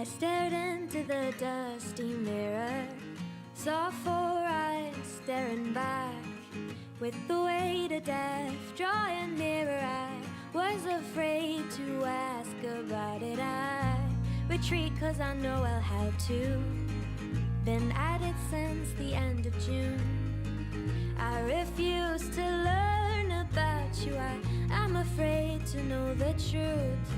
stared into the dusty mirror, saw 4 eyes staring back, with the weight of death drawing nearer. I was afraid to ask about it. I retreat 'cause I know well how to. Been at it since the end of June. I refuse to learn about you. I'm afraid to know the truth.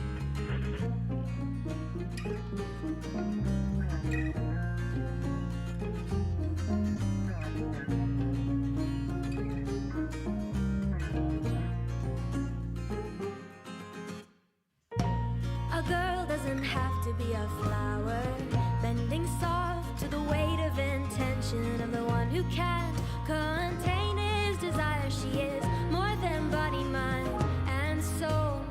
A girl doesn't have to be a flower, bending soft to the weight of intention of the one who can contain his desire. She is more than body, mind, and soul.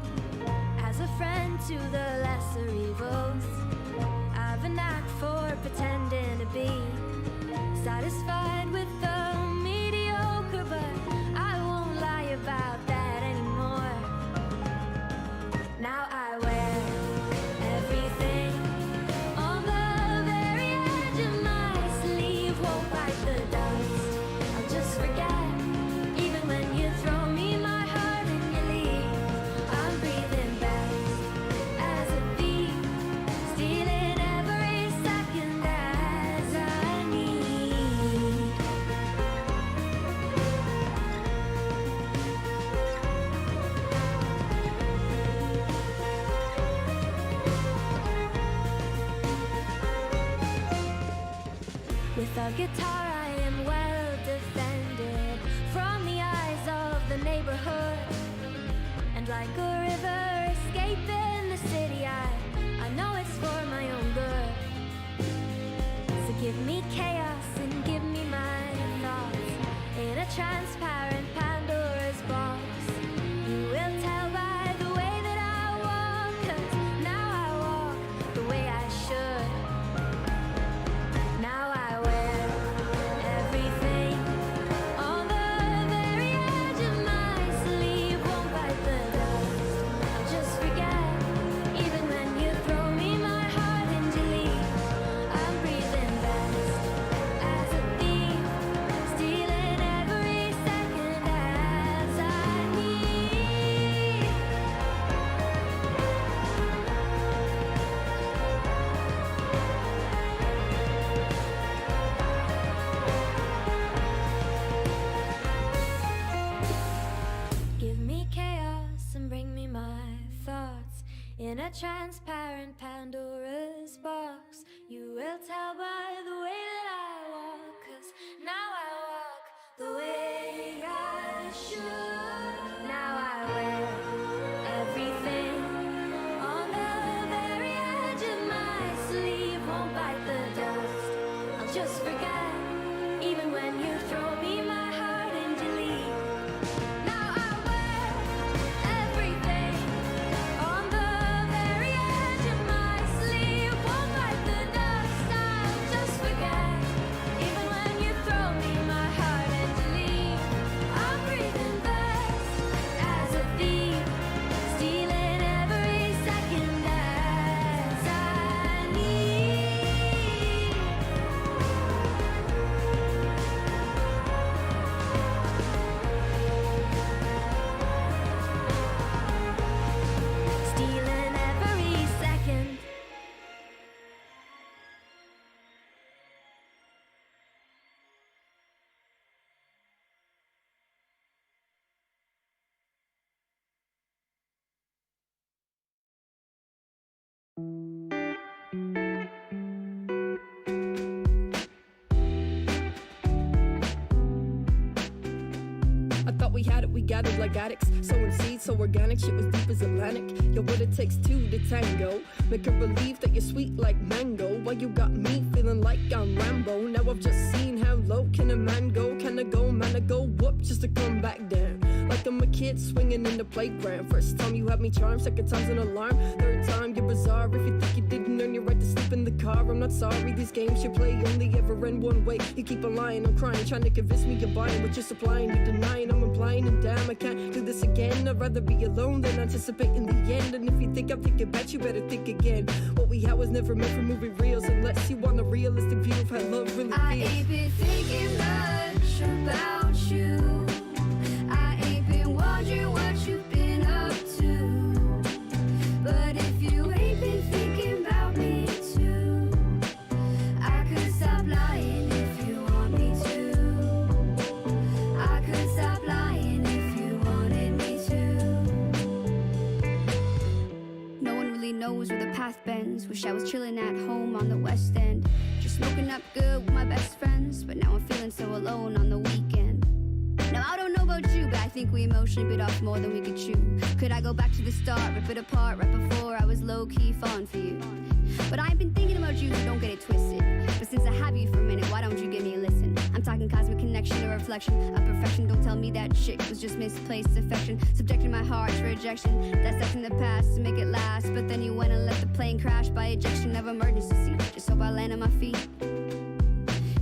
As a friend to the lesser evils, I've a knack for pretending to be satisfied with the mediocre, but I won't lie about that anymore. Now I wear everything on the very edge of my sleeve. Won't bite the dust, I'll just forget. Even when you throw me my heart and you leave, I'm breathing best as a thief, stealing every second as I need. With a guitar I am well defended from the eyes of the neighborhood, and like a river escaping the city, I know it's for my own good. So give me chaos and give me my thoughts in a transparent Pandora's box. You will tell by the way that I walk, 'cause now I walk the way I should. Now I wear everything on the very edge of my sleeve. Won't bite the dust, I'll just forget. Even when you throw me my heart and you leave, I'm breathing best as a thief, stealing every second as I need. Give me chaos and bring me my thoughts in a transparent Pandora's box. You will tell by the way that I walk, 'cause now I walk the way I should. Now I wear everything on the very edge of my sleeve. Won't bite the dust, I'll just forget. Even when you throw me my heart and you leave, now I wear everything on the very edge of my sleeve. Won't bite the dust, I'll just forget. Even when you throw me my heart and you leave, I'm breathing best as a thief, stealing every second as I need. Stealing every second. I thought we had it, we gathered like addicts. Sowing seeds so organic, shit was deep as Atlantic. Yo, what it takes two to tango. Make her believe that you're sweet like mango, while you got me feeling like I'm Rambo. Now I've just seen how low can a man go. Can I go, man, I go whoop just to come back down. Like I'm a kid swinging in the playground. First time you had me charmed, second time's an alarm. Third time you're bizarre if you think you didn't earn your right to sleep in the car. car, I'm not sorry. These games you play only ever end one way. You keep on lying, I'm crying, trying to convince me you're buying what you're supplying. You're denying, I'm implying, and damn, I can't do this again. I'd rather be alone than anticipate in the end. And if you think I'm thinking back, you better think again. What we had was never meant for movie reels, unless you want a realistic view of how love really feels. I ain't been thinking much about you. I ain't been wondering what you've been up to. But if you ain't been thinking about me too, I could stop lying if you want me to. I could stop lying if you wanted me to. No one really knows where the path bends. Wish I was chilling at home on the West End, just smoking up good with my best friends. But now I'm feeling so alone on the weekend. Now I don't know about you, but I think we emotionally bit off more than we could chew. Could I go back to the start, rip it apart right before I was low-key falling for you? But I've been thinking about you, so don't get it twisted. But since I have you for a minute, why don't you give me a listen? I'm talking cosmic connection, a reflection of perfection. Don't tell me that shit was just misplaced affection, subjecting my heart to rejection, dissecting the past to make it last. But then you went and let the plane crash by ejection of emergency seat, just hope I land on my feet.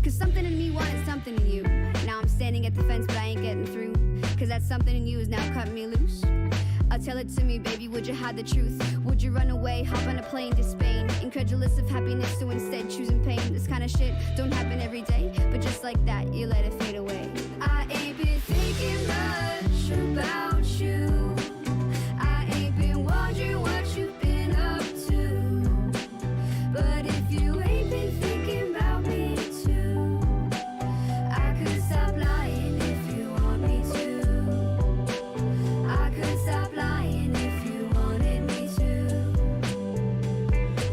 Cause something in me wanted something in you. Now I'm standing at the fence, but I ain't getting through. Cause that something in you is now cutting me loose. Tell it to me, baby, would you hide the truth? Would you run away, hop on a plane to Spain? Incredulous of happiness, so instead choosing pain. This kind of shit don't happen every day, but just like that, you let it fade away. I ain't been thinking much about you. I ain't been wondering what you've been up to. But if you ain't been thinking about me too, I could stop lying if you want me to. I could stop lying if you wanted me to.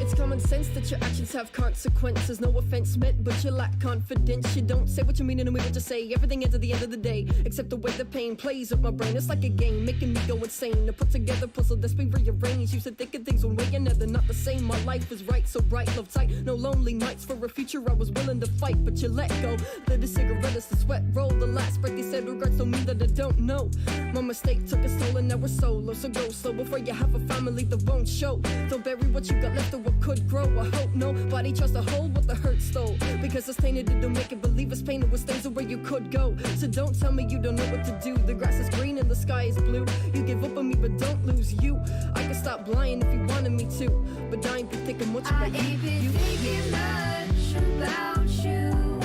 It's common sense that your actions have consequences. No offense meant, but you lack confidence. You don't say what you mean and the way what you say. Everything ends at the end of the day, except the way the pain plays with my brain. It's like a game, making me go insane. To put together puzzle that's been rearranged. Used to think of things one way and now they're not the same. My life is right, so bright, love tight. No lonely nights for a future I was willing to fight, but you let go. Lit a cigarette as the sweat rolled. The last breath they said regrets don't mean that I don't know. My mistake took a toll and now we're solo. So go slow before you have a family that won't show. Don't bury what you got left of what could grow. I hope nobody tries to hold what the hurt stole, because it's tainted, it don't make it believe it's painted with stains of where you could go. So don't tell me you don't know what to do. The grass is green and the sky is blue. You give up on me but don't lose you. I can stop lying if you wanted me to, but I ain't been thinking much about I ain't been thinking much about you.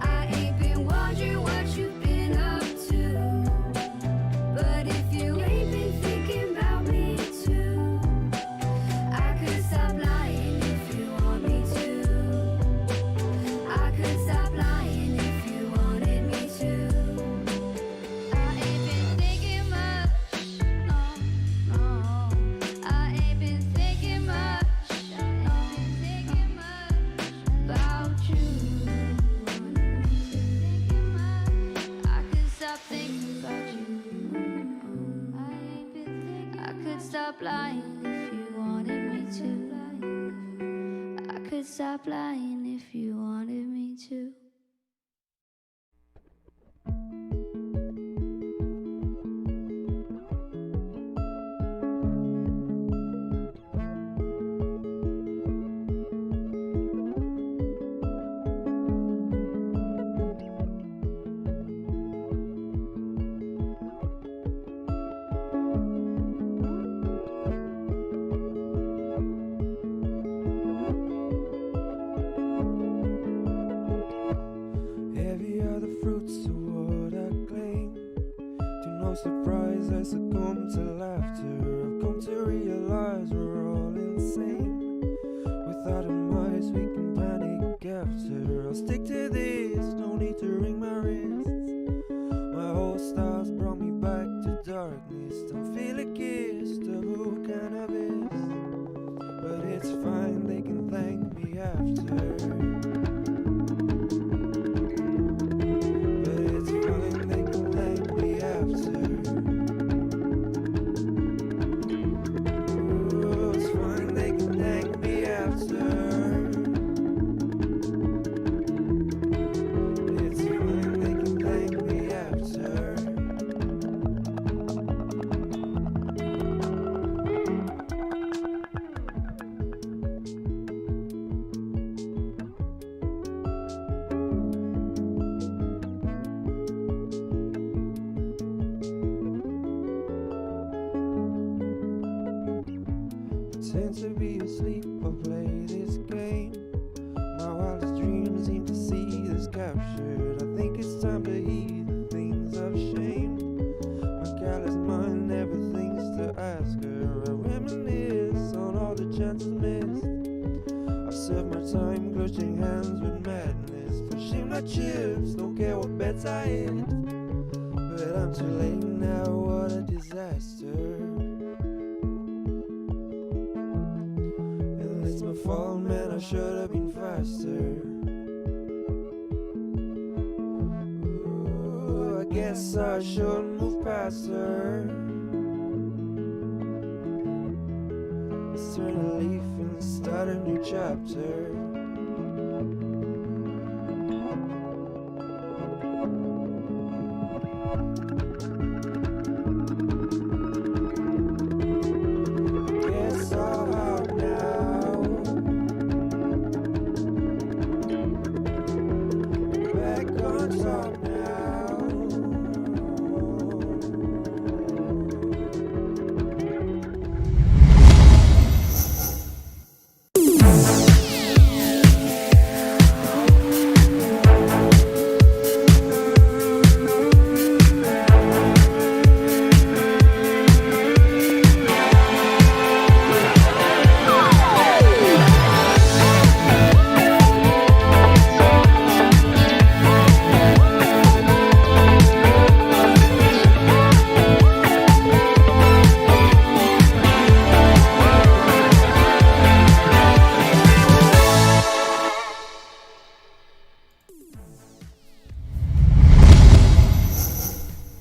I ain't been wondering what you've been up to. But if you ain't been thinking about me too, I could stop lying if you want me to. I could stop lying if you wanted me to. I ain't been thinking much, no, no. I ain't been thinking much, I ain't been thinking much about you. I could stop thinking about you. I ain't been thinking. I could stop lying if you wanted me to. I could stop lying if you wanted me to. Heavy are the fruits of what I claim. To no surprise, I succumb to laughter. I've come to realize we're all insane. Without a mice, we can panic after. I'll stick to this, no need to ring my wrists. My whole style's brought me back to darkness. Don't feel a kiss, taboo cannabis. But it's fine, they can thank me after. to be asleep or play this game. My wildest dreams seem to see this captured. I think it's time to heed the things of shame. My callous mind never thinks to ask her. I reminisce on all the chances missed. I've served my time clutching hands with madness, pushing my chips, don't care what bets I hit. But I'm too late now, what a disaster. And it's my fault, man, I should have been faster. Ooh, I guess I should move past her. Let's turn a leaf and start a new chapter. Guess I'll out now. Back on top now.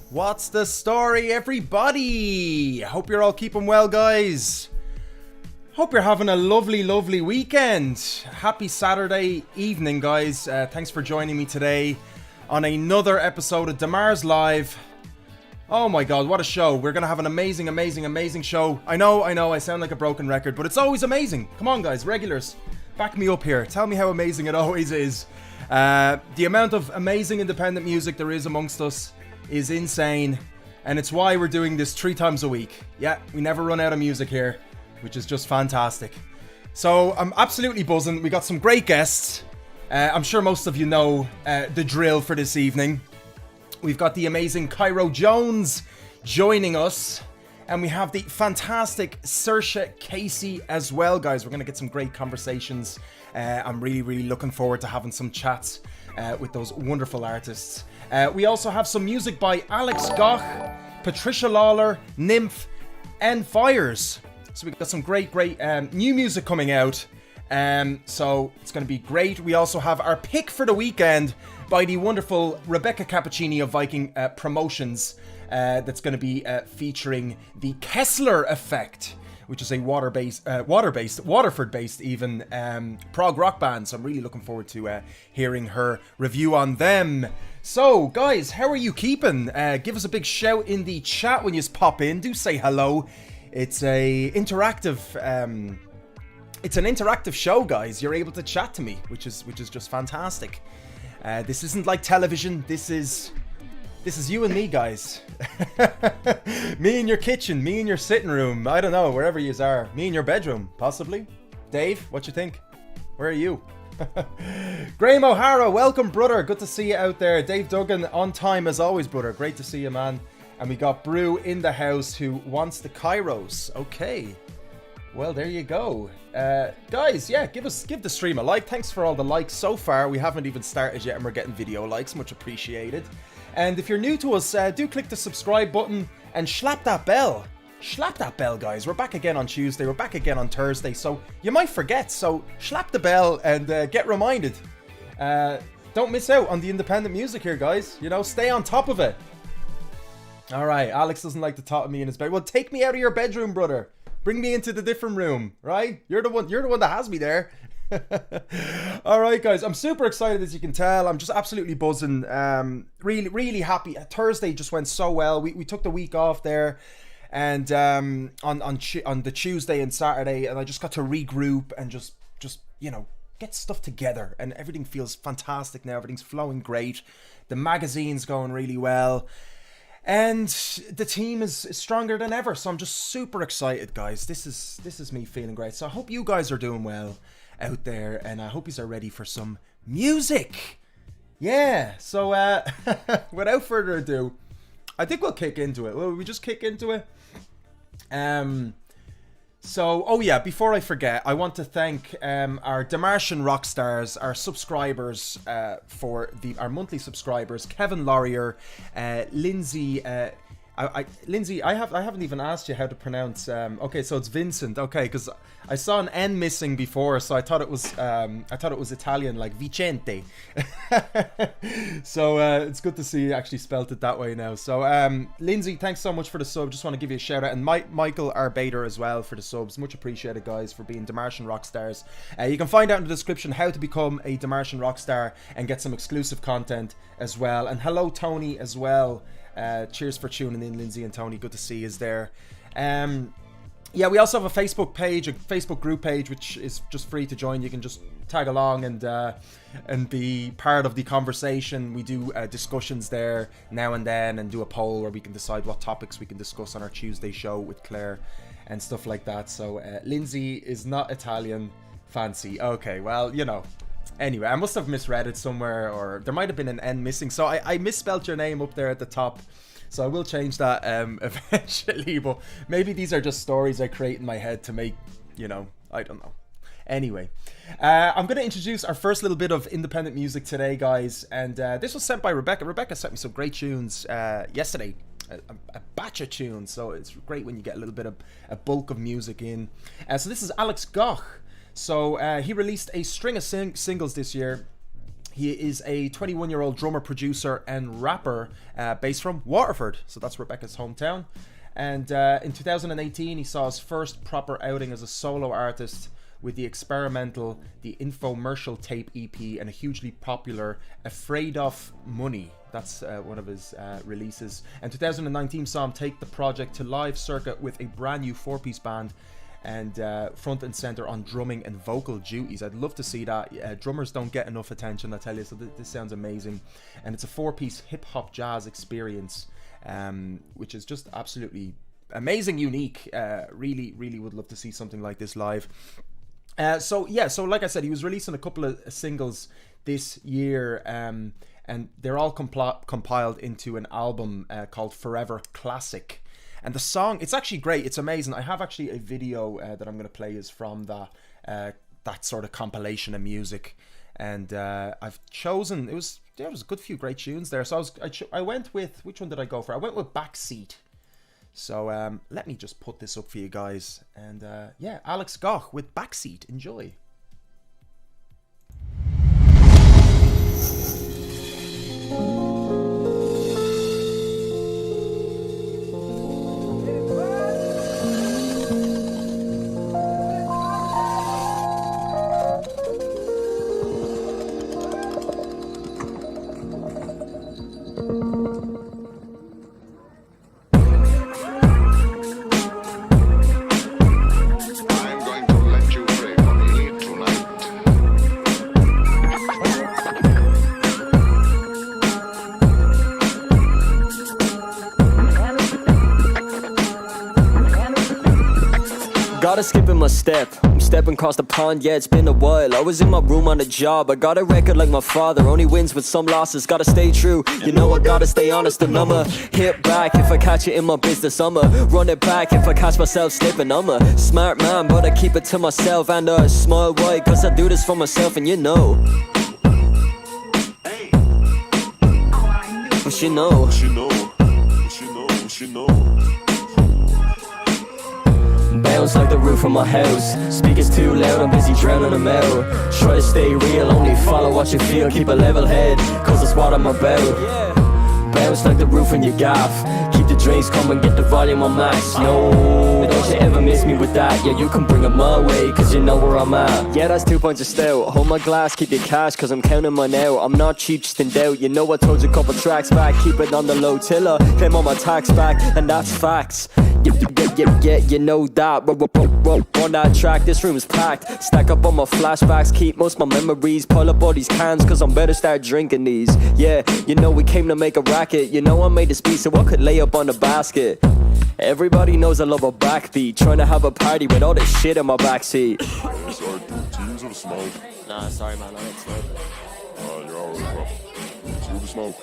What's the story, everybody? Hope you're all keeping well, guys. Hope you're having a lovely, lovely weekend. Happy Saturday evening, guys. Thanks for joining me today on another episode of deMars Live. Oh my god, what a show. We're going to have an amazing, amazing, amazing show. I know, I sound like a broken record, but it's always amazing. Come on, guys, regulars, back me up here. Tell me how amazing it always is. The amount of amazing independent music there is amongst us is insane, and it's why we're doing this 3 times a week. Yeah, we never run out of music here, which is just fantastic. So I'm absolutely buzzing. We got some great guests. I'm sure most of you know the drill for this evening. We've got the amazing Kyro Jones joining us, and we have the fantastic Saoirse Casey as well, guys. We're going to get some great conversations. I'm really, really looking forward to having some chats with those wonderful artists. We also have some music by GOUGH, PATRICIA, LALOR, NIMF, and Fires. So we've got some great new music coming out. So it's going to be great. We also have our pick for the weekend by the wonderful Rebecca Cappuccini of Viking Promotions. That's going to be featuring the KESSLER Effect, which is a Waterford-based even prog rock band. So I'm really looking forward to hearing her review on them. So, guys, how are you keeping? Give us a big shout in the chat when you pop in. Do say hello. It's an interactive show, guys. You're able to chat to me, which is just fantastic. This isn't like television. This is you and me, guys. Me in your kitchen, me in your sitting room. I don't know, wherever you are. Me in your bedroom, possibly. Dave, what you think? Where are you? Graham O'Hara, welcome, brother. Good to see you out there. Dave Duggan, on time as always, brother. Great to see you, man. And we got Brew in the house who wants the Kyros. Okay. Well, there you go. Guys, yeah, give the stream a like. Thanks for all the likes so far. We haven't even started yet and we're getting video likes. Much appreciated. And if you're new to us, do click the subscribe button and slap that bell. Slap that bell, guys. We're back again on Tuesday. We're back again on Thursday. So you might forget. So slap the bell and get reminded. Don't miss out on the independent music here, guys. You know, stay on top of it. All right. Alex doesn't like to talk to me in his bed. Well, take me out of your bedroom, brother. Bring me into the different room, right? You're the one that has me there. All right, guys. I'm super excited, as you can tell. I'm just absolutely buzzing. Really, really happy. Thursday just went so well. We took the week off there. And on the Tuesday and Saturday, and I just got to regroup and just you know, get stuff together, and everything feels fantastic now. Everything's flowing great. The magazine's going really well. And the team is stronger than ever, so I'm just super excited, guys. This is me feeling great. So I hope you guys are doing well out there, and I hope you are ready for some music. Yeah, so without further ado, I think we'll kick into it. Will we just kick into it? So, oh yeah, before I forget, I want to thank our deMartian Rockstars, our subscribers, our monthly subscribers, Kevin Laurier, Lindsey, Lindsey, I haven't even asked you how to pronounce. Okay, so it's Vincent. Okay, because I saw an N missing before, so I thought it was Italian, like Vicente. So it's good to see you actually spelt it that way now. So Lindsey, thanks so much for the sub. Just want to give you a shout out, and Michael Arbeiter as well for the subs. Much appreciated, guys, for being deMartian Rockstars. You can find out in the description how to become a deMartian Rockstar and get some exclusive content as well. And hello, Tony, as well. Cheers for tuning in, Lindsey and Tony. Good to see you there. Yeah, we also have a Facebook page, a Facebook group page, which is just free to join. You can just tag along and be part of the conversation. We do discussions there now and then, and do a poll where we can decide what topics we can discuss on our Tuesday show with Claire and stuff like that. So Lindsey is not Italian. Fancy. Okay, well, you know. Anyway, I must have misread it somewhere, or there might have been an N missing. So I misspelled your name up there at the top. So I will change that eventually. But maybe these are just stories I create in my head to make, you know, I don't know. Anyway, I'm going to introduce our first little bit of independent music today, guys. And this was sent by Rebecca. Rebecca sent me some great tunes yesterday. A batch of tunes. So it's great when you get a little bit of a bulk of music in. So this is Alex GOUGH. So he released a string of singles this year. He is a 21-year-old drummer, producer, and rapper based from Waterford. So that's Rebecca's hometown. And in 2018, he saw his first proper outing as a solo artist with the experimental The Infomercial Tape EP and a hugely popular Afraid of Money. That's one of his releases. And 2019 saw him take the project to live circuit with a brand new 4-piece band and front and center on drumming and vocal duties. I'd love to see that. Drummers don't get enough attention, I tell you, so this sounds amazing. And it's a 4-piece hip-hop jazz experience, which is just absolutely amazing, unique. Really, really would love to see something like this live. So like I said, he was releasing a couple of singles this year, and they're all compiled into an album called Forever Classic. And the song, it's actually great. It's amazing. I have actually a video that I'm going to play is from that sort of compilation of music. And I've chosen, there was a good few great tunes there. So I went with, which one did I go for? I went with Backseat. So let me just put this up for you guys. And yeah, Alex GOUGH with Backseat. Enjoy. Gotta skip in my step, I'm stepping across the pond, yeah, it's been a while. I was in my room on a job, I got a record like my father. Only wins with some losses, gotta stay true. You know I gotta stay honest, and I'ma hit back if I catch it in my business. I'ma run it back if I catch myself slipping. I'm a smart man, but I keep it to myself. And I smile wide, cause I do this for myself, and you know. But you know. Bounce like the roof of my house. Speakers too loud, I'm busy drowning them out. Try to stay real, only follow what you feel. Keep a level head, cause that's what I'm about. Bounce like the roof in your gaff. Keep the drinks coming, get the volume on max. No, don't you ever miss me with that. Yeah, you can bring it my way, cause you know where I'm at. Yeah, that's 2 pints of stout. Hold my glass, keep your cash, cause I'm counting mine out. I'm not cheap, just in doubt. You know I told you a couple tracks back. Keep it on the low till I claim all my tax back. And that's facts. Yeah, you know that. On that track, this room is packed. Stack up all my flashbacks, keep most my memories. Pull up all these cans, cause I'm better start drinking these. Yeah, you know we came to make a rap. bracket. You know I made this beat so I could lay up on the basket. Everybody knows I love a backbeat. Trying to have a party with all this shit in my backseat. Sorry, do you use it to smoke? Nah, sorry man, I don't smoke. You're alright, bro. Do you smoke?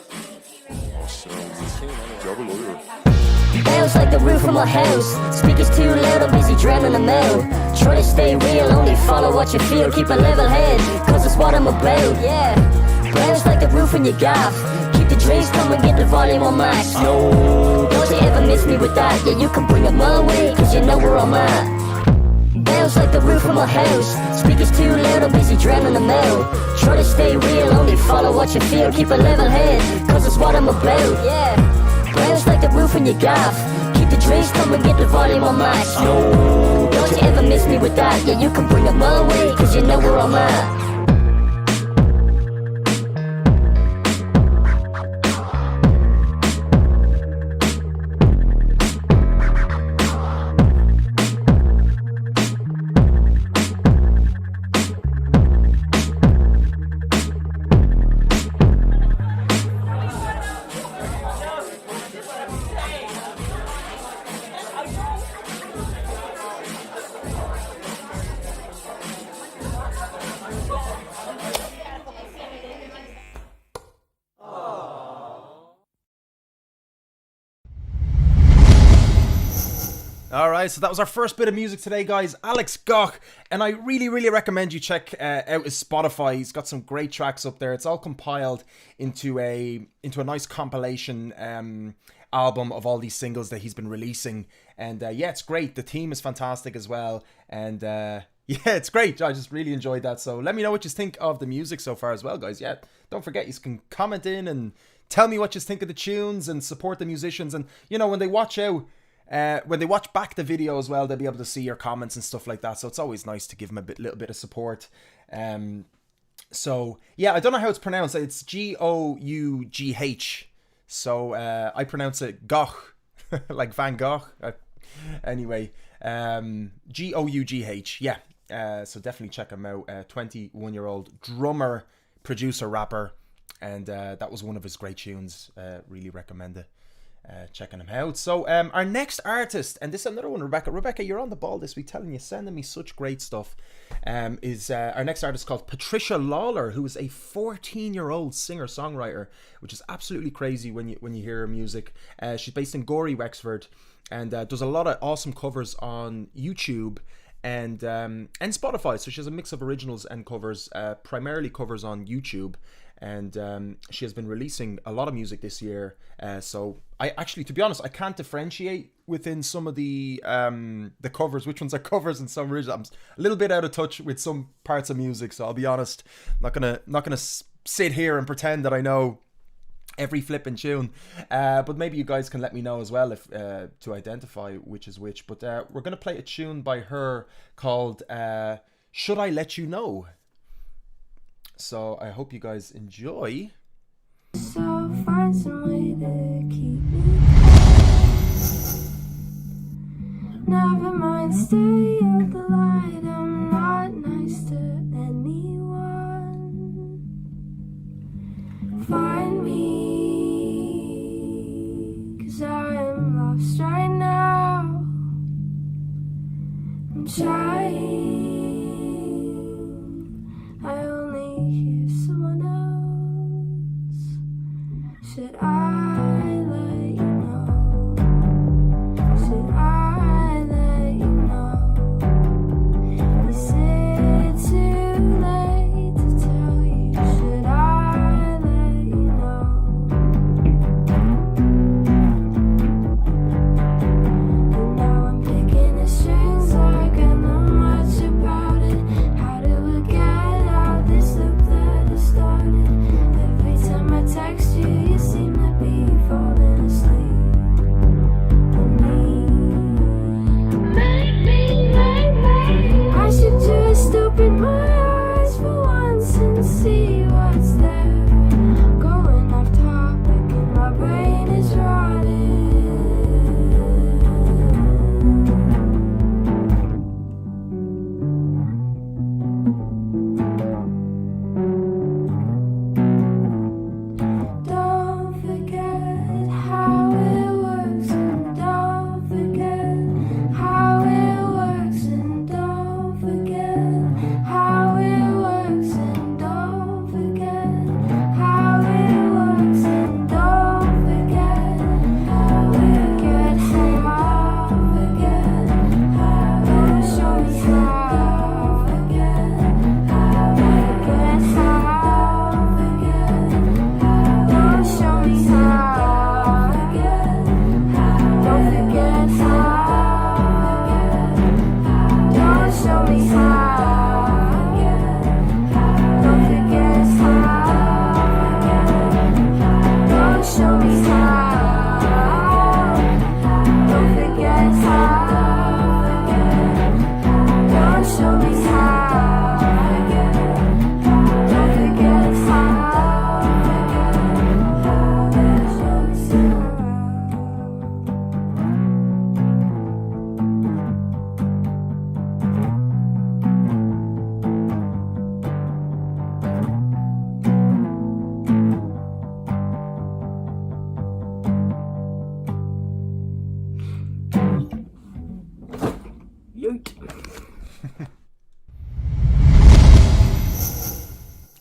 Oh, sounds. Do you have a Laurier? Bounce like the roof of my house. Speakers too loud, I'm busy drowning them out. Try to stay real, only follow what you feel. Keep a level head, cause it's what I'm about, yeah. Bounce like the roof in your gaff. Keep the drinks coming, get the volume on max. No, don't you ever miss me with that. Yeah, you can bring it my way, cause you know where I'm at. Bounce like the roof of my house. Speakers too loud, I'm busy drowning them out. Try to stay real, only follow what you feel. Keep a level head, cause it's what I'm about, yeah. Bounce like the roof in your gaff. Keep the drinks coming, get the volume on max. No, don't you ever miss me with that. Yeah, you can bring it my way, cause you know where I'm at. Alright, so that was our first bit of music today, guys. Alex GOUGH, and I really recommend you check out his Spotify. He's got some great tracks up there. It's all compiled into a nice compilation album of all these singles that he's been releasing. And yeah, it's great. The team is fantastic as well. And yeah, it's great. I just really enjoyed that. So let me know what you think of the music so far as well, guys. Yeah, don't forget, you can comment in and tell me what you think of the tunes and support the musicians. And, you know, when they watch back the video as well, they'll be able to see your comments and stuff like that. So it's always nice to give them a little bit of support. So yeah, I don't know how it's pronounced. It's GOUGH. So I pronounce it GOUGH, like Van Gogh. Anyway, GOUGH. Yeah. So definitely check him out. 21-year-old drummer, producer, rapper, and that was one of his great tunes. Really recommend it. Checking him out. So our next artist, and this is another one, Rebecca, you're on the ball this week, telling you, sending me such great stuff, is our next artist called PATRICIA LALOR, who is a 14-year-old singer-songwriter, which is absolutely crazy when you hear her music. She's based in Gorey, Wexford, and does a lot of awesome covers on YouTube and Spotify. So she has a mix of originals and covers, primarily covers on YouTube. And she has been releasing a lot of music this year. So I actually, to be honest, I can't differentiate within some of the covers, which ones are covers and some original. I'm a little bit out of touch with some parts of music, so I'll be honest. I'm not gonna sit here and pretend that I know every flipping tune. But maybe you guys can let me know as well if to identify which is which. But we're gonna play a tune by her called "Should I Let You Know." So I hope you guys enjoy. So find some way to keep me. Never mind, stay out the light. I'm not nice to anyone. Find me, 'cause I'm lost right now. I'm trying. I only hear someone else. Should I let you know? Should I let you know? Is it too late to tell you? Should I let you know? And now I'm picking the strings like I know much about it. How do I get this loop that has started? Every time I text you, you seem to be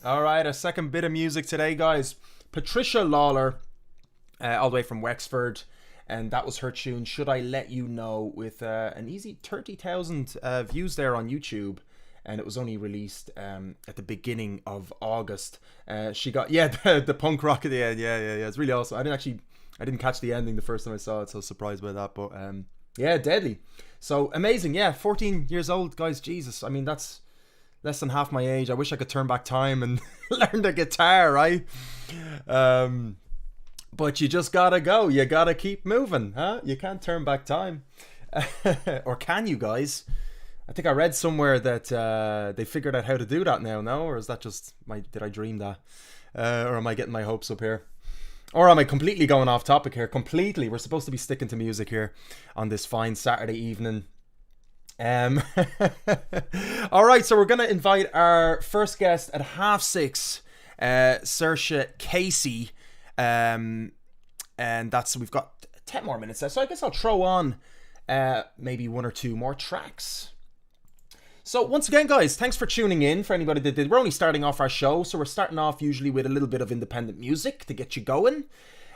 Alright, a second bit of music today, guys. Patricia LALOR, all the way from Wexford. And that was her tune, Should I Let You Know, with an easy 30,000 views there on YouTube. And it was only released at the beginning of August. She got, the punk rock at the end. Yeah. It's really awesome. I didn't catch the ending the first time I saw it, so I was surprised by that. But yeah, deadly. So amazing. Yeah, 14 years old, guys. Jesus. I mean, that's less than half my age. I wish I could turn back time and learn the guitar, right? But you just gotta go. You gotta keep moving, huh? You can't turn back time. Or can you, guys? I think I read somewhere that they figured out how to do that now, no? Or is that just did I dream that? Or am I getting my hopes up here? Or am I completely going off topic here? Completely. We're supposed to be sticking to music here on this fine Saturday evening. Alright, so we're going to invite our first guest at 6:30, Saoirse Casey. And we've got 10 more minutes there. So I guess I'll throw on maybe one or two more tracks. So once again, guys, thanks for tuning in. For anybody that did, we're only starting off our show, so we're starting off usually with a little bit of independent music to get you going.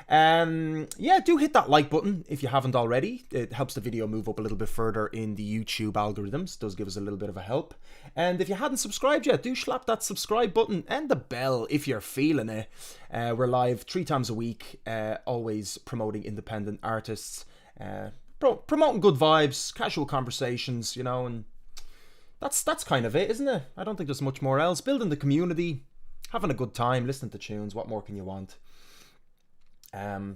Yeah, do hit that like button if you haven't already. It helps the video move up a little bit further in the YouTube algorithms. Does give us a little bit of a help. And if you hadn't subscribed yet, do slap that subscribe button and the bell if you're feeling it. We're live 3 times a week, always promoting independent artists, promoting good vibes, casual conversations, you know, and that's kind of it, isn't it? I don't think there's much more else. Building the community, having a good time, listening to tunes. What more can you want?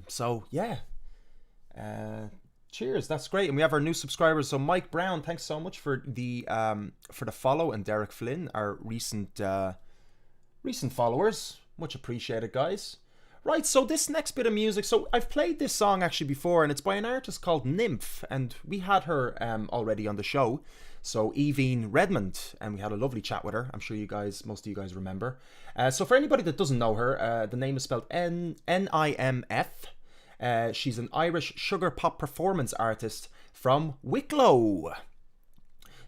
So yeah, cheers. That's great. And we have our new subscribers. So Mike Brown, thanks so much for the follow, and Derek Flynn, our recent followers. Much appreciated, guys. Right, so this next bit of music, so I've played this song actually before, and it's by an artist called NIMF, and we had her already on the show. So Evine Redmond, and we had a lovely chat with her. I'm sure most of you guys remember. So for anybody that doesn't know her, the name is spelled NIMF. She's an Irish sugar pop performance artist from Wicklow.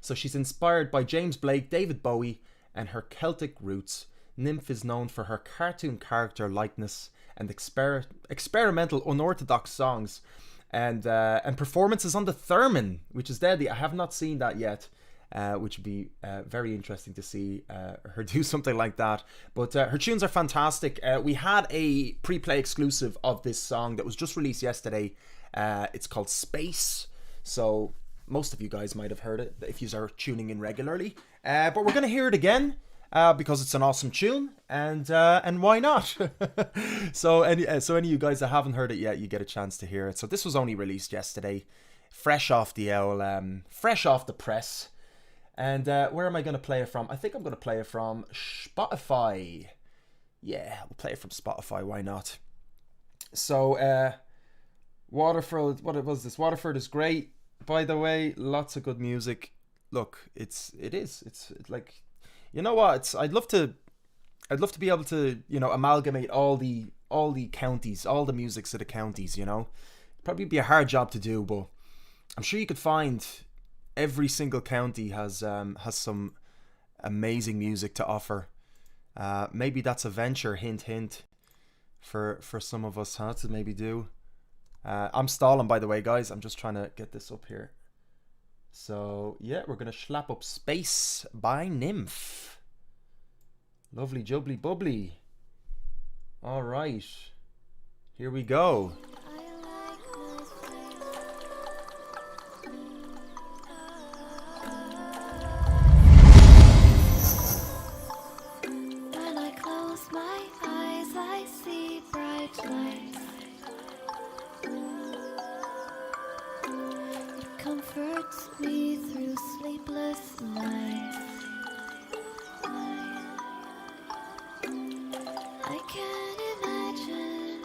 So she's inspired by James Blake, David Bowie, and her Celtic roots. NIMF is known for her cartoon character likeness and experimental unorthodox songs. And performances on the theremin, which is deadly. I have not seen that yet, which would be very interesting to see her do something like that. But her tunes are fantastic. We had a pre-play exclusive of this song that was just released yesterday. It's called Space. So most of you guys might have heard it if you are tuning in regularly. But we're going to hear it again. Because it's an awesome tune, and why not? So any of you guys that haven't heard it yet, you get a chance to hear it. So this was only released yesterday, fresh off the fresh off the press. And where am I going to play it from? I think I'm going to play it from Spotify. Yeah, we'll play it from Spotify. Why not? So Waterford, what was this? Waterford is great, by the way. Lots of good music. Look, it's like. You know what? I'd love to be able to, you know, amalgamate all the counties, all the musics of the counties. You know, it'd probably be a hard job to do, but I'm sure you could find every single county has some amazing music to offer. Maybe that's a venture, hint, hint, for some of us, to maybe do. I'm stalling, by the way, guys. I'm just trying to get this up here. So, yeah, we're going to slap up Space by NIMF. Lovely jubbly bubbly. Alright. Here we go. When I close my eyes, I see bright lights. Comforts me through sleepless nights. I can't imagine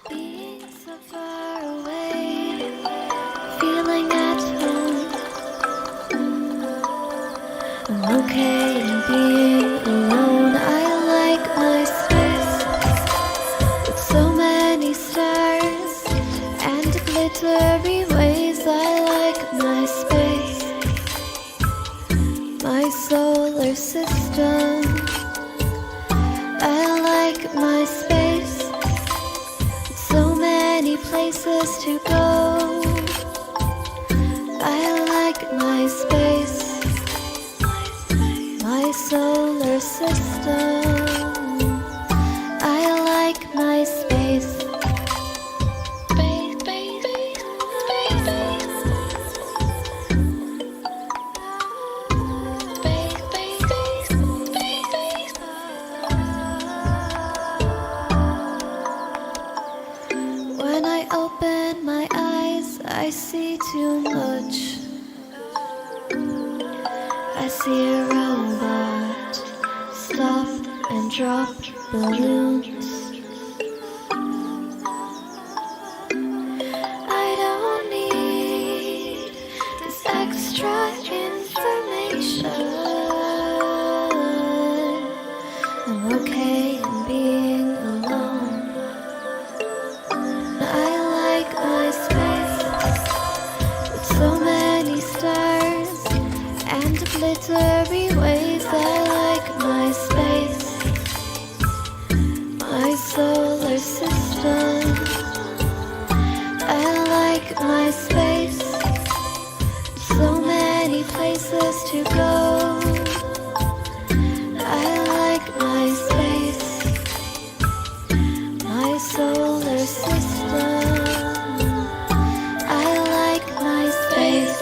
being so far away, feeling at home. I'm okay in being alone. I like my space with so many stars and glittery ways. I like my space, my solar system, I like my space. So many places to go. I like my space. My solar system. I like my space. When I open my eyes, I see too much. I see a robot stop and drop balloons. I don't need this extra information. I'm okay in being alone. I like my space with so many stars and glittery waves. I like my space, my solar system. I like my space, so many places to go. I like my space, my solar system. I like my space.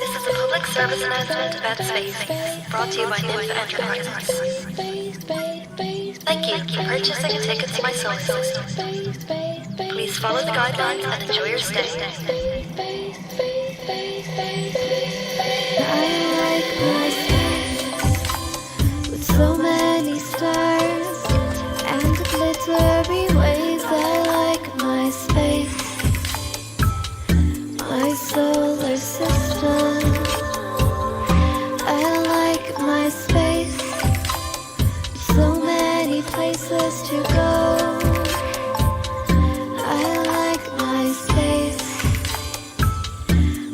This is a public service announcement about space, brought to you by NIMF Enterprises. Thank you for purchasing a ticket to my solar system. Please follow the guidelines and enjoy your stay. I like my space with so many stars and glittery waves. I like my space, my solar system. I like my space, so many places to go. I like my space,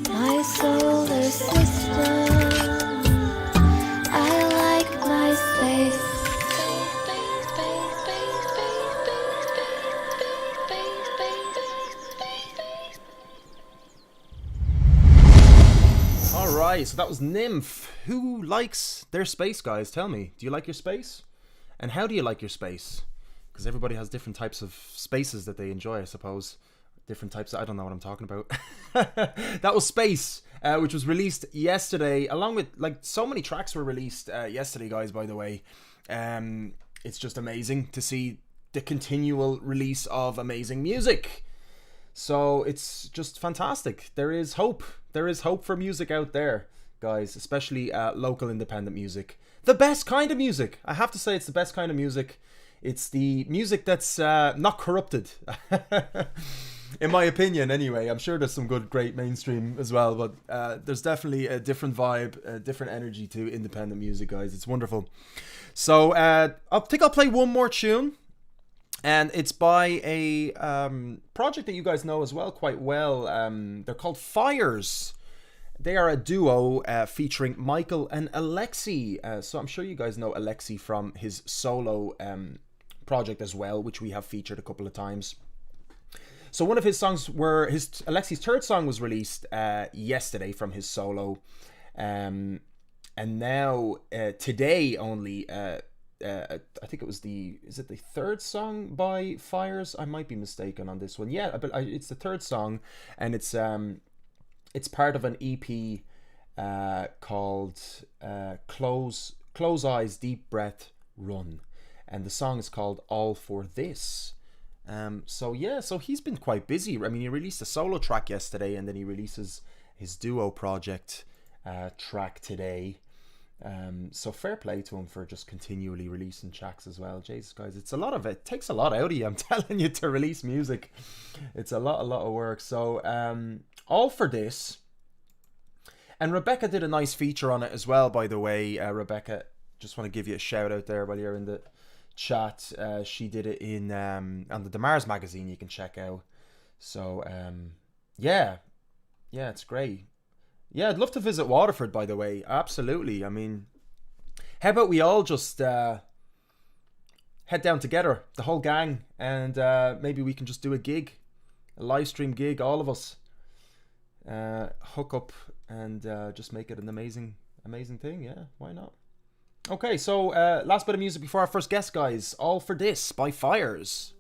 my solar system. I like my space. Alright, so that was NIMF. Who likes their space, guys? Tell me. Do you like your space? And how do you like your space? Because everybody has different types of spaces that they enjoy, I suppose. Different types of, I don't know what I'm talking about. That was Space, which was released yesterday, along with, like, so many tracks were released yesterday, guys, by the way. It's just amazing to see the continual release of amazing music. So it's just fantastic. There is hope. There is hope for music out there, guys, especially local independent music. The best kind of music. I have to say it's the best kind of music. It's the music that's not corrupted. In my opinion, anyway. I'm sure there's some good, great mainstream as well, but there's definitely a different vibe, a different energy to independent music, guys. It's wonderful. So I think I'll play one more tune. And it's by a project that you guys know as well quite well. They're called Fires. They are a duo featuring Michael and Alexi. So I'm sure you guys know Alexi from his solo project as well, which we have featured a couple of times. So one of his songs Alexi's third song was released yesterday from his solo. And now today only... I think it was is it the third song by Fires? I might be mistaken on this one. Yeah, but it's the third song, and it's part of an EP called Close Eyes, Deep Breath, Run, and the song is called All For This. So he's been quite busy. I mean, he released a solo track yesterday, and then he releases his duo project track today. So fair play to him for just continually releasing tracks as well. Jesus, guys, it takes a lot out of you, I'm telling you, to release music. It's a lot of work. So All For This, and Rebecca did a nice feature on it as well, by the way. Rebecca, just want to give you a shout out there while you're in the chat. She did it in on the deMars magazine, you can check out. So yeah, it's great. Yeah, I'd love to visit Waterford, by the way. Absolutely. I mean, How about we all just head down together, the whole gang, and maybe we can just do a gig, a live stream gig, all of us. Hook up and just make it an amazing thing. Yeah, why not? Okay, so last bit of music before our first guest, guys. All for This by Fires.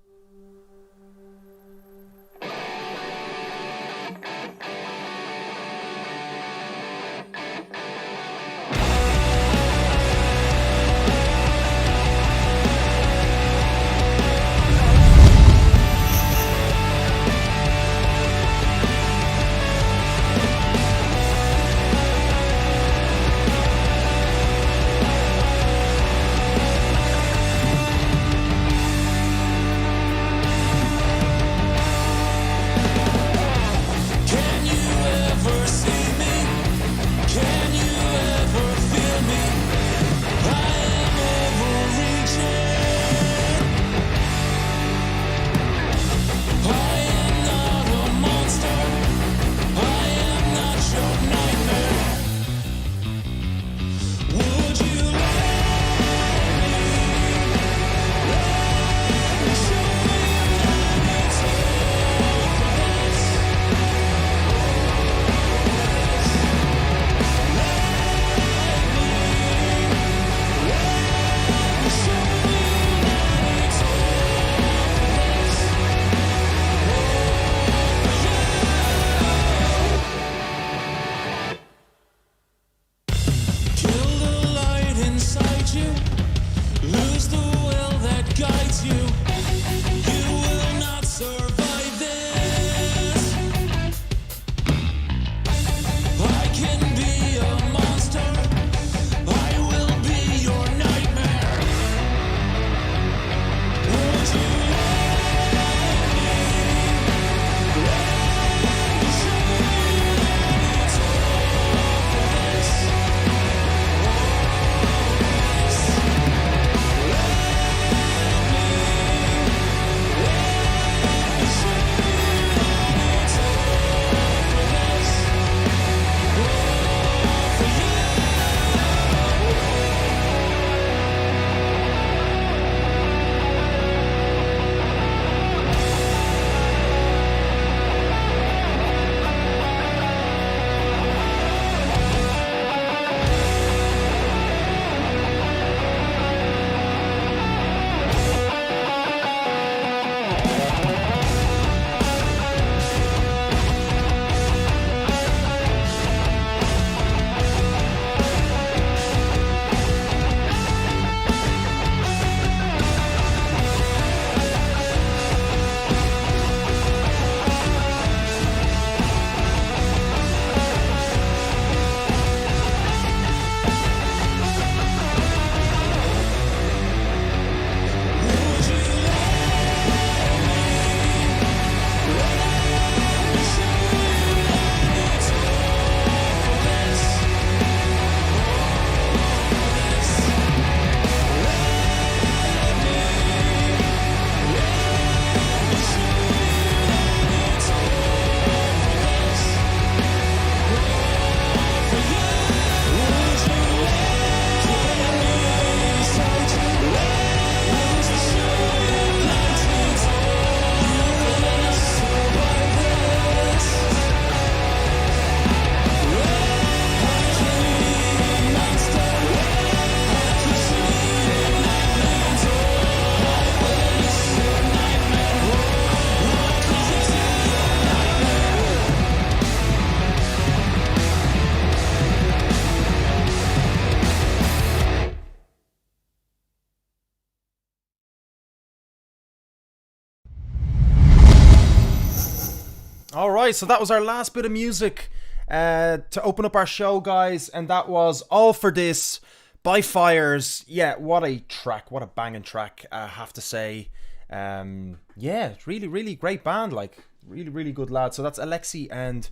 Alright, so that was our last bit of music to open up our show, guys, and that was All For This by Fires. Yeah, what a track, what a banging track, I have to say. Yeah, really great band, like, really good lads. So that's Alexi and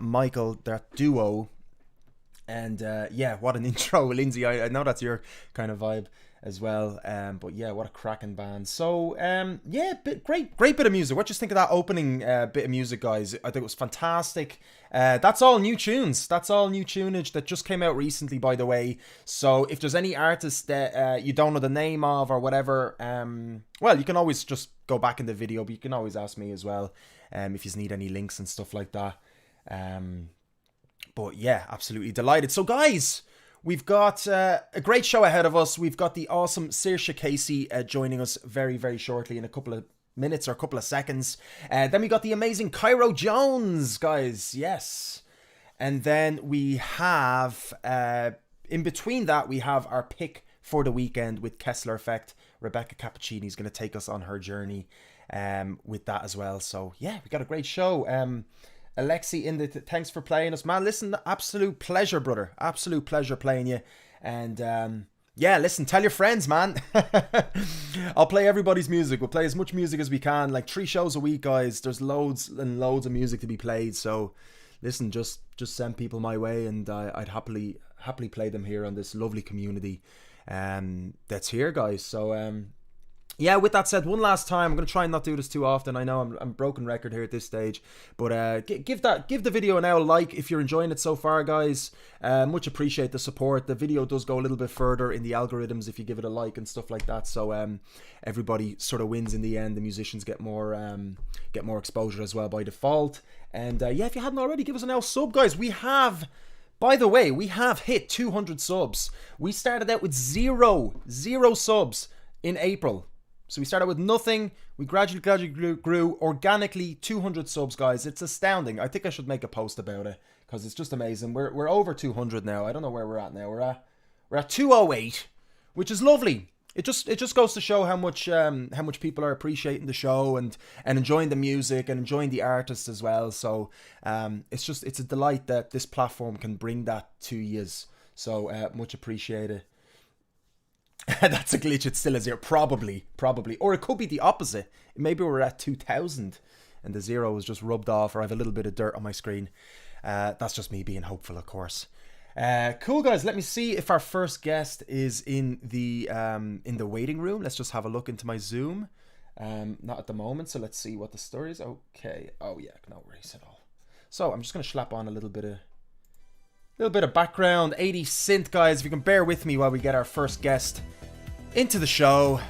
Michael, their duo. And yeah, what an intro, Lindsey. I know that's your kind of vibe as well. But yeah, what a cracking band. So yeah, great bit of music. What do you think of that opening bit of music, guys? I think it was fantastic. That's all new tunes. That's all new tunage that just came out recently, by the way. So if there's any artists that you don't know the name of or whatever, well, you can always just go back in the video, but you can always ask me as well if you need any links and stuff like that. But yeah, absolutely delighted. So guys, we've got a great show ahead of us. We've got the awesome Saoirse Casey joining us very, very shortly in a couple of minutes or a couple of seconds. Then we got the amazing Kyro Jones, guys. Yes. And then we have, in between that, we have our pick for the weekend with KESSLER Effect. Rebecca Cappuccini is going to take us on her journey with that as well. So yeah, we got a great show. Alexi in the thanks for playing us, man. Listen, absolute pleasure, brother. Absolute pleasure playing you. And yeah, listen, tell your friends, man. I'll play everybody's music. We'll play as much music as we can. Like 3 shows a week, guys. There's loads and loads of music to be played. So listen, just send people my way, and I'd happily play them here on this lovely community that's here, guys. So yeah, with that said, one last time, I'm going to try and not do this too often. I know I'm broken record here at this stage, but give the video now a like if you're enjoying it so far, guys. Much appreciate the support. The video does go a little bit further in the algorithms if you give it a like and stuff like that. So everybody sort of wins in the end. The musicians get more exposure as well by default. And yeah, if you hadn't already, give us an L sub, guys. By the way, we have hit 200 subs. We started out with zero subs in April. So we started with nothing. We gradually grew organically 200 subs, guys. It's astounding. I think I should make a post about it because it's just amazing. We're over 200 now. I don't know where we're at now. We're at 208, which is lovely. It just goes to show how much people are appreciating the show and enjoying the music and enjoying the artists as well. So it's a delight that this platform can bring that to yous. So much appreciated. That's a glitch. It still is here. Probably. Or it could be the opposite. Maybe we're at 2000 and the 0 was just rubbed off, or I have a little bit of dirt on my screen. That's just me being hopeful, of course. Cool, guys. Let me see if our first guest is in the waiting room. Let's just have a look into my Zoom. Not at the moment, so let's see what the story is. Okay. Oh yeah, no worries at all. So I'm just gonna slap on a little bit of background 80s synth, guys. If you can bear with me while we get our first guest into the show.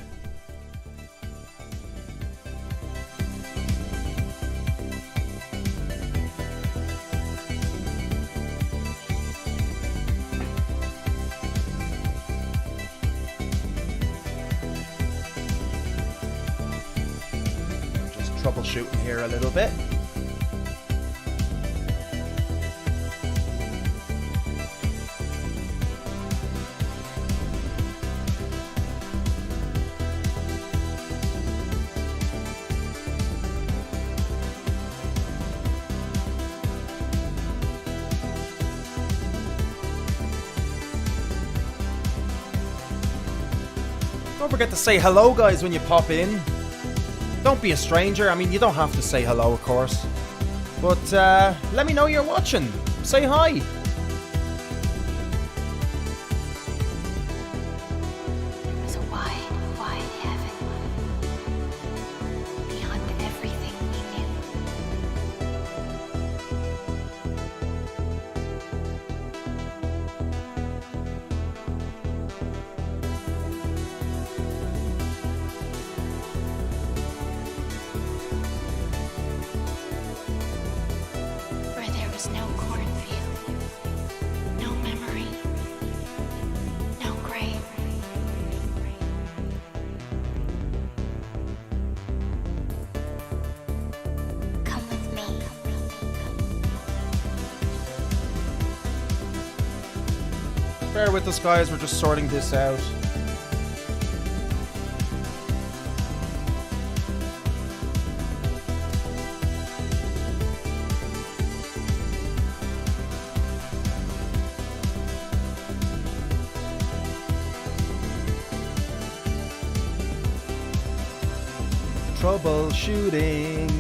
Just troubleshooting here a little bit. Don't forget to say hello, guys, when you pop in. Don't be a stranger. I mean, you don't have to say hello, of course. But let me know you're watching. Say hi. There's a wide, wide heaven beyond everything we knew. Where there was no cornfield, no memory, no grave. Come with me. Bear with us, guys. We're just sorting this out. Troubleshooting.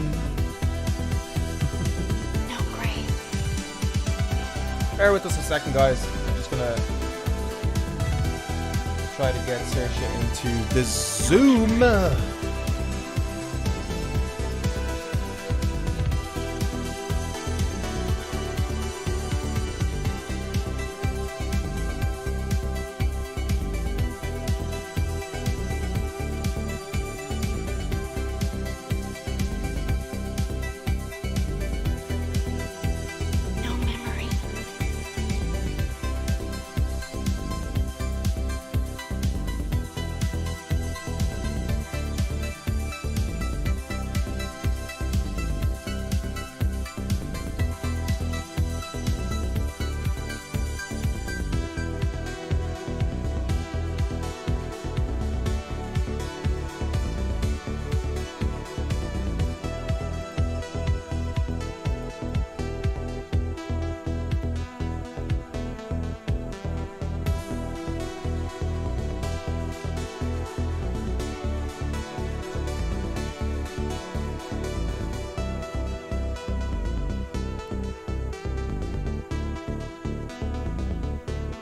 No grave. Bear with us a second, guys. I'm just gonna try to get Saoirse into the Zoom.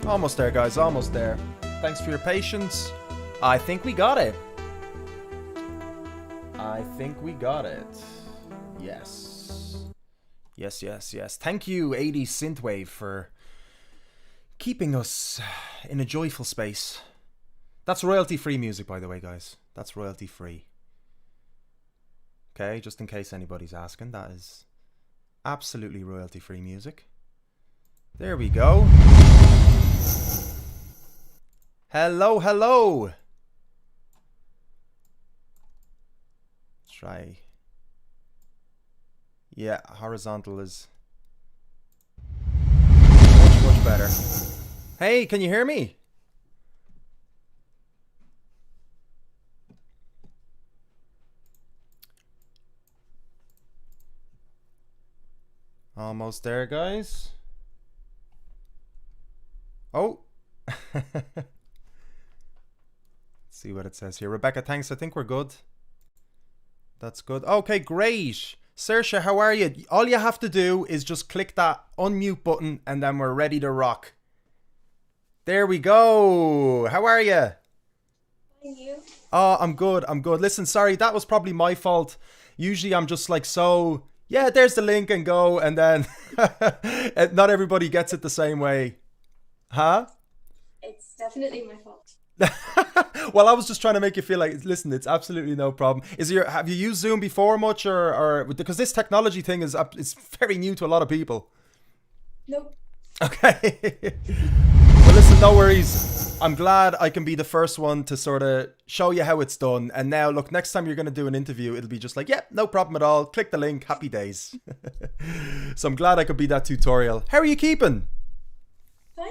Almost there, guys, almost there. Thanks for your patience. I think we got it. I think we got it. Yes. Yes, yes, yes. Thank you, 80s Synthwave, for keeping us in a joyful space. That's royalty-free music, by the way, guys. That's royalty-free. Okay, just in case anybody's asking, that is absolutely royalty-free music. There we go. Hello, hello. Let's try. Yeah, horizontal is much, much better. Hey, can you hear me? Almost there, guys. Oh. Let's see what it says here. Rebecca, thanks. I think we're good. That's good. Okay, great. Saoirse, how are you? All you have to do is just click that unmute button and then we're ready to rock. There we go. How are you? And you? Oh, I'm good. I'm good. Listen, sorry, that was probably my fault. Usually I'm just like, so, yeah, there's the link and go. And then not everybody gets it the same way. Huh? It's definitely my fault. Well, I was just trying to make you feel like, listen, it's absolutely no problem. Have you used Zoom before much, or because this technology thing is very new to a lot of people? Nope. Okay. Well, listen, no worries. I'm glad I can be the first one to sort of show you how it's done. And now, look, next time you're going to do an interview, it'll be just like, yeah, no problem at all. Click the link. Happy days. So I'm glad I could be that tutorial. How are you keeping? Fine.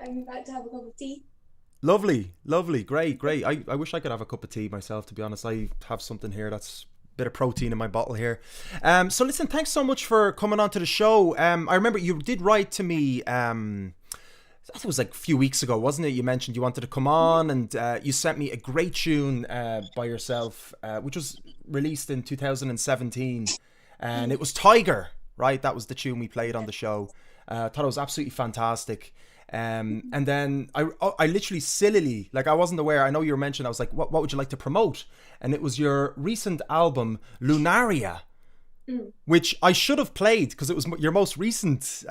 I'm about to have a cup of tea. Lovely, lovely, great, great. I wish I could have a cup of tea myself, to be honest. I have something here that's a bit of protein in my bottle here. So listen, thanks so much for coming on to the show. I remember you did write to me, I think it was like a few weeks ago, wasn't it? You mentioned you wanted to come on, and you sent me a great tune by yourself, which was released in 2017. And it was Tiger, right? That was the tune we played on the show. I thought it was absolutely fantastic. And then I literally sillily, like I wasn't aware, I know you were mentioning, I was like, what would you like to promote? And it was your recent album, Lunaria, which I should have played because it was your most recent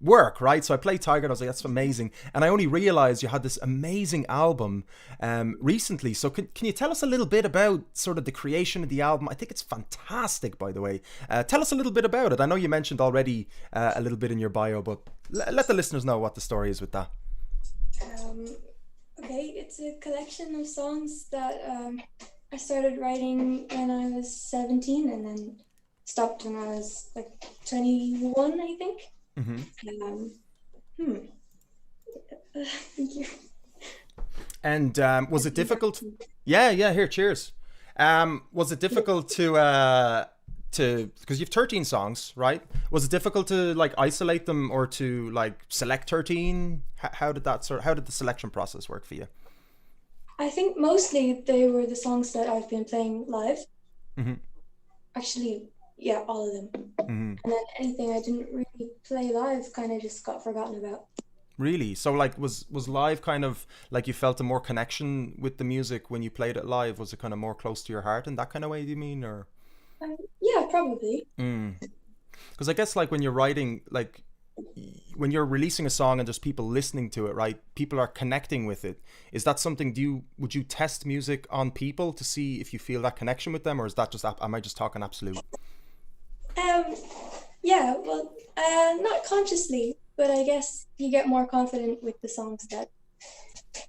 work, right? So I played Tiger and I was like, that's amazing. And I only realized you had this amazing album recently. So can you tell us a little bit about sort of the creation of the album? I think it's fantastic, by the way. Tell us a little bit about it. I know you mentioned already a little bit in your bio, but let the listeners know what the story is with that. Okay, it's a collection of songs that I started writing when I was 17 and then stopped when I was like 21, I think. Mm-hmm. Thank you. And was it difficult? Yeah, here, cheers. Was it difficult to because you've 13 songs, right? Was it difficult to like isolate them or to like select 13? How did the selection process work for you? I think mostly they were the songs that I've been playing live. Mm-hmm. Actually, yeah, all of them. And then anything I didn't really play live kind of just got forgotten about. Really? So like was live kind of like you felt a more connection with the music when you played it live? Was it kind of more close to your heart in that kind of way, do you mean? Or yeah, probably. because I guess like when you're writing, like when you're releasing a song and there's people listening to it, right? People are connecting with it. Is that something, would you test music on people to see if you feel that connection with them, or is that just, am I just talking absolute? Yeah, well, not consciously, but I guess you get more confident with the songs that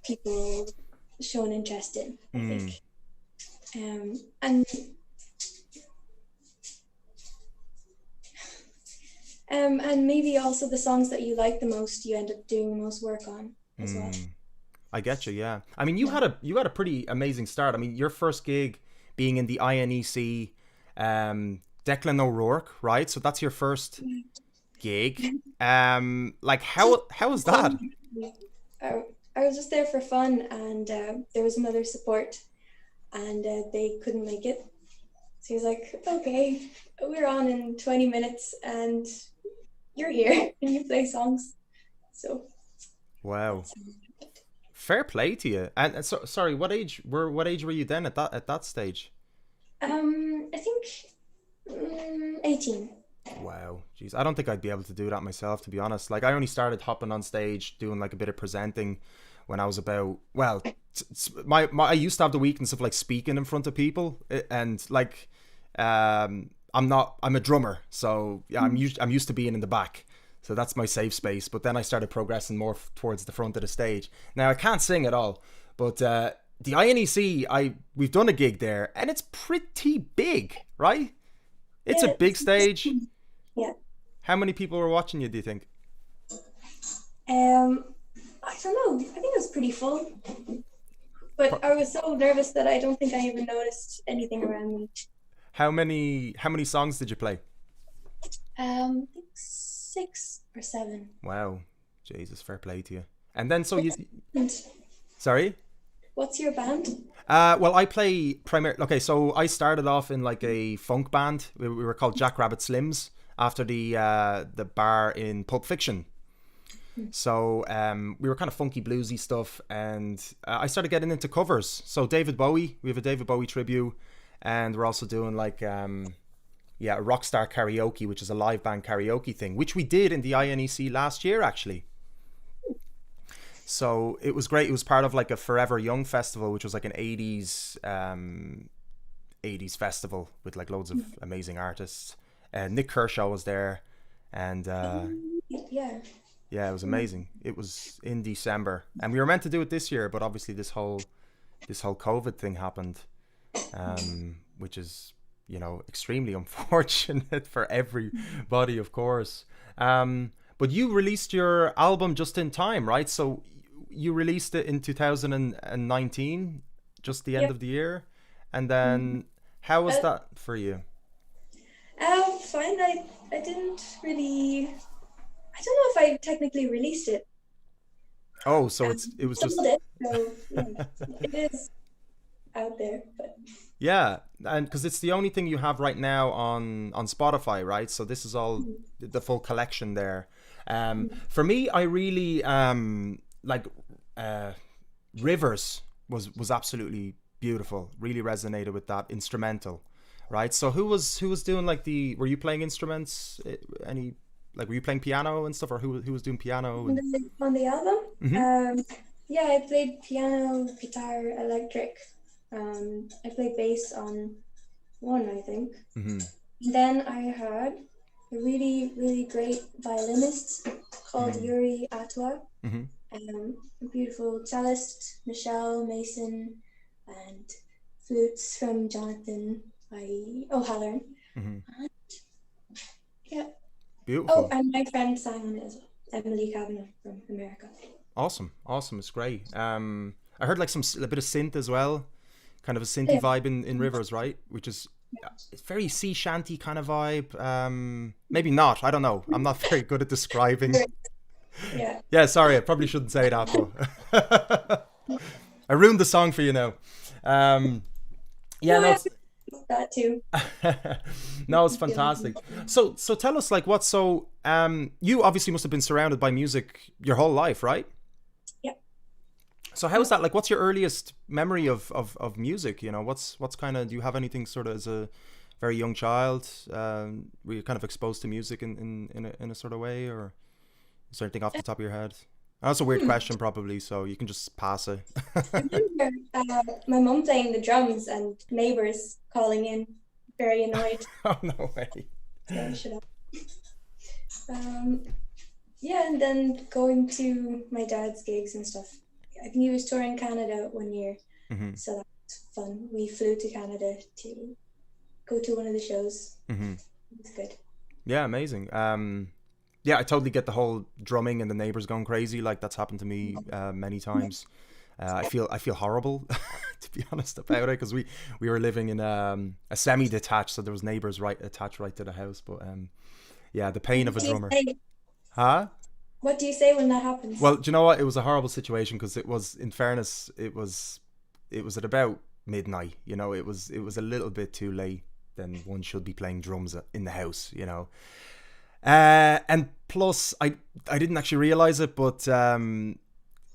people show an interest in, I think. And maybe also the songs that you like the most, you end up doing the most work on as well. I get you, yeah. I mean, you had a pretty amazing start. I mean, your first gig being in the INEC, Declan O'Rourke, right? So that's your first gig. Like how was that? I was just there for fun, and there was another support, and they couldn't make it. So he was like, okay, we're on in 20 minutes and you're here and you play songs. So wow. Fair play to you. And so, sorry, what age were you then at that stage? I think 18. Wow, jeez, I don't think I'd be able to do that myself, to be honest. Like I only started hopping on stage doing like a bit of presenting when I was about, well, I used to have the weakness of like speaking in front of people, and like I'm a drummer, so yeah, I'm used to being in the back. So that's my safe space. But then I started progressing more towards the front of the stage. Now I can't sing at all, but the INEC, we've done a gig there, and it's pretty big, right? It's a big stage. Yeah. How many people were watching you, do you think? I don't know. I think it was pretty full. But I was so nervous that I don't think I even noticed anything around me. How many songs did you play? I think 6 or 7. Wow. Jesus, fair play to you. And then so What's you... Sorry? What's your band? Well, I play primarily... Okay, so I started off in like a funk band. We were called Jackrabbit Slims after the bar in Pulp Fiction. So we were kind of funky bluesy stuff, and I started getting into covers. So David Bowie, we have a David Bowie tribute, and we're also doing like Rockstar karaoke, which is a live band karaoke thing, which we did in the INEC last year actually. So it was great. It was part of like a Forever Young festival, which was like an 80s festival with like loads of amazing artists. Nick Kershaw was there, and yeah, it was amazing. It was in December, and we were meant to do it this year, but obviously this whole COVID thing happened, which is, you know, extremely unfortunate for everybody, of course. But you released your album just in time, right? So you released it in 2019, just the end of the year, and then how was that for you? Fine. I didn't really. I don't know if I technically released it. Oh, so it was just. So yeah, it is out there, but. Yeah, and because it's the only thing you have right now on Spotify, right? So this is all the full collection there. For me, I really like Rivers was absolutely beautiful. Really resonated with that instrumental, right? So who was doing like were you playing instruments? Were you playing piano and stuff, or who was doing piano? On the album? Mm-hmm. Yeah, I played piano, guitar, electric. I played bass on one, I think. Mm-hmm. Then I had a really, really great violinist called Yuri Atwa. Mm-hmm. A beautiful cellist, Michelle Mason, and flutes from Jonathan O'Halloran. Mm-hmm. And, yeah. Beautiful. Oh, and my friend sang on it as well, Emily Kavanagh from America. Awesome. It's great. I heard like a bit of synth as well, kind of a synthy vibe in Rivers, right? Which is it's very sea shanty kind of vibe. Maybe not. I don't know. I'm not very good at describing. Yeah. Yeah. Sorry, I probably shouldn't say that. But I ruined the song for you now. that too. No, it's fantastic. So tell us, like, you obviously must have been surrounded by music your whole life, right? Yeah. So how is that, like, what's your earliest memory of music? You know, what's kind of, do you have anything sort of as a very young child? Were you kind of exposed to music in a sort of way, or is there anything off the top of your head? That's a weird question, probably, so you can just pass it. I remember my mum playing the drums and neighbors calling in, very annoyed. Oh, no way. So shut up. Yeah, and then going to my dad's gigs and stuff. I think he was touring Canada one year, so that was fun. We flew to Canada to go to one of the shows. It was good. Yeah, amazing. Yeah, I totally get the whole drumming and the neighbors going crazy. Like, that's happened to me many times. I feel horrible, to be honest, about it, because we were living in a semi-detached, so there was neighbors attached right to the house. But yeah, the pain of a drummer. Huh? What do you say when that happens? Well, do you know what? It was a horrible situation, because it was, in fairness, it was at about midnight. You know, it was a little bit too late. Then one should be playing drums in the house, you know. And plus, I didn't actually realize it, but the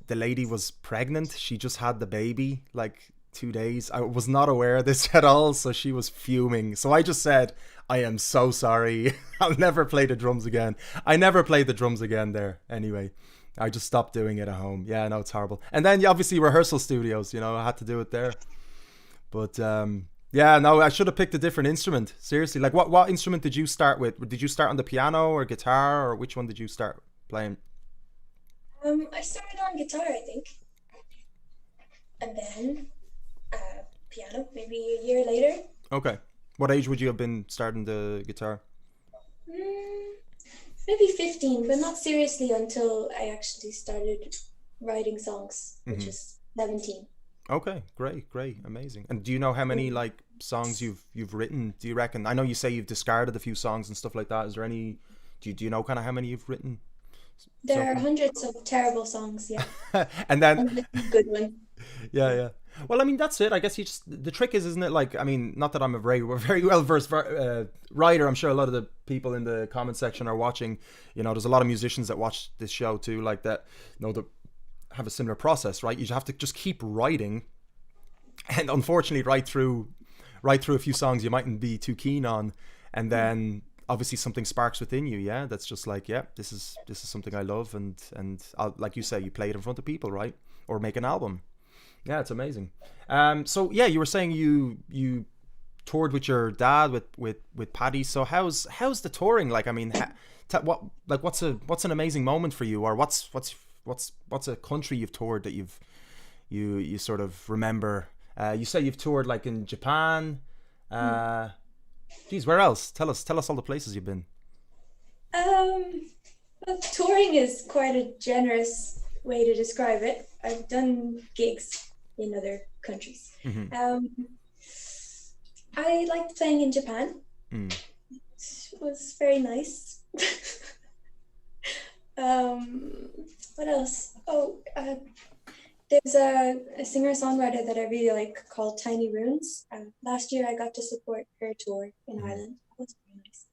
lady was pregnant. She just had the baby like 2 days. I was not aware of this at all, so she was fuming. So I just said, I am so sorry. I'll never play the drums again. I never played the drums again there anyway. I just stopped doing it at home. Yeah, no, it's horrible. And then obviously rehearsal studios, you know, I had to do it there. But yeah, no, I should have picked a different instrument. Seriously, like what instrument did you start with? Did you start on the piano or guitar, or which one did you start playing? I started on guitar, I think, and then piano maybe a year later. Okay. What age would you have been starting the guitar? Maybe 15, but not seriously until I actually started writing songs, which is 17. Okay, great, amazing. And do you know how many like songs you've written? Do you reckon? I know you say you've discarded a few songs and stuff like that. Is there any? Do you know kind of how many you've written? There are hundreds of terrible songs, yeah. And then and a good one. Yeah. Well, I mean, that's it. I guess the trick is, isn't it? Like, I mean, not that I'm a very well versed writer. I'm sure a lot of the people in the comment section are watching. You know, there's a lot of musicians that watch this show too, like that. You know, that have a similar process, right? You have to just keep writing, and unfortunately, write through a few songs you mightn't be too keen on, and then obviously something sparks within you. Yeah, that's just like, yeah, this is something I love, and I'll, like you say, you play it in front of people, right? Or make an album. Yeah, it's amazing. So yeah, you were saying you toured with your dad with Paddy. So how's the touring like? I mean, what's an amazing moment for you, or what's a country you've toured that you sort of remember? You say you've toured like in Japan. Geez, where else? Tell us all the places you've been. Well, touring is quite a generous way to describe it. I've done gigs in other countries. I liked playing in Japan. It was very nice. What else? There's a singer-songwriter that I really like called Tiny Runes. Last year I got to support her tour in Ireland. That was very nice.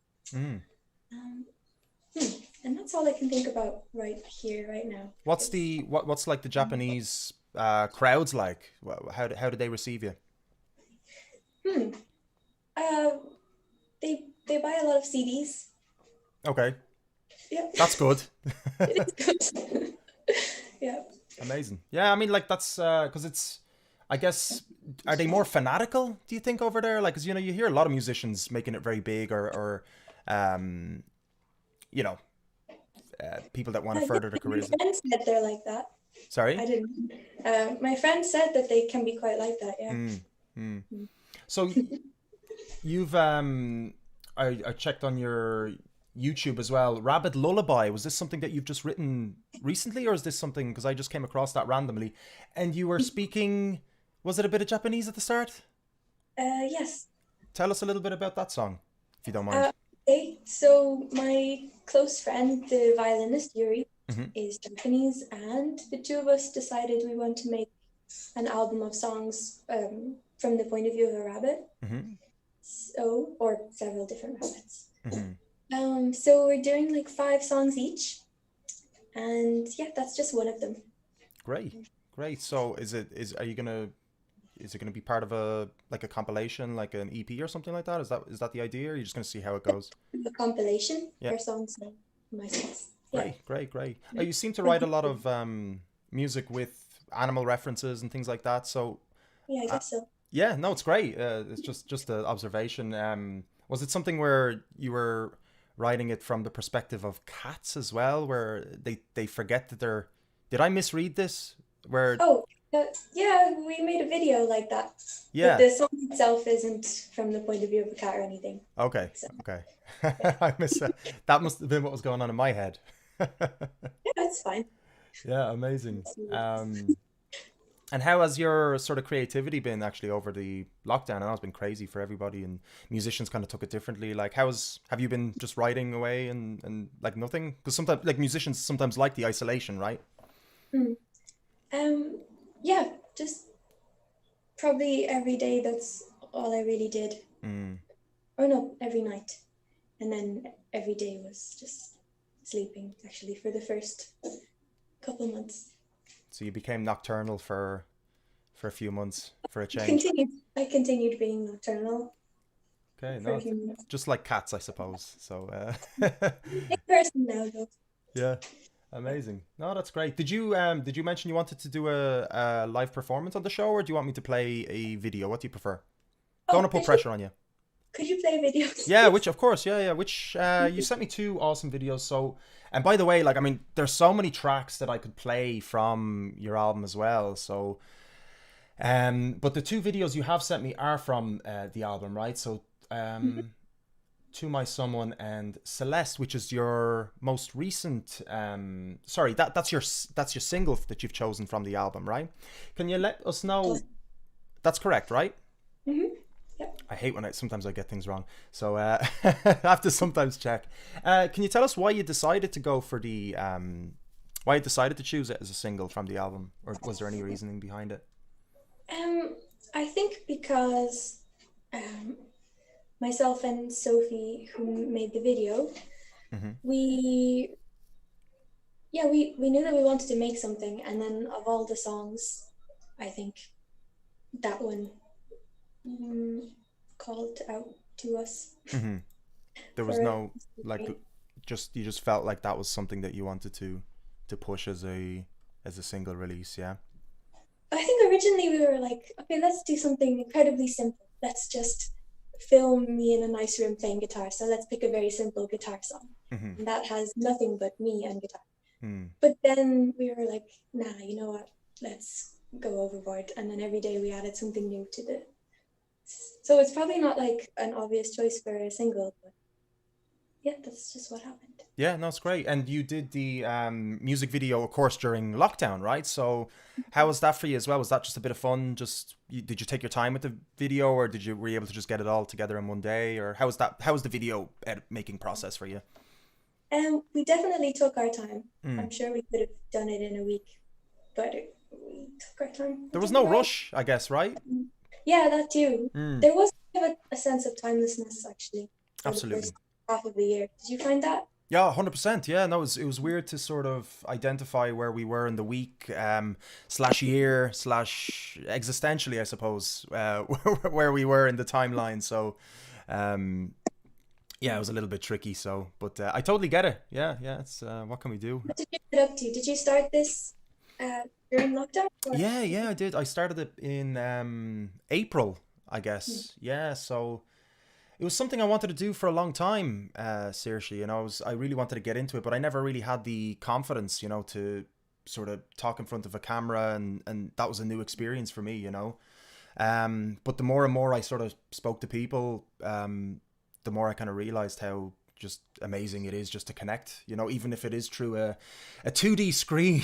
And that's all I can think about right here, right now. What's like the Japanese crowds like? How do they receive you? They buy a lot of CDs. Okay. Yeah. That's good. It is good. Yeah. Amazing. Yeah, I mean, like, that's because it's, I guess, are they more fanatical, do you think, over there? Like, because, you know, you hear a lot of musicians making it very big, or you know, people that want to further their careers. My friend said they're like that. Sorry? I didn't. My friend said that they can be quite like that, yeah. So you've, I checked on your YouTube as well. Rabbit Lullaby, was this something that you've just written recently, or is this something, because I just came across that randomly, and you were speaking, was it a bit of Japanese at the start? Yes. Tell us a little bit about that song, if you don't mind. Okay, so my close friend, the violinist Yuri, is Japanese, and the two of us decided we want to make an album of songs from the point of view of a rabbit. or several different rabbits. Mm-hmm. So we're doing like 5 songs each, and yeah, that's just one of them. Great. So is it gonna be part of a compilation, like an EP or something like that? Is that the idea? Or are you just gonna see how it goes? A compilation Yeah. for songs, like my songs. Yeah. Great. You seem to write a lot of music with animal references and things like that. So Yeah, I guess so. yeah, no, it's great. It's just an observation. Was it something where you were writing it from the perspective of cats as well, where they forget that they're? Did I misread this? Where? Oh, yeah, we made a video like that. Yeah. But the song itself isn't from the point of view of a cat or anything. Okay. So. Okay. I missed that. That must have been what was going on in my head. Yeah, that's fine. Yeah, amazing. And how has your sort of creativity been actually over the lockdown? I know it's been crazy for everybody, and musicians kind of took it differently. Like, have you been just writing away and like nothing? Because sometimes, like, musicians sometimes like the isolation, right? Yeah, just probably every day. That's all I really did. Or no, every night, and then every day was just sleeping. Actually, for the first couple months. So you became nocturnal for a few months for a change. I continued being nocturnal. Okay, For no, a few months. just like cats, I suppose. So In person now, though. yeah, amazing. No, that's great. Did you mention you wanted to do a live performance on the show, or do you want me to play a video? What do you prefer? Don't want to put pressure on you. Could you play videos? Yeah, which of course, yeah. Which you sent me 2 awesome videos. So, and by the way, like, I mean, there's so many tracks that I could play from your album as well. So, but the 2 videos you have sent me are from the album, right? So, To My Someone and Celeste, which is your most recent. Sorry, that's your single that you've chosen from the album, right? Can you let us know? That's correct, right? Mm-hmm. Yep. I hate when sometimes I get things wrong, so I have to sometimes check. Can you tell us why you decided to go for the why you decided to choose it as a single from the album, or was there any reasoning behind it? I think because myself and Sophie, who made the video, we knew that we wanted to make something, and then of all the songs, I think that one called out to us. There was no you just felt like that was something that you wanted to push as a single release, yeah? I think originally we were like, okay, let's do something incredibly simple. Let's just film me in a nice room playing guitar. So let's pick a very simple guitar song. And that has nothing but me and guitar. But then we were like, nah, you know what? Let's go overboard. And then every day we added something new to the. So it's probably not like an obvious choice for a single, but yeah, that's just what happened. Yeah, no, it's great. And you did the music video, of course, during lockdown, right? So how was that for you as well? Was that just a bit of fun? Did you take your time with the video, or were you able to just get it all together in one day? Or how was the video making process for you? We definitely took our time. I'm sure we could have done it in a week, but we took our time. There was no rush, I guess, right? Yeah, that too. There was a sense of timelessness, actually. Absolutely. The first half of the year. Did you find that? Yeah, 100%. Yeah, no, it was weird to sort of identify where we were in the week, /year, /existentially, I suppose, where we were in the timeline. So, yeah, it was a little bit tricky. So, but I totally get it. Yeah, it's what can we do? What did you get up to? Did you start this during lockdown? Or? Yeah, I did. I started it in April, I guess. Yeah, so it was something I wanted to do for a long time, Saoirse. You know, I really wanted to get into it, but I never really had the confidence, you know, to sort of talk in front of a camera, and that was a new experience for me, you know. But the more and more I sort of spoke to people, the more I kind of realized how just amazing it is just to connect, you know, even if it is through a 2D screen.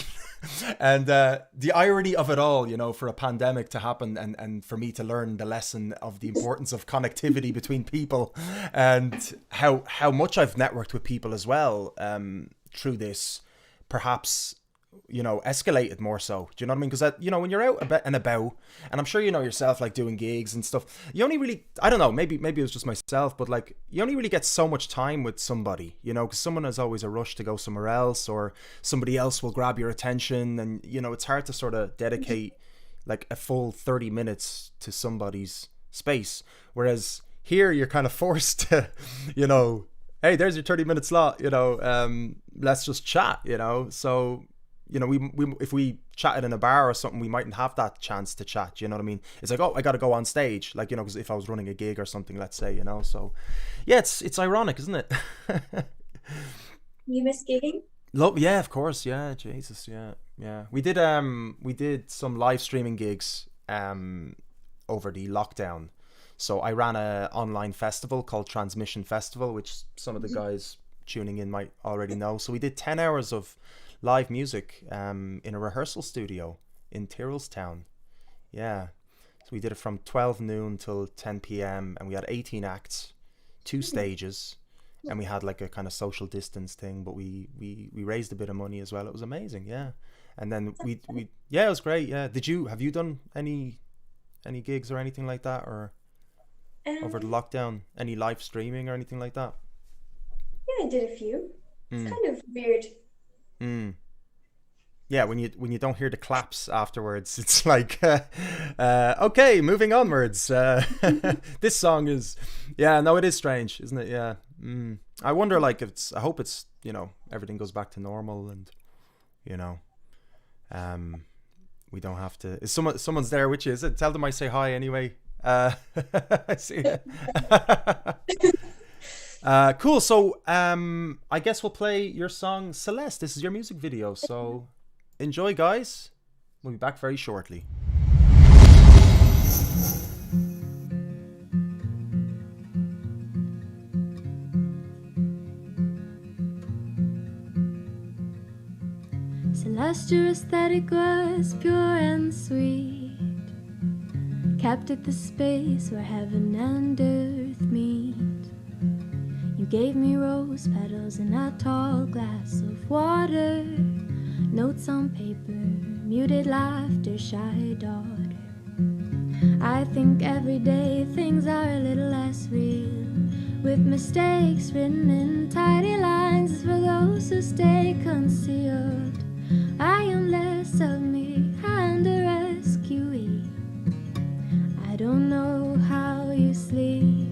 And the irony of it all, you know, for a pandemic to happen and for me to learn the lesson of the importance of connectivity between people, and how much I've networked with people as well through this, perhaps escalated more so. Do you know what I mean? Because when you're out and about, and I'm sure you know yourself, like doing gigs and stuff, you only really, I don't know, maybe it was just myself, but like you only really get so much time with somebody, because someone has always a rush to go somewhere else, or somebody else will grab your attention, and it's hard to sort of dedicate like a full 30 minutes to somebody's space. Whereas here you're kind of forced to, hey, there's your 30-minute slot, let's just chat, so we if we chatted in a bar or something, we mightn't have that chance to chat. You know what I mean? It's like, oh, I got to go on stage, like, because if I was running a gig or something, let's say, so yeah, it's ironic, isn't it? You miss gigging? Yeah, of course, yeah, Jesus, yeah. We did some live streaming gigs over the lockdown. So I ran a online festival called Transmission Festival, which some of the guys tuning in might already know. So we did 10 hours of live music in a rehearsal studio in Tyrrellstown. Yeah. So we did it from 12 noon till 10 p.m. and we had 18 acts, 2 stages, and we had like a kind of social distance thing, but we raised a bit of money as well. It was amazing, yeah. And then we yeah, it was great, yeah. Have you done any gigs or anything like that, or over the lockdown, any live streaming or anything like that? Yeah, I did a few. It's kind of weird. Yeah, when you don't hear the claps afterwards, it's like okay, moving onwards. This song is, yeah, no, it is strange, isn't it? Yeah. I wonder, like, I hope it's everything goes back to normal, and we don't have to. Is someone's there with you? Is it? Tell them I say hi anyway. I see it. Cool. So I guess we'll play your song Celeste. This is your music video, so enjoy, guys. We'll be back very shortly. Celeste, your aesthetic was pure and sweet, kept at the space where heaven and earth meet. You gave me rose petals in a tall glass of water, notes on paper, muted laughter, shy daughter. I think every day things are a little less real, with mistakes written in tidy lines for those who stay concealed. I am less of me and a rescuee. I don't know how you sleep.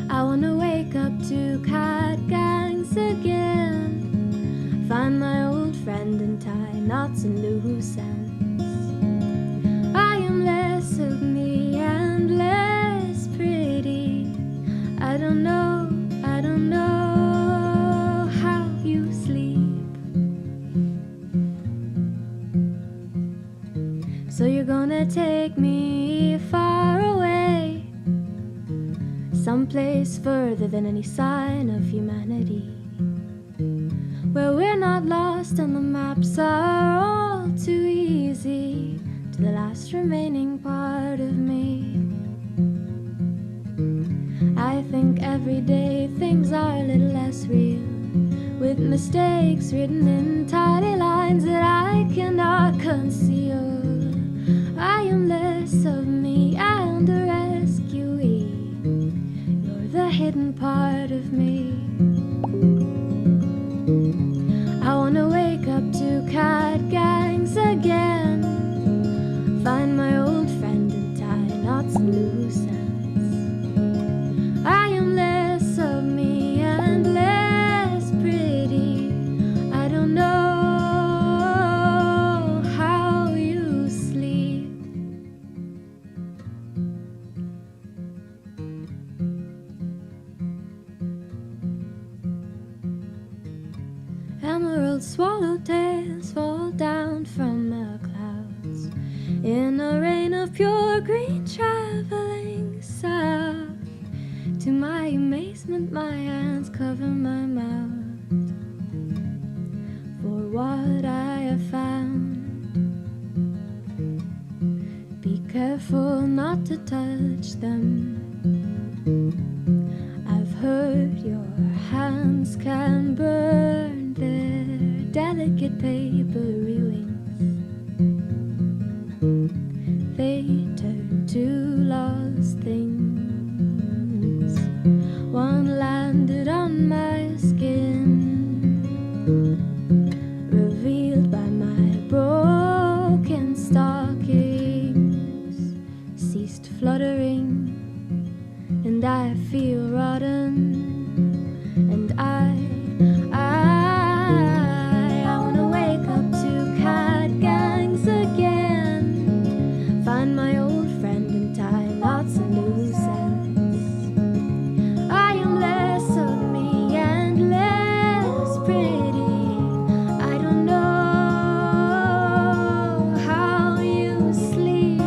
I wanna wake up to cat gangs again, find my old friend and tie knots and loose ends. I am less of me and less pretty. I don't know how you sleep. So you're gonna take me far away, someplace further than any sign of humanity, where we're not lost and the maps are all too easy to the last remaining part of me. I think every day things are a little less real, with mistakes written in tidy lines that I cannot conceal. I am less of me and a rescuee. You're the hidden part of me. I wanna wake up to cat gangs again, find my old friend and tie knots and loose ends. I am less of me and less pretty. I don't know how you sleep. Emerald swallowtails fall down from the clouds in a rain of pure green, traveling south. To my amazement, my hands cover my mouth for what I have found. Be careful not to touch them. I've heard your hands can burn their delicate papery wings. They turn to lost things. One landed on my skin, revealed by my broken stockings, ceased fluttering, and I feel rotten. And I wanna wake up to cat gangs again, find my old friend and tie lots of loose ends. I am less of me and less pretty. I don't know how you sleep.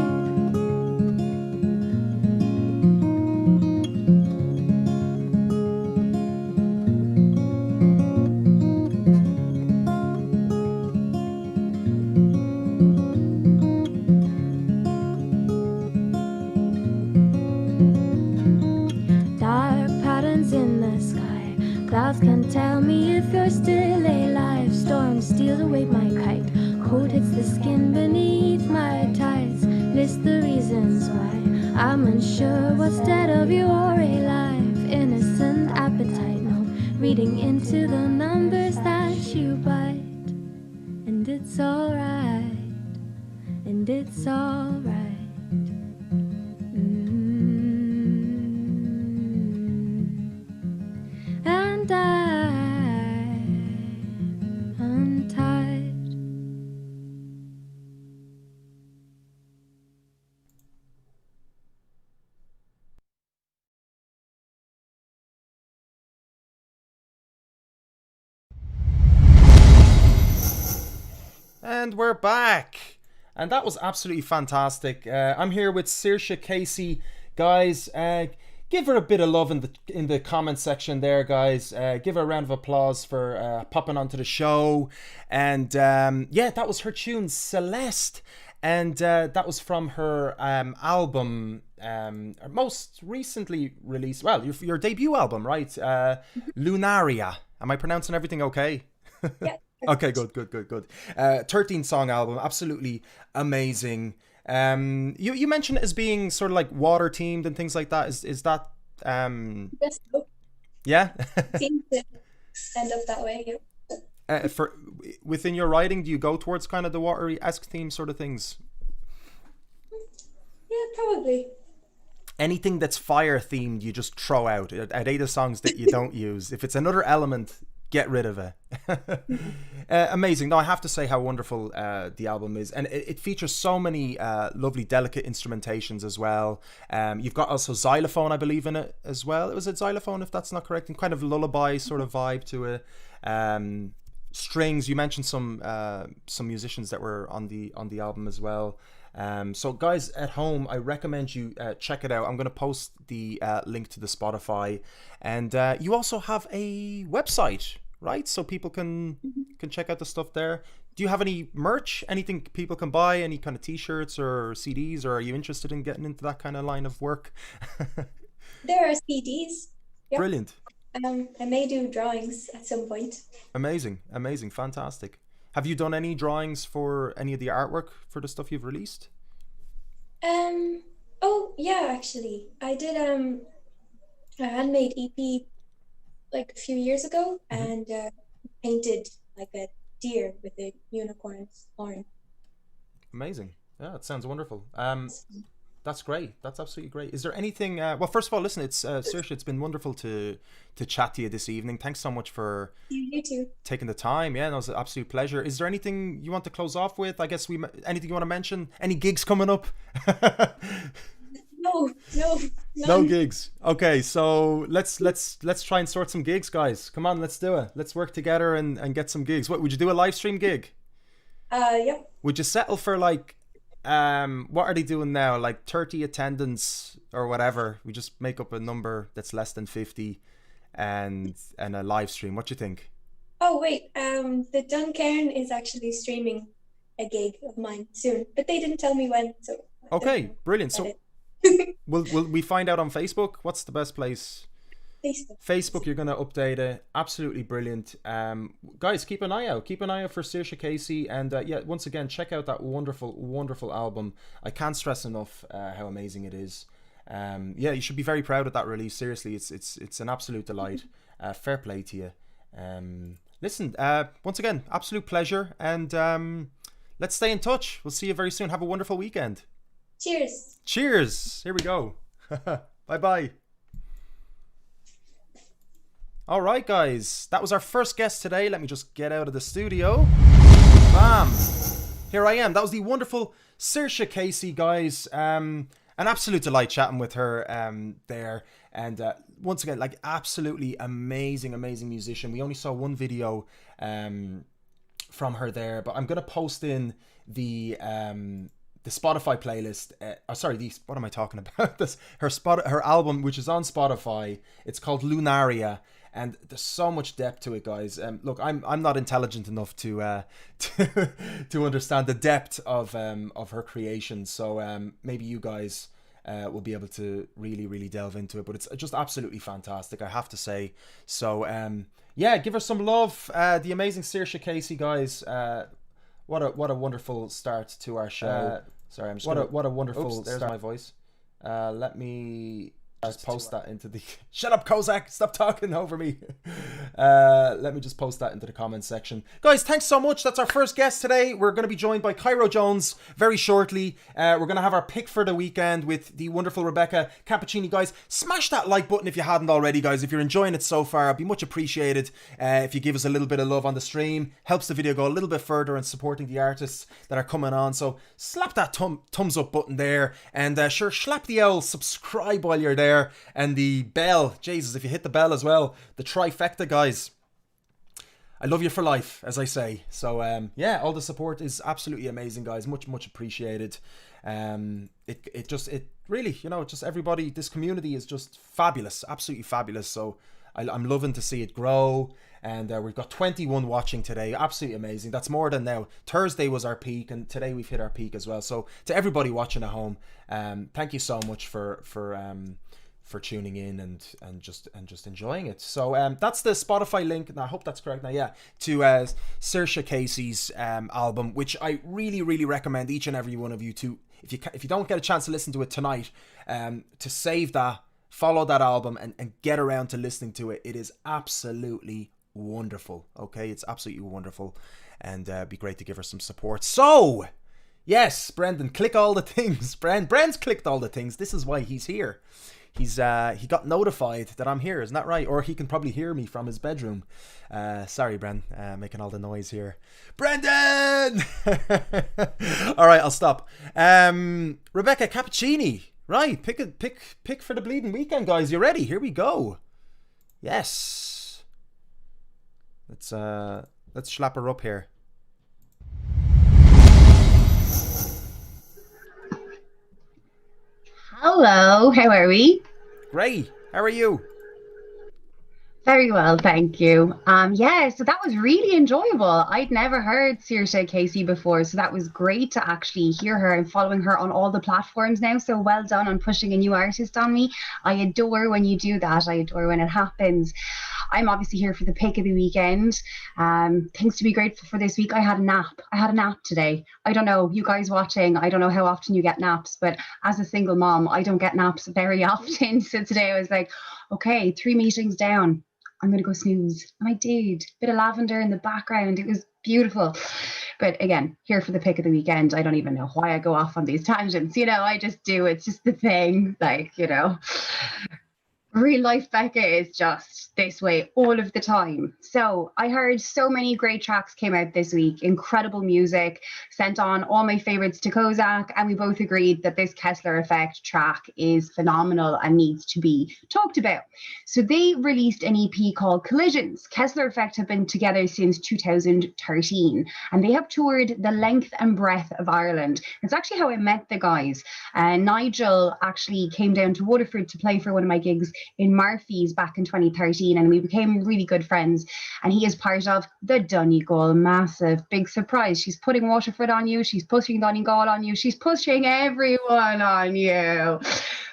Dark patterns in the sky. Clouds can tell me if you're still alive. Storm steals away my kite. Cold hits the skin beneath my tights. List the reasons why I'm unsure what's dead of you or alive. Innocent appetite, no reading into the numbers that you bite. And it's alright. And it's alright. And I'm untied. And we're back. And that was absolutely fantastic. I'm here with Saoirse Casey. Guys, give her a bit of love in the comment section there, guys. Give her a round of applause for popping onto the show. And yeah, that was her tune, Celeste. And that was from her album, most recently released, well, your debut album, right? Lunaria. Am I pronouncing everything okay? Yeah. Okay, good. 13-song album, absolutely amazing. You mentioned it as being sort of like water themed and things like that. Is that Yes, so yeah? seems to end up that way. Yeah. For within your writing, do you go towards kind of the watery-esque theme sort of things? Yeah, probably. Anything that's fire themed, you just throw out. Are they the songs that you don't use? If it's another element, get rid of it. Amazing. No, I have to say how wonderful the album is, and it features so many lovely, delicate instrumentations as well. You've got also xylophone, I believe, in it as well. Was it xylophone, if that's not correct? And kind of lullaby sort of vibe to it. Strings. You mentioned some musicians that were on the album as well. So guys at home, I recommend you check it out. I'm going to post the link to the Spotify, and you also have a website, right? So people can check out the stuff there. Do you have any merch? Anything people can buy? Any kind of t-shirts or CDs? Or are you interested in getting into that kind of line of work? There are CDs. Yep. Brilliant. I may do drawings at some point. Amazing, fantastic. Have you done any drawings for any of the artwork for the stuff you've released? Oh yeah, actually, I did a handmade EP like a few years ago, and painted like a deer with a unicorn's horn. Amazing. Yeah, it sounds wonderful. That's great. That's absolutely great. Is there anything? Well, first of all, listen, it's Saoirse, it's been wonderful to chat to you this evening. Thanks so much for You too. taking the time. Yeah, no, it was an absolute pleasure. Is there anything you want to close off with? I guess anything you want to mention? Any gigs coming up? No, No gigs. Okay, so let's try and sort some gigs, guys. Come on, let's do it. Let's work together and get some gigs. What would you do, a live stream gig? Yep. Would you settle for like what are they doing now, like 30 attendance or whatever? We just make up a number that's less than 50 and a live stream. What do you think? Oh wait, the Duncairn is actually streaming a gig of mine soon, but they didn't tell me when, so Okay, brilliant. So will we find out on Facebook? What's the best place? Facebook, you're going to update it. Absolutely brilliant. Guys, keep an eye out. Keep an eye out for Saoirse Casey. And yeah, once again, check out that wonderful, wonderful album. I can't stress enough how amazing it is. Yeah, you should be very proud of that release. Seriously, it's an absolute delight. Fair play to you. Listen, once again, absolute pleasure. And let's stay in touch. We'll see you very soon. Have a wonderful weekend. Cheers. Cheers. Here we go. Bye-bye. All right, guys. That was our first guest today. Let me just get out of the studio. Bam. Here I am. That was the wonderful Saoirse Casey, guys. An absolute delight chatting with her there. And once again, like, absolutely amazing, amazing musician. We only saw one video from her there, but I'm going to post in the Spotify playlist. What am I talking about? Her album, which is on Spotify. It's called Lunaria. And there's so much depth to it, guys. Look, I'm not intelligent enough to understand the depth of her creation. So maybe you guys will be able to really delve into it. But it's just absolutely fantastic, I have to say. So yeah, give her some love. The amazing Saoirse Casey, guys. What a wonderful start to our show. Sorry, I'm just what a wonderful. Oops, there's my voice. Let me just post that into the... Shut up, Kozak! Stop talking over me. Let me just post that into the comments section. Guys, thanks so much. That's our first guest today. We're going to be joined by Kyro Jones very shortly. We're going to have our pick for the weekend with the wonderful Rebecca Cappuccini. Guys, smash that like button if you hadn't already, guys. If you're enjoying it so far, it'd be much appreciated if you give us a little bit of love on the stream. Helps the video go a little bit further in supporting the artists that are coming on. So slap that thumbs up button there. And sure, slap the owl subscribe while you're there. And the bell, Jesus, if you hit the bell as well, the trifecta, guys. I love you for life, as I say. So yeah, all the support is absolutely amazing, guys. Much appreciated. It really, just everybody, this community is just fabulous, absolutely fabulous. So I'm loving to see it grow. And we've got 21 watching today. Absolutely amazing. That's more than now. Thursday was our peak, and today we've hit our peak as well. So to everybody watching at home, thank you so much for tuning in and just enjoying it. So that's the Spotify link, and I hope that's correct now. Yeah, to Saoirse Casey's album, which I really recommend each and every one of you to, if you don't get a chance to listen to it tonight, to save that, follow that album, and get around to listening to it. It is absolutely wonderful. Okay, it's absolutely wonderful, and be great to give her some support. So yes, Brendan, click all the things. Bren's clicked all the things. This is why he's here. He got notified that I'm here, isn't that right? Or he can probably hear me from his bedroom. Sorry, Bren, making all the noise here. Brendan! All right, I'll stop. Rebecca Cappuccini, right? Pick for the bleeding weekend, guys. You ready? Here we go. Yes. Let's slap her up here. Hello, how are we? Great. How are you? Very well, thank you. Yeah, so that was really enjoyable. I'd never heard Saoirse Casey before, so that was great to actually hear her. I'm following her on all the platforms now, so well done on pushing a new artist on me. I adore when you do that. I adore when it happens. I'm obviously here for the pick of the weekend. Things to be grateful for this week. I had a nap today. I don't know, you guys watching, I don't know how often you get naps, but as a single mom, I don't get naps very often. So today I was like, okay, 3 meetings down. I'm going to go snooze. And I did. Bit of lavender in the background. It was beautiful. But again, here for the pick of the weekend. I don't even know why I go off on these tangents. I just do. It's just the thing. Real life Becca is just this way all of the time. So I heard so many great tracks came out this week, incredible music, sent on all my favorites to Kozak, and we both agreed that this KESSLER Effect track is phenomenal and needs to be talked about. So they released an EP called Collisions. KESSLER Effect have been together since 2013, and they have toured the length and breadth of Ireland. It's actually how I met the guys. Nigel actually came down to Waterford to play for one of my gigs in Murphy's back in 2013, and we became really good friends. And he is part of the Donegal. Massive big surprise. She's putting Waterford on you, she's pushing Donegal on you, she's pushing everyone on you.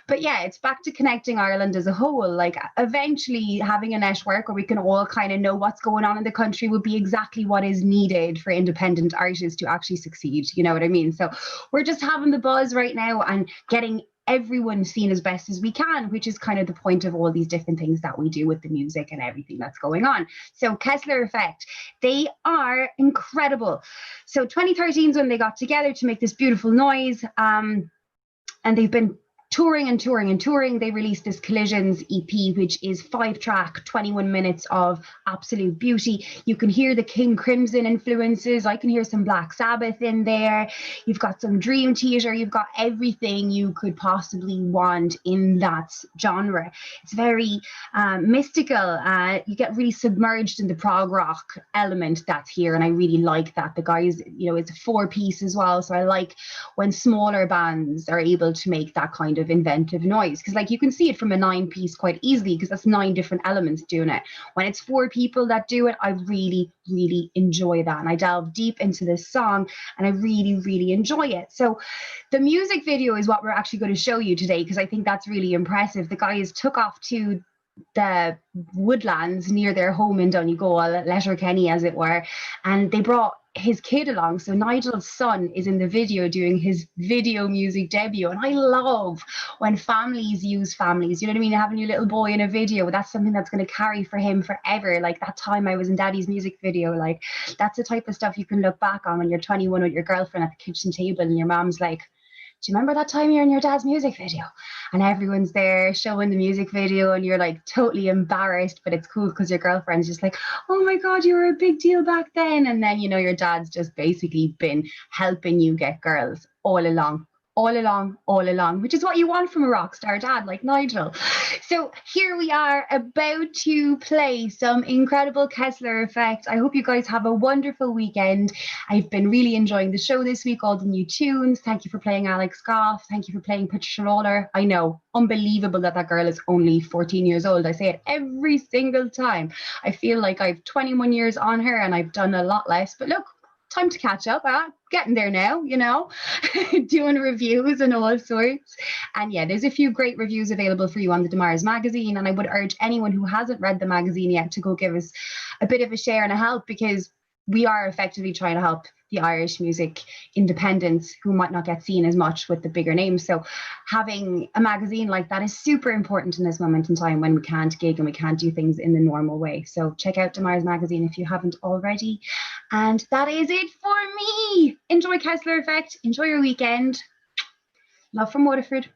But yeah, it's back to connecting Ireland as a whole. Like eventually having a network where we can all kind of know what's going on in the country would be exactly what is needed for independent artists to actually succeed. You know what I mean? So we're just having the buzz right now and getting everyone seen as best as we can, which is kind of the point of all these different things that we do with the music and everything that's going on. So KESSLER Effect, they are incredible. So 2013 is when they got together to make this beautiful noise, and they've been touring and touring and touring. They released this Collisions EP, which is 5-track, 21 minutes of absolute beauty. You can hear the King Crimson influences. I can hear some Black Sabbath in there. You've got some Dream Theater. You've got everything you could possibly want in that genre. It's very mystical. You get really submerged in the prog rock element that's here, and I really like that. The guys, you know, it's a 4-piece as well, so I like when smaller bands are able to make that kind of inventive noise, because like you can see it from a 9-piece quite easily, because that's 9 different elements doing it. When it's 4 people that do it, I really enjoy that, and I delve deep into this song and I really enjoy it. So the music video is what we're actually going to show you today, because I think that's really impressive. The guys took off to the woodlands near their home in Donegal, Letterkenny as it were, and they brought his kid along. So Nigel's son is in the video doing his video music debut, and I love when families use families, you know what I mean? Having your little boy in a video, that's something that's going to carry for him forever. Like that time I was in Daddy's music video, like that's the type of stuff you can look back on when you're 21 with your girlfriend at the kitchen table and your mom's like, do you remember that time you're in your dad's music video? And everyone's there showing the music video and you're like totally embarrassed, but it's cool because your girlfriend's just like, oh my God, you were a big deal back then. And then, you know, your dad's just basically been helping you get girls all along, which is what you want from a rock star dad like Nigel. So here we are about to play some incredible KESSLER Effect. I hope you guys have a wonderful weekend. I've been really enjoying the show this week, all the new tunes. Thank you for playing Alex Goff. Thank you for playing PATRICIA Laurier. I know, unbelievable that that girl is only 14 years old. I say it every single time. I feel like I've 21 years on her and I've done a lot less, but look, time to catch up. Getting there now, you know, doing reviews and all sorts. And yeah, there's a few great reviews available for you on the deMars magazine, and I would urge anyone who hasn't read the magazine yet to go give us a bit of a share and a help, because we are effectively trying to help the Irish music independents who might not get seen as much with the bigger names. So having a magazine like that is super important in this moment in time when we can't gig and we can't do things in the normal way. So check out deMars magazine if you haven't already. And that is it for me. Enjoy KESSLER Effect. Enjoy your weekend. Love from Waterford.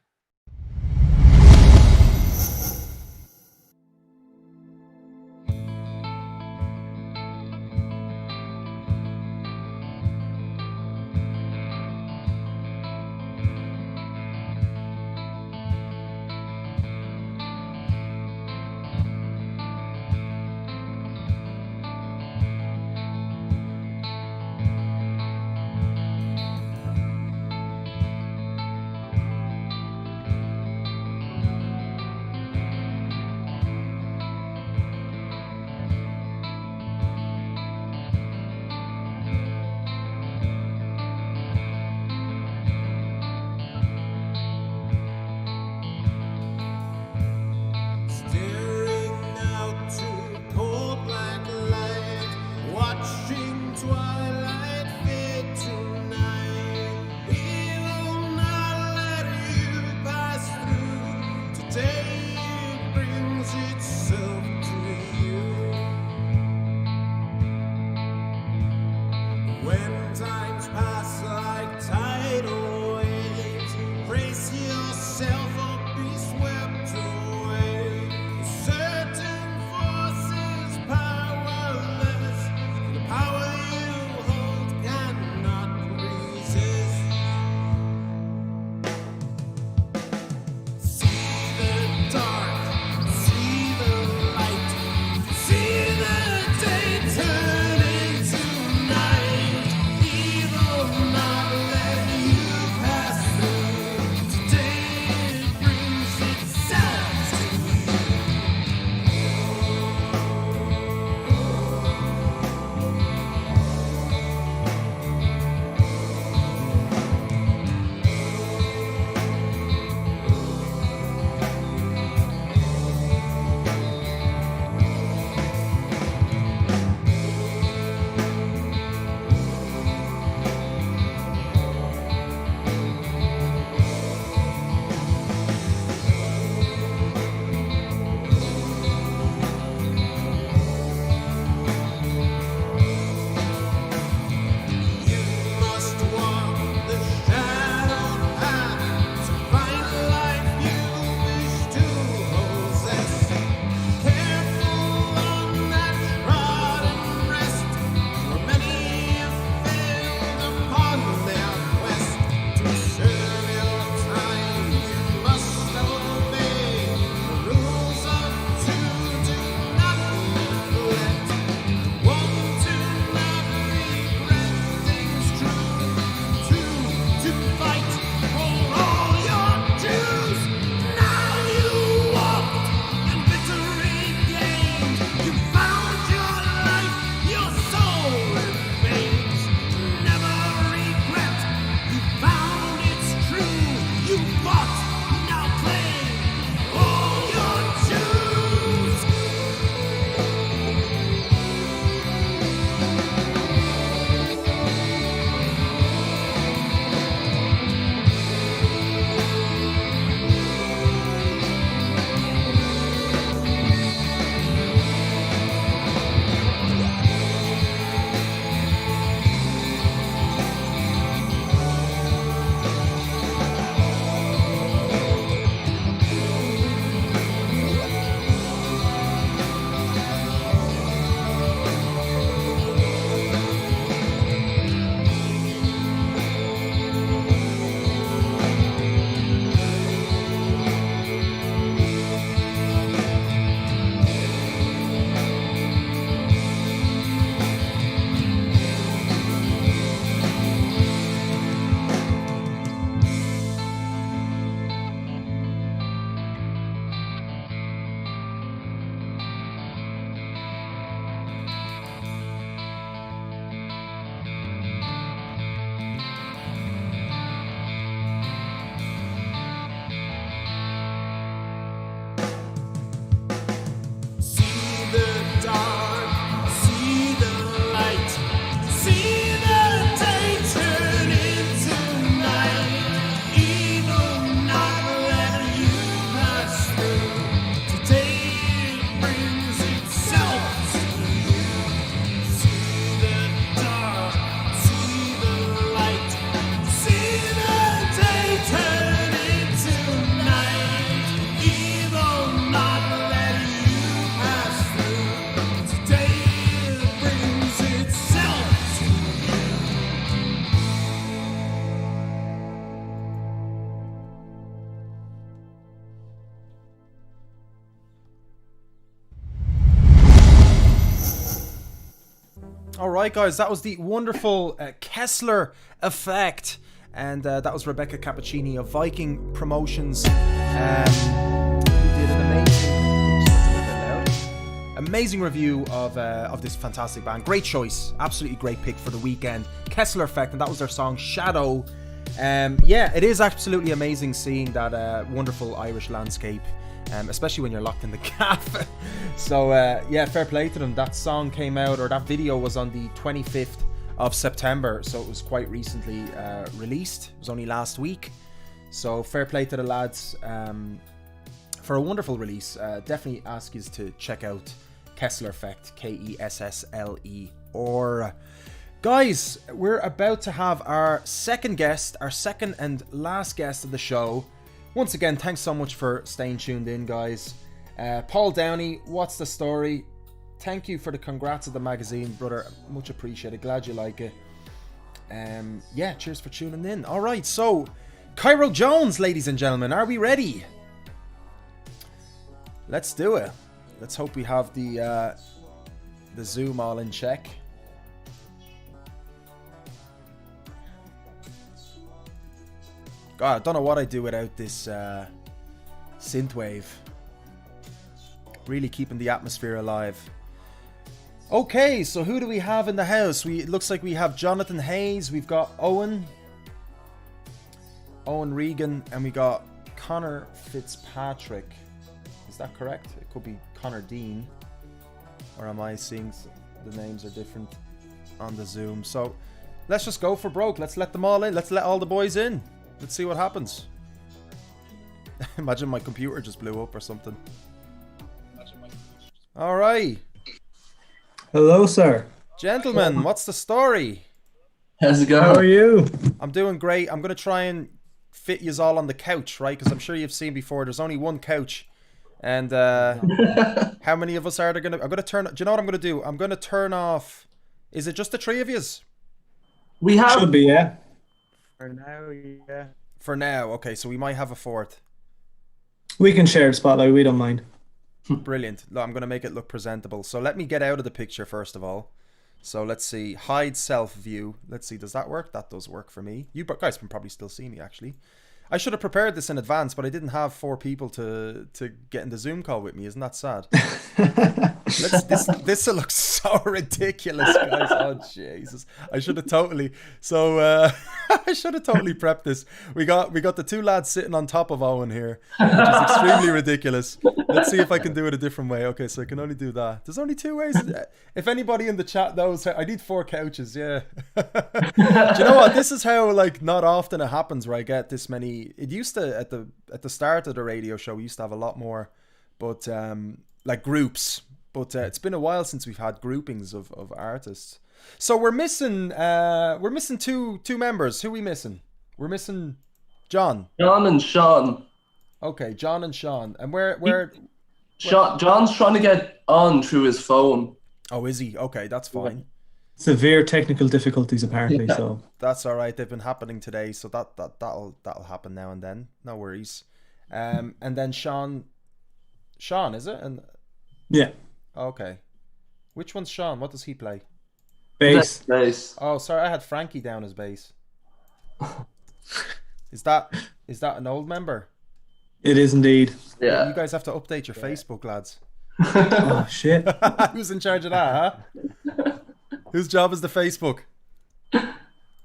All right, guys, that was the wonderful KESSLER effect. And that was Rebecca Cappuccini of Viking Promotions. Who did an amazing review of this fantastic band. Great choice. Absolutely great pick for the weekend. KESSLER effect, and that was their song Shadow. Yeah, it is absolutely amazing seeing that wonderful Irish landscape. Especially when you're locked in the gaff. So yeah, fair play to them. That song came out, or that video was on the 25th of September, so it was quite recently released. It was only last week, so fair play to the lads for a wonderful release. Definitely ask you to check out KESSLER effect, KESSLE. Or guys, we're about to have our second and last guest of the show. Once again, thanks so much for staying tuned in, guys. Paul Downey, what's the story? Thank you for the congrats of the magazine, brother. Much appreciated. Glad you like it. Yeah, cheers for tuning in. All right, so Kyro Jones, ladies and gentlemen, are we ready? Let's do it. Let's hope we have the Zoom all in check. God, I don't know what I'd do without this synthwave. Really keeping the atmosphere alive. Okay, so who do we have in the house? It looks like we have Jonathan Hayes, we've got Owen Regan, and we got Connor Fitzpatrick. Is that correct? It could be Connor Dean. Or am I seeing the names are different on the Zoom? So let's just go for broke. Let's let them all in. Let's let all the boys in. Let's see what happens. Imagine my computer just blew up or something. Alright. Hello, sir. Gentlemen, what's the story? How's it going? How are you? I'm doing great. I'm going to try and fit yous all on the couch, right? Because I'm sure you've seen before, there's only one couch. And how many of us are there going to... I'm going to turn... Do you know what I'm going to do? I'm going to turn off... Is it just the three of yous? We have... Should be, yeah. For now, yeah. For now, okay, so we might have a fourth. We can share the spotlight, we don't mind. Brilliant. Look, I'm going to make it look presentable. So let me get out of the picture first of all. So let's see. Hide self view. Let's see, does that work? That does work for me. You guys can probably still see me, actually. I should have prepared this in advance, but I didn't have 4 people to get in the Zoom call with me. Isn't that sad? This looks so ridiculous, guys. Oh Jesus! I should have totally. So I should have totally prepped this. We got the 2 lads sitting on top of Owen here, which is extremely ridiculous. Let's see if I can do it a different way. Okay, so I can only do that. There's only 2 ways. If anybody in the chat knows, I need 4 couches. Yeah. Do you know what? This is how not often it happens where I get this many. It used to at the start of the radio show we used to have a lot more, but groups. But it's been a while since we've had groupings of artists. So we're missing 2 members. Who are we missing? We're missing John and Sean. Okay, John and Sean. And where John's trying to get on through his phone. Oh, is he? Okay, that's fine. Severe technical difficulties apparently, so that's all right. They've been happening today, so that'll happen now and then. No worries. And then Sean, is it? And yeah. Okay. Which one's Sean? What does he play? Bass. Oh, sorry, I had Frankie down as bass. Is that an old member? It is indeed. Yeah. You guys have to update your Facebook, lads. Oh shit. Who's in charge of that, huh? Whose job is the Facebook?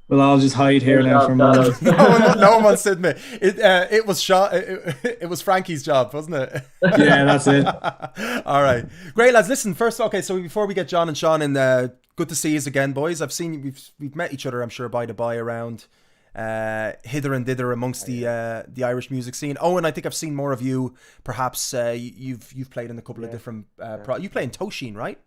Well, I'll just hide here now for a moment. No one wants to admit it was it was Frankie's job, wasn't it? Yeah, that's it. All right, great lads. Listen, first, okay. So before we get John and Sean in, good to see you again, boys. I've seen we've met each other, I'm sure, by the by around hither and thither amongst the Irish music scene. Owen, I think I've seen more of you. Perhaps you've played in a couple of different. You play in Toshin, right?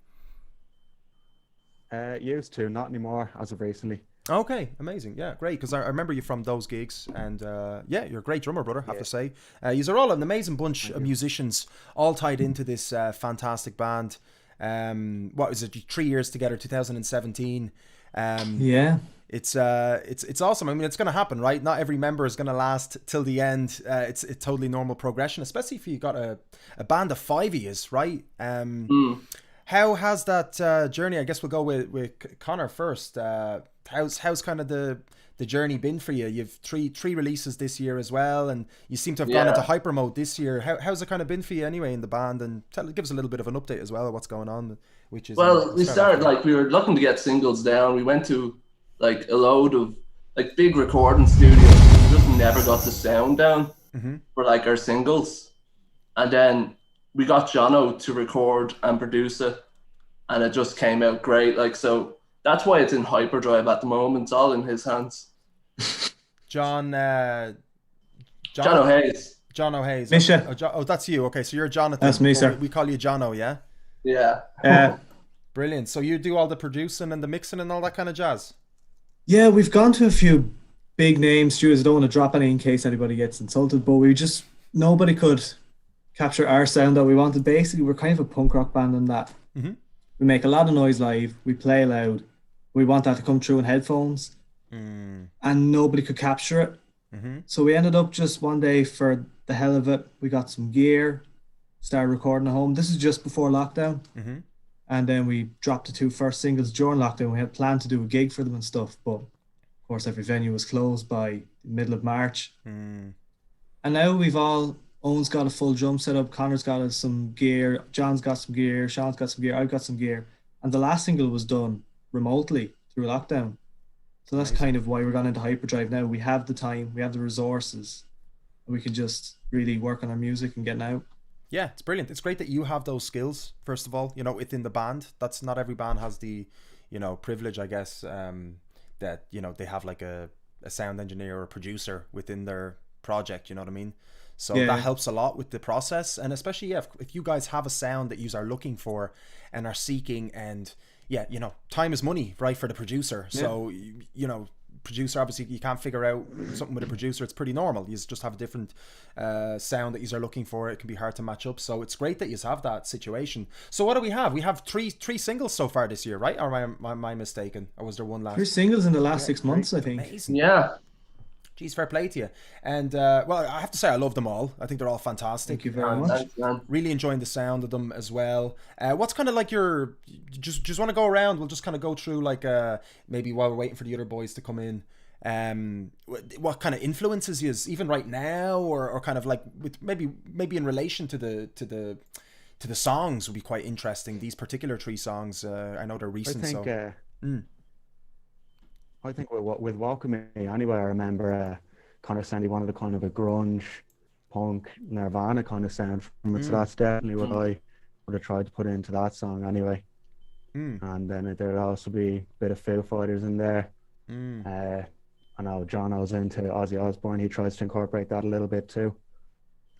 Used to, not anymore as of recently. Okay, amazing. Yeah, great. Because I remember you from those gigs, and yeah, you're a great drummer, brother. I have to say, you are all an amazing bunch of musicians, all tied into this fantastic band. What was it? 3 years together, 2017. Yeah. It's awesome. I mean, it's going to happen, right? Not every member is going to last till the end. It's a totally normal progression, especially if you got a band of 5 years, right? How has that journey? I guess we'll go with Connor first. How's kind of the journey been for you? You've three releases this year as well, and you seem to have gone into hyper mode this year. How's it kind of been for you anyway in the band? And give us a little bit of an update as well of what's going on. Which is we started like we were looking to get singles down. We went to like a load of like big recording studios. We just never got the sound down for like our singles, and then we got Jono to record and produce it, and it just came out great. Like, so that's why it's in hyperdrive at the moment. It's all in his hands. John O'Hayes. John O'Hayes. Misha. Oh, that's you. Okay, so you're Jonathan. That's me, sir. We call you Jono, yeah? Yeah. Brilliant. So you do all the producing and the mixing and all that kind of jazz? Yeah, we've gone to a few big name studios. I don't want to drop any in case anybody gets insulted, but nobody could capture our sound that we wanted. Basically, we're kind of a punk rock band in that we make a lot of noise live, we play loud, we want that to come through in headphones, and nobody could capture it. So we ended up just one day, for the hell of it, we got some gear, started recording at home. This is just before lockdown. And then we dropped the 2 first singles during lockdown. We had planned to do a gig for them and stuff, but of course every venue was closed by the middle of March. And now Owen's got a full drum set up, Connor's got some gear, John's got some gear, Sean's got some gear, I've got some gear. And the last single was done remotely through lockdown. So that's kind of why we're gone into hyperdrive now. We have the time, we have the resources, and we can just really work on our music and getting out. Yeah, it's brilliant. It's great that you have those skills, first of all, within the band. That's not every band has the, privilege, I guess, that, they have like a sound engineer or a producer within their project, you know what I mean? So that helps a lot with the process. And especially, if you guys have a sound that you are looking for and are seeking, and time is money, right, for the producer. So, producer, obviously you can't figure out something with a producer. It's pretty normal. You just have a different sound that you are looking for. It can be hard to match up. So it's great that you have that situation. So what do we have? We have three singles so far this year, right? Or am I mistaken? Or was there one last? 3 singles in the last 6 months, I think. Amazing. Yeah. Geez, fair play to you. And well, I have to say I love them all. I think they're all fantastic. Thank you very much. Really enjoying the sound of them as well. What's kind of like your, just want to go around, we'll just kind of go through like maybe while we're waiting for the other boys to come in, what kind of influences you even right now, or kind of like with maybe in relation to the songs would be quite interesting. These particular 3 songs, I know they're recent. I think with Walk With Me, anyway, I remember Connor saying he wanted a kind of a grunge, punk, Nirvana kind of sound from it. So that's definitely what I would have tried to put into that song anyway. And then there'd also be a bit of Foo Fighters in there. I know John was into Ozzy Osbourne. He tries to incorporate that a little bit too.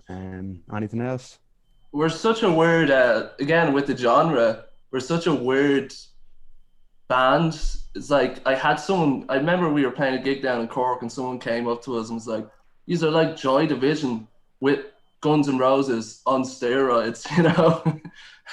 Anything else? We're such a weird, again, with the genre, we're such a weird band. It's like I remember we were playing a gig down in Cork and someone came up to us and was like, these are like Joy Division with Guns N' Roses on steroids,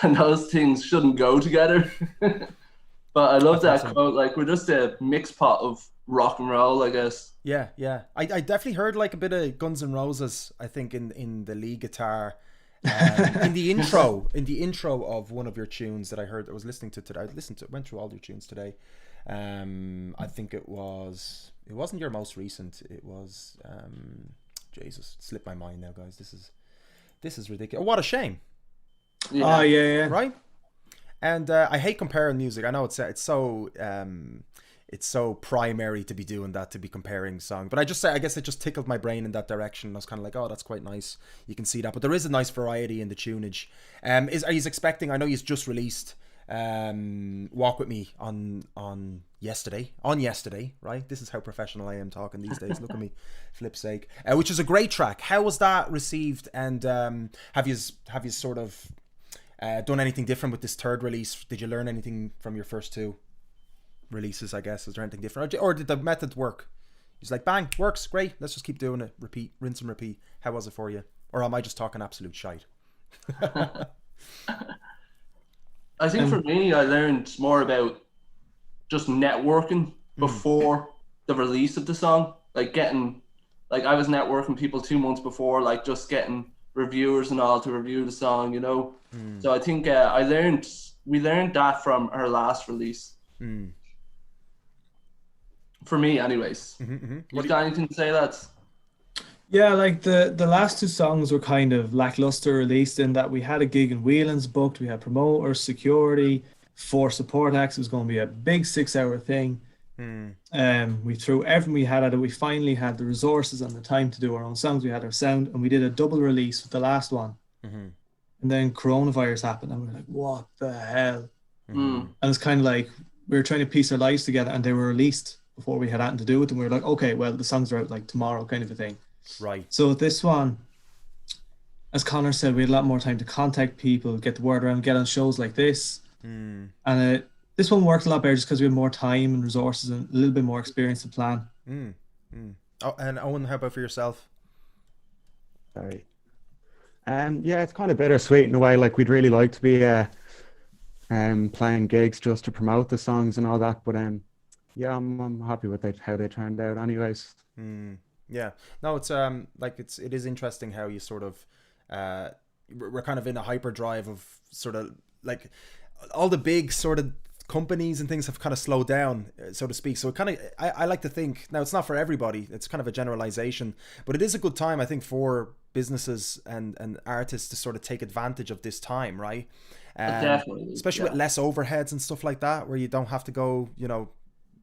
and those things shouldn't go together. But I love that quote. Like, we're just a mixed pot of rock and roll, I guess. Yeah. I definitely heard like a bit of Guns N' Roses, I think, in the lead guitar. In the intro of one of your tunes that I heard, I was listening to today. Went through all your tunes today. I think it wasn't your most recent. It was Jesus, it slipped my mind now, guys. This is ridiculous. Oh, what a shame. Yeah. Oh yeah. Right. And I hate comparing music. I know it's so primary to be doing that, to be comparing songs. But I guess it just tickled my brain in that direction. I was kind of like, oh, that's quite nice. You can see that. But there is a nice variety in the tunage. Are you expecting, I know you've just released Walk With Me on yesterday, right? This is how professional I am talking these days. Look at me, flip's sake. Which is a great track. How was that received? And have you sort of done anything different with this third release? Did you learn anything from your first 2 releases, I guess? Is there anything different, or did the method work? It's like, bang, works, great, let's just keep doing it, repeat, rinse and repeat. How was it for you? Or am I just talking absolute shite? I think for me, I learned more about just networking before the release of the song. Like I was networking people 2 months before, like just getting reviewers and all to review the song, So I think I learned we learned that from our last release. For me, anyways. You got anything to say, lads? Yeah, like the last two songs were kind of lackluster released in that we had a gig in Whelan's booked, we had promoters, security, 4 support acts. It was going to be a big 6-hour thing. We threw everything we had at it. We finally had the resources and the time to do our own songs. We had our sound, and we did a double release with the last one. And then coronavirus happened, and we were like, what the hell? And it's kind of like we were trying to piece our lives together, and they were released before we had anything to do with them. We were like, okay, well, the songs are out like tomorrow, kind of a thing. Right. So with this one, as Connor said, we had a lot more time to contact people, get the word around, get on shows like this. And this one worked a lot better just because we had more time and resources and a little bit more experience to plan. Oh, and Owen, how about for yourself? Sorry. Yeah, it's kind of bittersweet in a way. Like, we'd really like to be playing gigs just to promote the songs and all that. But yeah, I'm happy with how they turned out anyways. Yeah, no, it's it is interesting how you sort of we're kind of in a hyperdrive of sort of like all the big sort of companies and things have kind of slowed down, so to speak. So it kind of, I like to think, now it's not for everybody, it's kind of a generalization, but it is a good time, I think, for businesses and artists to sort of take advantage of this time, right? Definitely, especially with less overheads and stuff like that, where you don't have to go,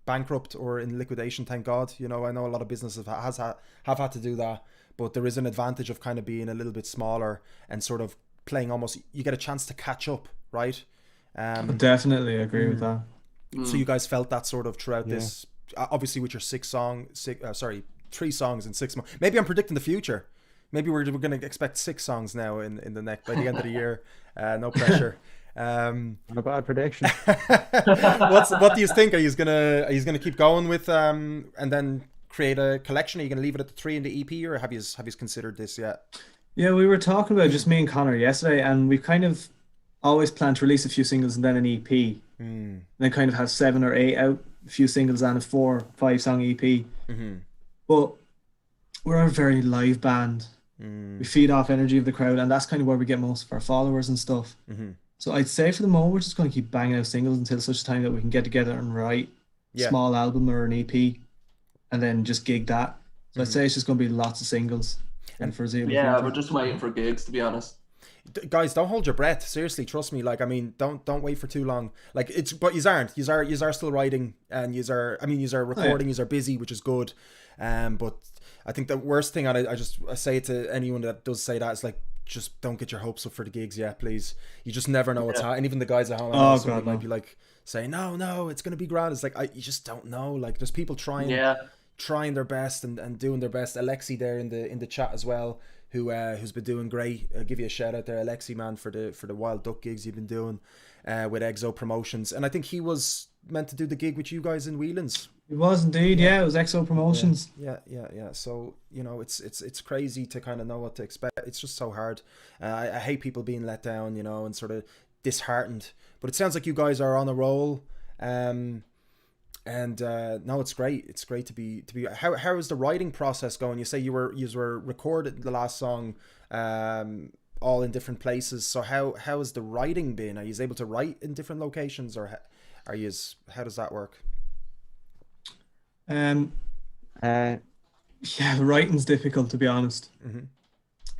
bankrupt or in liquidation, thank God. I know a lot of businesses have had to do that, but there is an advantage of kind of being a little bit smaller and sort of playing almost, you get a chance to catch up, right? I definitely agree with that. So you guys felt that sort of throughout this, obviously with your 3 songs in 6 months. Maybe I'm predicting the future. Maybe we're going to expect 6 songs now in the next, by the end of the year. No pressure. Not a bad prediction. What do you think? Are you gonna keep going with and then create a collection? Are you gonna leave it at the 3 in the EP, or have you considered this yet? Yeah, we were talking about just me and Connor yesterday, and we've kind of always planned to release a few singles and then an EP, and then kind of have 7 or 8 out, a few singles and a 4 or 5 song EP. But we're a very live band. We feed off energy of the crowd, and that's kind of where we get most of our followers and stuff. So I'd say for the moment, we're just going to keep banging out singles until such time that we can get together and write a small album or an EP, and then just gig that. So I'd say it's just going to be lots of singles. And for we're just waiting for gigs, to be honest. Guys, don't hold your breath. Seriously, trust me. Like, I mean, don't wait for too long. Like, but you are still writing, and you are recording. You are busy, which is good. But I think the worst thing, and I say it to anyone that does say that, is like, just don't get your hopes up for the gigs yet, please. You just never know what's happening. And even the guys at home, might be like saying, no, it's gonna be grand. It's like, you just don't know. Like, there's people trying their best and doing their best. Alexi there in the chat as well, who's been doing great. I'll give you a shout out there, Alexi, man, for the Wild Duck gigs you've been doing with Exo Promotions. And I think he was meant to do the gig with you guys in Whelan's. It was indeed, it was Exo Promotions. Yeah. So, it's crazy to kind of know what to expect. It's just so hard. I hate people being let down, and sort of disheartened. But it sounds like you guys are on a roll. No, it's great. It's great to be. How is the writing process going? You say you were recorded the last song, all in different places. So how has the writing been? Are you able to write in different locations, or how does that work? Writing's difficult, to be honest.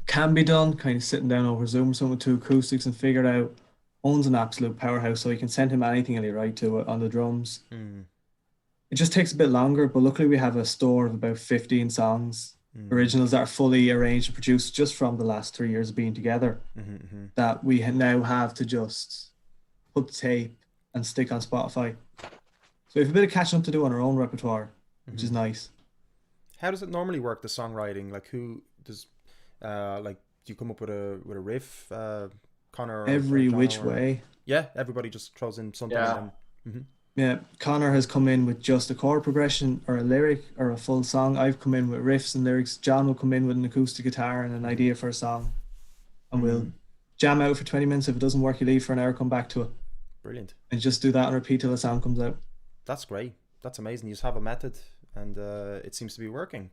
Can be done kind of sitting down over Zoom or something with 2 acoustics and figure it out. Owen's an absolute powerhouse, so you can send him anything and he write to it on the drums. It just takes a bit longer, but luckily we have a store of about 15 songs, originals that are fully arranged and produced just from the last 3 years of being together, that we now have to just put the tape and stick on Spotify. So we have a bit of catching up to do on our own repertoire, which is nice. How does it normally work, the songwriting? Like, who does, do you come up with a riff, Connor? Every which way. Yeah, everybody just throws in something. Yeah, Connor has come in with just a chord progression or a lyric or a full song. I've come in with riffs and lyrics. John will come in with an acoustic guitar and an idea for a song. And we'll jam out for 20 minutes. If it doesn't work, you leave for an hour, come back to it. Brilliant. And just do that and repeat till the sound comes out. That's great. That's amazing. You just have a method, and it seems to be working.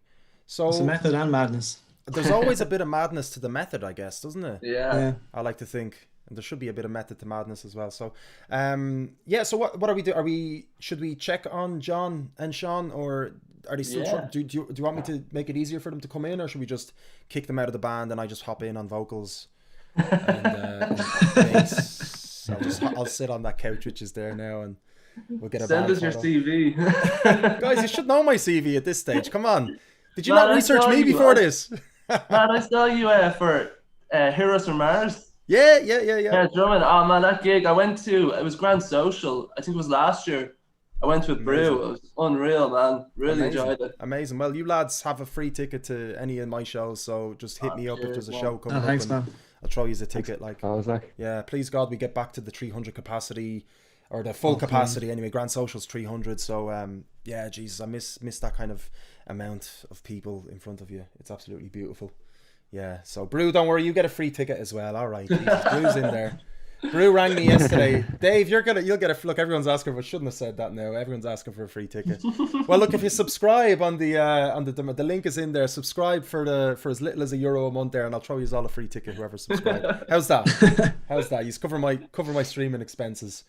So it's a method and madness. There's always a bit of madness to the method, I guess, doesn't it? Yeah. I like to think. And there should be a bit of method to madness as well. So, yeah. So what are we doing? Should we check on John and Sean, or are they still? Do you want me to make it easier for them to come in, or should we just kick them out of the band and I just hop in on vocals? And bass? I'll sit on that couch which is there now, and we'll get a send us your CV. Guys, you should know my CV at this stage. Come on, did you not research me before this? Man, I saw you for Heroes from Mars. Yeah, drumming. Oh man, that gig I went to, it was Grand Social. I think it was last year. I went with Brew. It was unreal, man. Really enjoyed it. Amazing. Well, you lads have a free ticket to any of my shows, so just hit me up if there's a show coming up. Thanks, man. I'll throw you a ticket. Like, yeah, please God, we get back to the 300 capacity, or the full capacity anyway. Grand Social's 300. So yeah, Jesus, I miss that kind of amount of people in front of you. It's absolutely beautiful. Yeah, so Brew, don't worry, you get a free ticket as well. All right, Jesus, Brew's in there. Brew rang me yesterday. Dave, you'll get a look. Everyone's asking for. Shouldn't have said that now. Everyone's asking for a free ticket. Well, look, if you subscribe on the link is in there. Subscribe for as little as €1 a month there, and I'll throw you all a free ticket. Whoever subscribes. How's that? You cover my streaming expenses.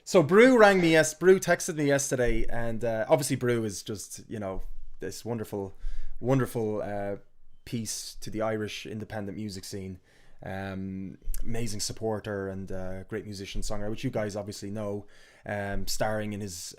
So Brew rang me. Brew texted me yesterday, and obviously Brew is just this wonderful piece to the Irish independent music scene. Amazing supporter and great musician, songwriter, which you guys obviously know, starring in his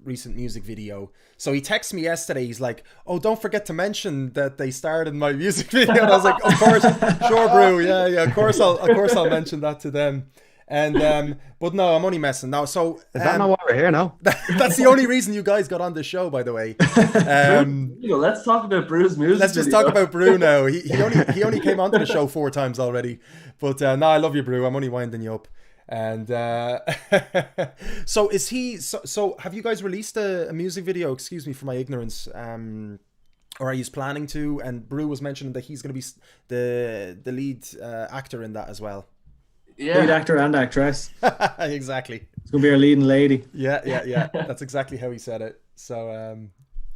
recent music video. So he texted me yesterday, he's like, oh, don't forget to mention that they starred in my music video. And I was like, of course, sure, Brew, yeah, of course I'll mention that to them. And but no, I'm only messing now. So is that not why we're here now? That's the only reason you guys got on the show, by the way. Let's talk about Brew's music. Let's just talk about Brew now. He only came onto the show 4 times already. But no, I love you, Brew. I'm only winding you up. And so is he? So have you guys released a music video? Excuse me for my ignorance. Or are you planning to? And Brew was mentioning that he's going to be the lead actor in that as well. Yeah. Lead actor and actress. Exactly. It's gonna be our leading lady. Yeah. That's exactly how he said it. So,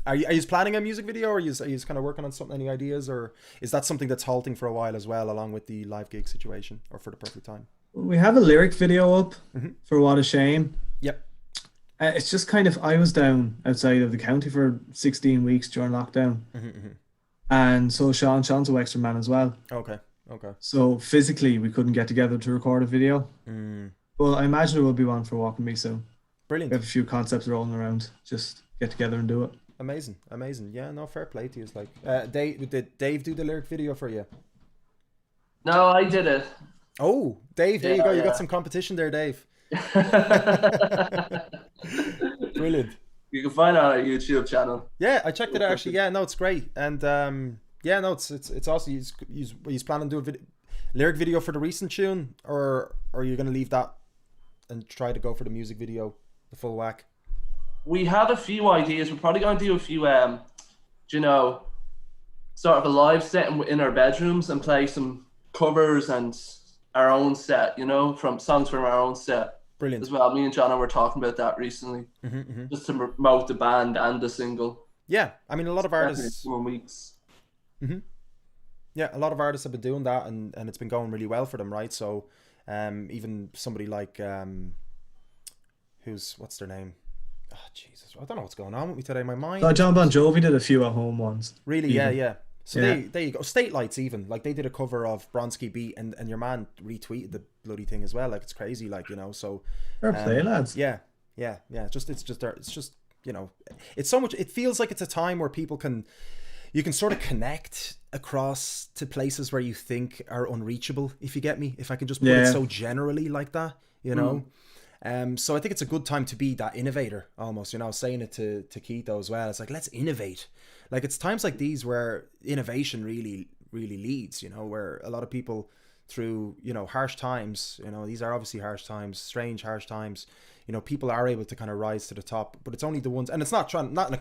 are you planning a music video, or are you kind of working on something? Any ideas, or is that something that's halting for a while as well, along with the live gig situation, or for the perfect time? We have a lyric video up for What a Shame. Yep. It's just kind of, I was down outside of the county for 16 weeks during lockdown, and so Sean's a Wexford man as well. Okay. So physically, we couldn't get together to record a video. Well, I imagine there will be one for Walking Me soon. Brilliant. We have a few concepts rolling around. Just get together and do it. Amazing. Yeah, no, fair play to you. It's like, did Dave do the lyric video for you? No, I did it. Oh, Dave, there you go. You got some competition there, Dave. Brilliant. You can find it on our YouTube channel. Yeah, I checked it out actually. Yeah, no, it's great. And yeah, no, it's awesome. He's planning to do a lyric video for the recent tune, or are you going to leave that and try to go for the music video, the full whack? We have a few ideas. We're probably going to do a few, sort of a live set in our bedrooms and play some covers and our own set, from songs from our own set. Brilliant. As well. Me and John were talking about that recently, just to promote the band and the single. Yeah, I mean, a lot of artists. 1 weeks. Yeah, a lot of artists have been doing that, and it's been going really well for them, right? So, even somebody like what's their name? Oh Jesus, I don't know what's going on with me today. My mind. Oh, John Bon Jovi did a few at home ones. Really, yeah. So there you go. State Lights even, like, they did a cover of Bronski Beat, and your man retweeted the bloody thing as well. Like, it's crazy, like, so. Fair play, lads. Yeah. It's just it's so much. It feels like it's a time where you can sort of connect across to places where you think are unreachable, if you get me. If I can just put it so generally like that, So I think it's a good time to be that innovator almost, I was saying it to Keito as well. It's like, let's innovate. Like, it's times like these where innovation really, really leads, where a lot of people through, harsh times, these are obviously harsh times, strange, harsh times, people are able to kind of rise to the top, but it's only the ones, and it's not in a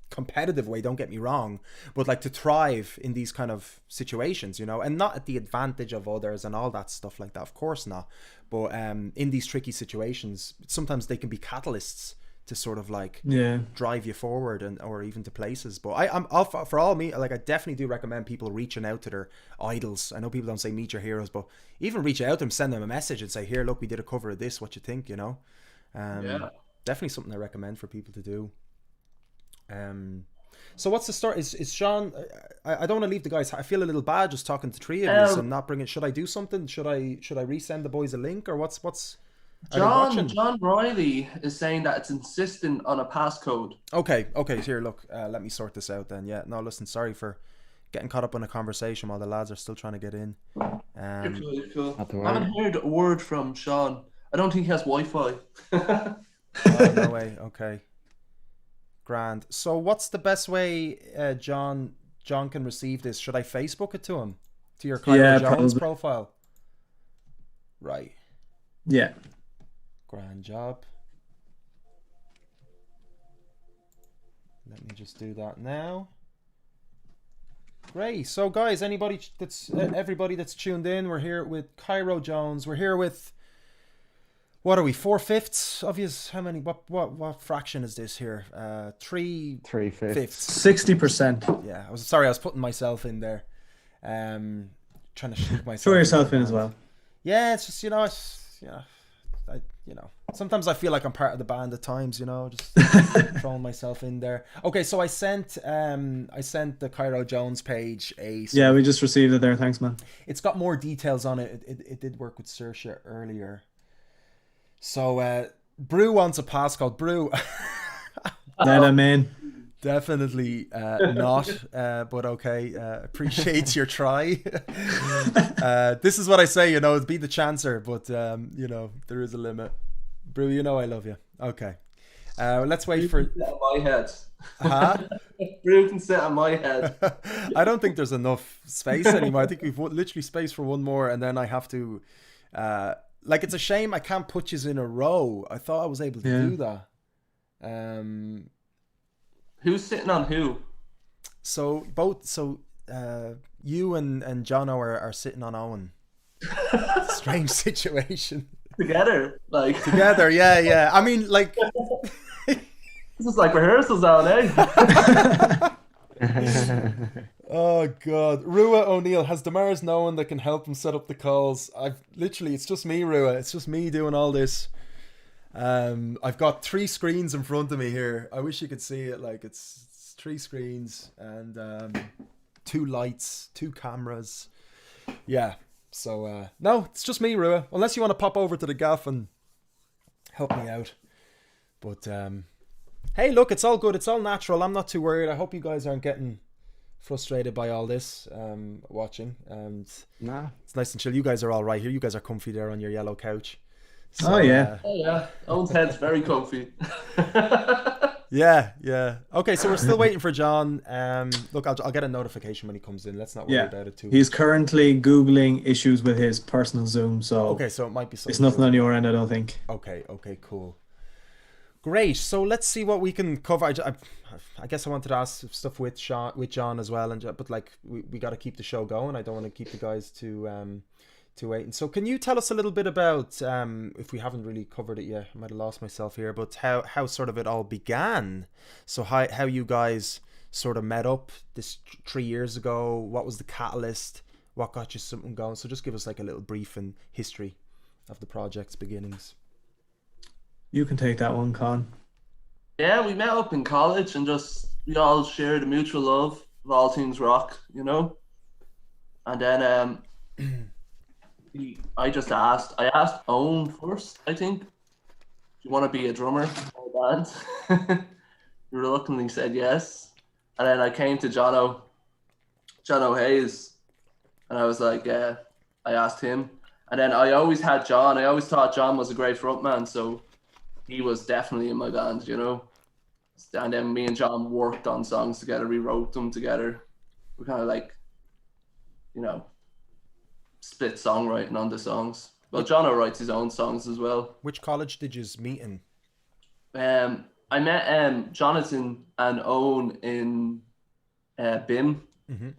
competitive way, don't get me wrong, but like to thrive in these kind of situations, and not at the advantage of others and all that stuff like that, of course not, but in these tricky situations, sometimes they can be catalysts to sort of like Yeah. drive you forward and or even to places. But I'm for all me, like I definitely do recommend people reaching out to their idols. I know people don't say meet your heroes, but even reach out to them, send them a message and say, here, look, we did a cover of this, what you think, you know? Definitely something I recommend for people to do. So what's the story? Is Sean? I don't want to leave the guys. I feel a little bad just talking to three of you and not bringing. Should I do something? Should I resend the boys a link or what's? John Riley is saying that it's insistent on a passcode. Okay. Here, look. Let me sort this out then. Yeah. No, listen. Sorry for getting caught up in a conversation while the lads are still trying to get in. You're cool. I haven't heard a word from Sean. I don't think he has Wi-Fi. Oh, no way. Okay. Grand. So what's the best way John can receive this? Should I Facebook it to him? To your Kyro Jones profile? Right. Yeah. Grand job. Let me just do that now. Great. So guys, everybody that's tuned in, we're here with Kyro Jones. We're here with, what are we, 4/5 of yous? How many? What fraction is this here? 3/5. 60%. Yeah, I was putting myself in there. Trying to shoot myself. Throw yourself in as well. Yeah, it's just sometimes I feel like I'm part of the band at times, just throwing myself in there. Okay, so I sent the Kyro Jones page yeah, we just received it there. Thanks, man. It's got more details on it. It did work with Saoirse earlier. So Brew wants a passcode. Brew. Yeah, man. Definitely not, but okay. Appreciate your try. This is what I say, be the chancer, but there is a limit. Brew, I love you. Okay. Let's wait for my head. Huh? Brew can sit on my head. I don't think there's enough space anymore. I think we've literally space for one more, and then I have to it's a shame I can't put you in a row. I thought I was able to do that. Who's sitting on who? So you and Jono are sitting on Owen. Strange situation. Together, together, yeah. I mean, this is like rehearsals now, eh? Oh god, Rua O'Neill, has deMars no one that can help him set up the calls? It's just me, Rua. It's just me doing all this. I've got 3 screens in front of me here. I wish you could see it. It's 3 screens and 2 lights, 2 cameras. Yeah. So no, it's just me, Rua. Unless you want to pop over to the gaff and help me out. But hey, look, it's all good. It's all natural. I'm not too worried. I hope you guys aren't getting frustrated by all this watching. And nah, it's nice and chill. You guys are all right here. You guys are comfy there on your yellow couch. So, yeah. Owen's head's very comfy. Yeah. Okay, so we're still waiting for John. Look, I'll get a notification when he comes in. Let's not worry about it too much. He's currently Googling issues with his personal Zoom, so okay, so it might be something. It's nothing on your end, I don't think. Okay, cool. Great. So let's see what we can cover. I guess I wanted to ask stuff with John as well, but we got to keep the show going. I don't want to keep the guys too waiting. So can you tell us a little bit about, if we haven't really covered it yet, I might have lost myself here, but how sort of it all began. So how you guys sort of met up this 3 years ago. What was the catalyst? What got you something going? So just give us a little brief in history of the project's beginnings. You can take that one, Con. Yeah, we met up in college and we all shared a mutual love of all things rock, And then I asked Owen first, I think, do you want to be a drummer for a band? He reluctantly said yes. And then I came to Jono Hayes, and I was like, I asked him. And then I always had John. I always thought John was a great frontman, so he was definitely in my band, And then me and John worked on songs together. We wrote them together. We're kind of split songwriting on the songs. Well, Jono writes his own songs as well. Which college did you meet in? I met Jonathan and Owen in BIM. Mm-hmm.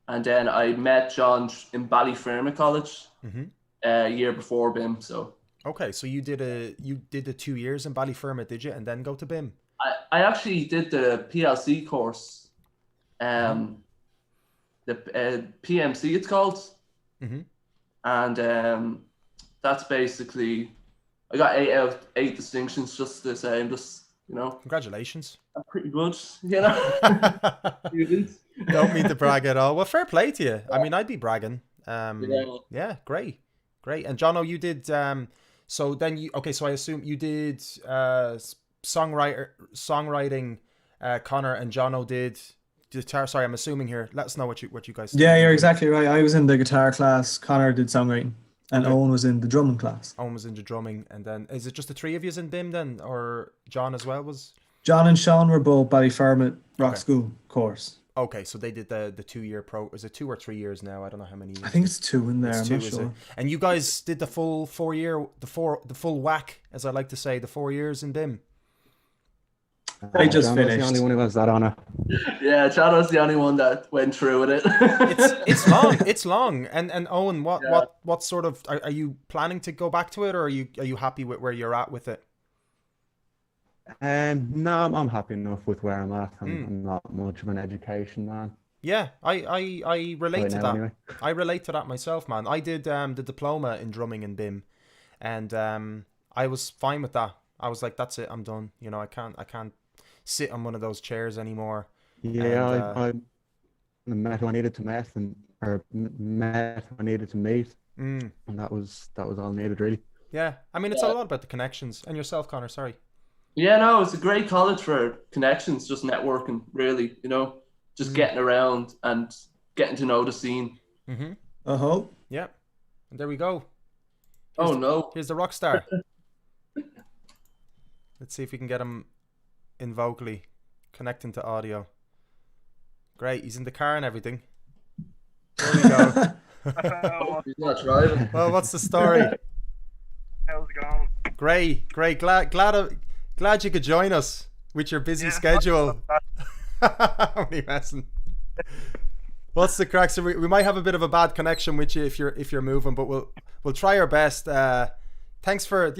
And then I met John in Ballyfermot College mm-hmm. a year before BIM. So Okay, so you did the 2 years in Ballyfermot, did you, and then go to BIM? I actually did the PLC course, the PMC it's called, and that's basically I got 8 out of 8 distinctions. Just to say, I'm just congratulations. I'm pretty good, you know. Don't mean to brag at all. Well, fair play to you. I mean, I'd be bragging. Yeah, great. And Jono, you did. So then you So I assume you did songwriting. Connor and Jono did guitar. Sorry, I'm assuming here. Let us know what you guys. Yeah, you're exactly right. I was in the guitar class. Connor did songwriting, and Owen was in the drumming class. Owen was into drumming, and then is it just the 3 of you in BIM then, or John as well was? John and Sean were both Ballyfermot Rock School course. Okay, so they did the 2-year pro. Is it 2 or 3 years now? I don't know how many years. I think it's 2 in there. I'm not sure. And you guys did the full 4-year, the full whack, as I like to say, the 4 years in BIM. I just John finished. was the only one who has that honor. Yeah, John was the only one that went through with it. It's long. It's long. And Owen, what sort of are you planning to go back to it, or are you happy with where you're at with it? No, I'm happy enough with where I'm at. I'm not much of an education man. Yeah, I relate to that. Anyway. I relate to that myself, man. I did the diploma in drumming in BIM, and I was fine with that. I was like, that's it, I'm done. You know, I can't sit on one of those chairs anymore. Yeah, I met who I needed to met who I needed to meet, and that was all needed really. Yeah, I mean, it's a lot about the connections. And yourself, Connor, sorry. Yeah, no, it's a great college for connections, just networking, really, just getting around and getting to know the scene. Yeah, and there we go. Here's the rock star. Let's see if we can get him in vocally, connecting to audio. Great, he's in the car and everything. There we go. He's not driving. Well, what's the story? How's it going? Great. Glad you could join us with your busy schedule. Only messing. What's the crack? So we might have a bit of a bad connection with you if you're moving, but we'll try our best. Thanks for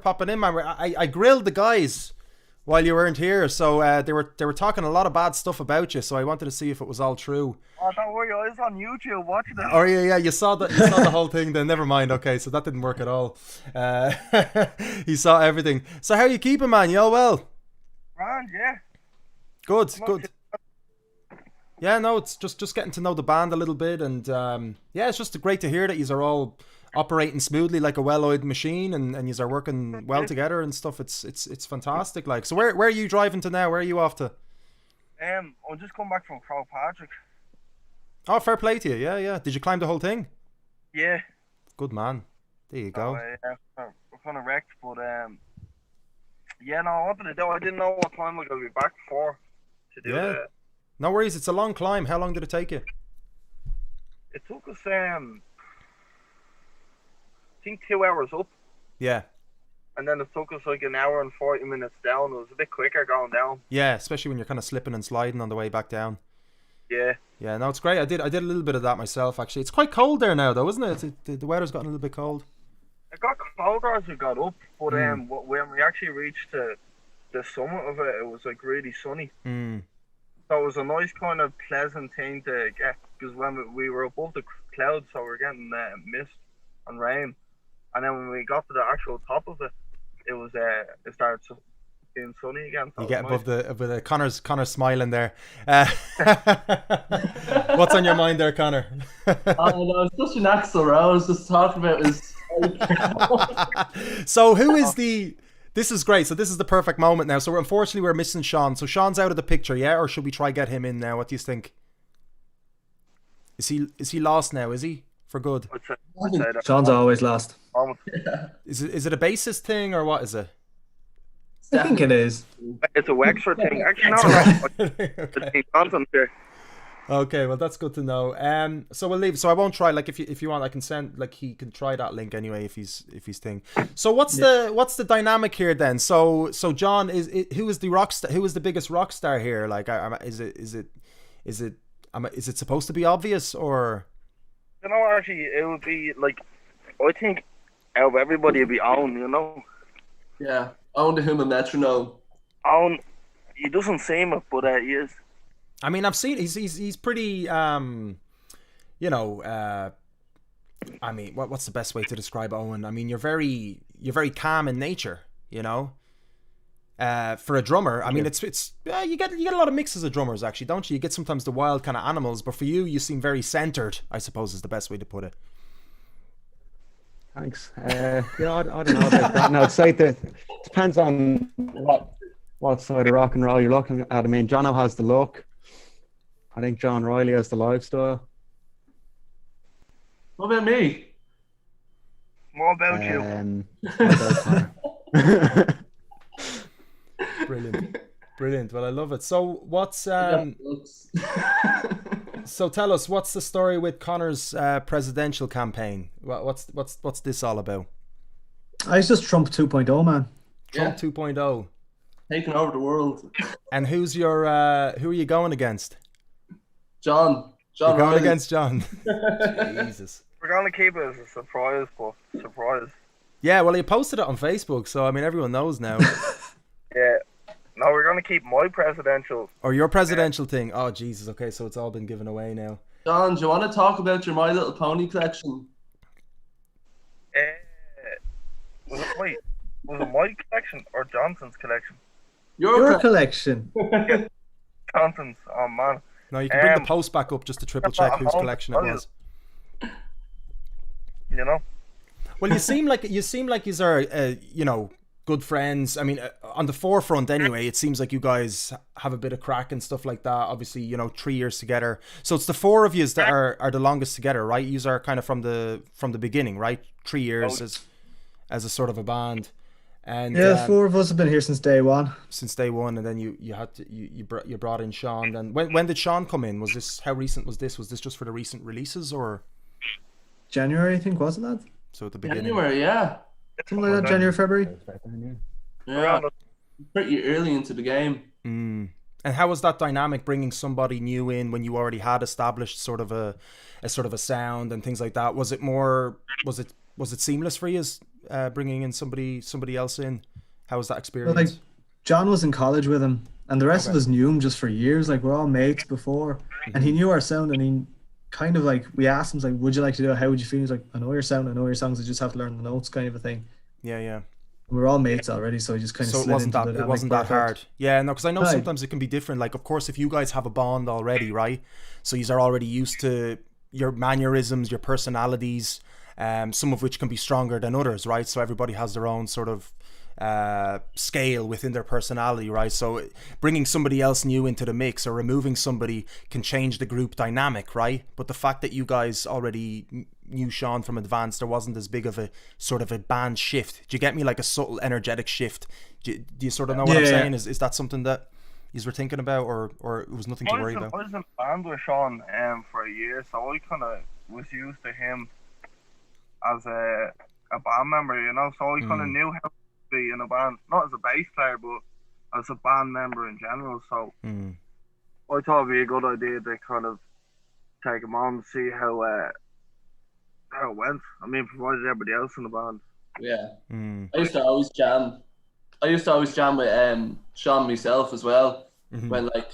popping in, man. I grilled the guys while you weren't here, so they were talking a lot of bad stuff about you. So I wanted to see if it was all true. Oh, don't worry, I was on YouTube watching it. Oh yeah, you saw the whole thing. Then never mind. Okay, so that didn't work at all. He saw everything. So how you keeping, man? You all well? Grand, yeah. Good. Yeah, no, it's just getting to know the band a little bit, and it's just great to hear that you are all operating smoothly like a well-oiled machine, and you are working well together and stuff. It's fantastic. Like, so where are you driving to now? Where are you off to? I'm just come back from Patrick. Oh, fair play to you. Yeah. Did you climb the whole thing? Yeah. Good man. There you go. We're kind of wrecked, but I wanted to do. I didn't know what time we're gonna be back for to do it. No worries. It's a long climb. How long did it take you? It took us I think 2 hours up. Yeah. And then it took us like an hour and 40 minutes down. It was a bit quicker going down. Yeah, especially when you're kind of slipping and sliding on the way back down. Yeah. Yeah, no, it's great. I did a little bit of that myself, actually. It's quite cold there now, though, isn't it? The weather's gotten a little bit cold. It got colder as we got up, but when we actually reached the summit of it, it was like really sunny. So it was a nice kind of pleasant thing to get, because when we were above the clouds, so we were getting mist and rain, and then when we got to the actual top of it, it started being sunny again. So you get above the Connor's smiling there. What's on your mind there, Connor? Oh no, it's such an axle. I was just talking about his. So who is this is great. So this is the perfect moment now. So unfortunately we're missing Sean. So Sean's out of the picture, yeah? Or should we try get him in now? What do you think? Is he lost now? Is he for good? I'd say that. Sean's always lost. Is it a bassist thing or what is it? I think it is. It's a Wexford thing. Actually, no. Okay, well that's good to know. So we'll leave. So I won't try. Like if you want, I can send. Like he can try that link anyway if he's thing. So what's the dynamic here then? So John who is the biggest rock star here? Like is it supposed to be obvious or? You know, actually, it would be like I think out of everybody it'd be Owen, you know. Yeah, Owen the human metronome. Owen, he doesn't seem it, but he is. I mean, I've seen he's pretty you know, I mean, what's the best way to describe Owen? I mean, you're very calm in nature, you know. For a drummer, I mean, it's you get a lot of mixes of drummers, actually, don't you? You get sometimes the wild kind of animals, but for you, you seem very centered, I suppose is the best way to put it. Thanks. Yeah, I don't know about that. No, it's like depends on what side of rock and roll you're looking at. I mean, Jono has the look. I think John Riley has the lifestyle. What about me? What about you? Brilliant. Well, I love it. So what's so tell us, what's the story with Connor's presidential campaign? What's this all about? It's just Trump 2.0, man. Trump 2.0. Taking over the world. And who's your who are you going against? John You're going Riley. against John. Jesus. We're gonna keep it as a surprise. Yeah, well, he posted it on Facebook, so I mean, everyone knows now. Yeah. No, we're gonna keep my presidential. Or your presidential thing. Oh, Jesus. Okay, so it's all been given away now. John, do you want to talk about your My Little Pony collection? Was it my collection or Johnson's collection? Your collection. Johnson's. Oh man. No, you can bring the post back up just to triple check whose collection it was. You know. Well, you seem like you are, you know, good friends. I mean, on the forefront anyway, it seems like you guys have a bit of crack and stuff like that. Obviously, you know, 3 years together. So it's the four of you that are the longest together, right? You are kind of from the beginning, right? 3 years as a sort of a band. And yeah, four of us have been here since day one. Since day one, and then you brought in Sean. Then when did Sean come in? Was this, how recent was this? Was this just for the recent releases or January? I think, wasn't that? So at the beginning. January, yeah. Something like that. January, February. Yeah, pretty early into the game. And how was that dynamic, bringing somebody new in when you already had established sort of a sound and things like that? Was it seamless for you as bringing in somebody else in? How was that experience? Well, like, John was in college with him, and the rest of us knew him just for years. Like, we're all mates before, and he knew our sound, and he kind of like, we asked him, like, would you like to do it? How would you feel? He's like, I know your sound, I know your songs, I just have to learn the notes, kind of a thing. Yeah. We're all mates already, so he just kind of slid into the it wasn't that hard. Yeah, no, because I know sometimes it can be different. Like, of course, if you guys have a bond already, right? So you are already used to your mannerisms, your personalities, some of which can be stronger than others, right? So everybody has their own sort of scale within their personality, right? So bringing somebody else new into the mix or removing somebody can change the group dynamic, right? But the fact that you guys already knew Sean from advance, there wasn't as big of a sort of a band shift. Do you get me? Like a subtle energetic shift. Do you sort of know what I'm saying? Is that something that you were thinking about, or it was nothing to worry about? I was in a band with Sean for a year, so I kind of was used to him as a band member, you know, so I kind of knew how to be in a band, not as a bass player, but as a band member in general. So I thought it'd be a good idea to kind of take him on and see how it went. I mean, provided everybody else in the band. Yeah. I used to always jam with Sean myself as well, when like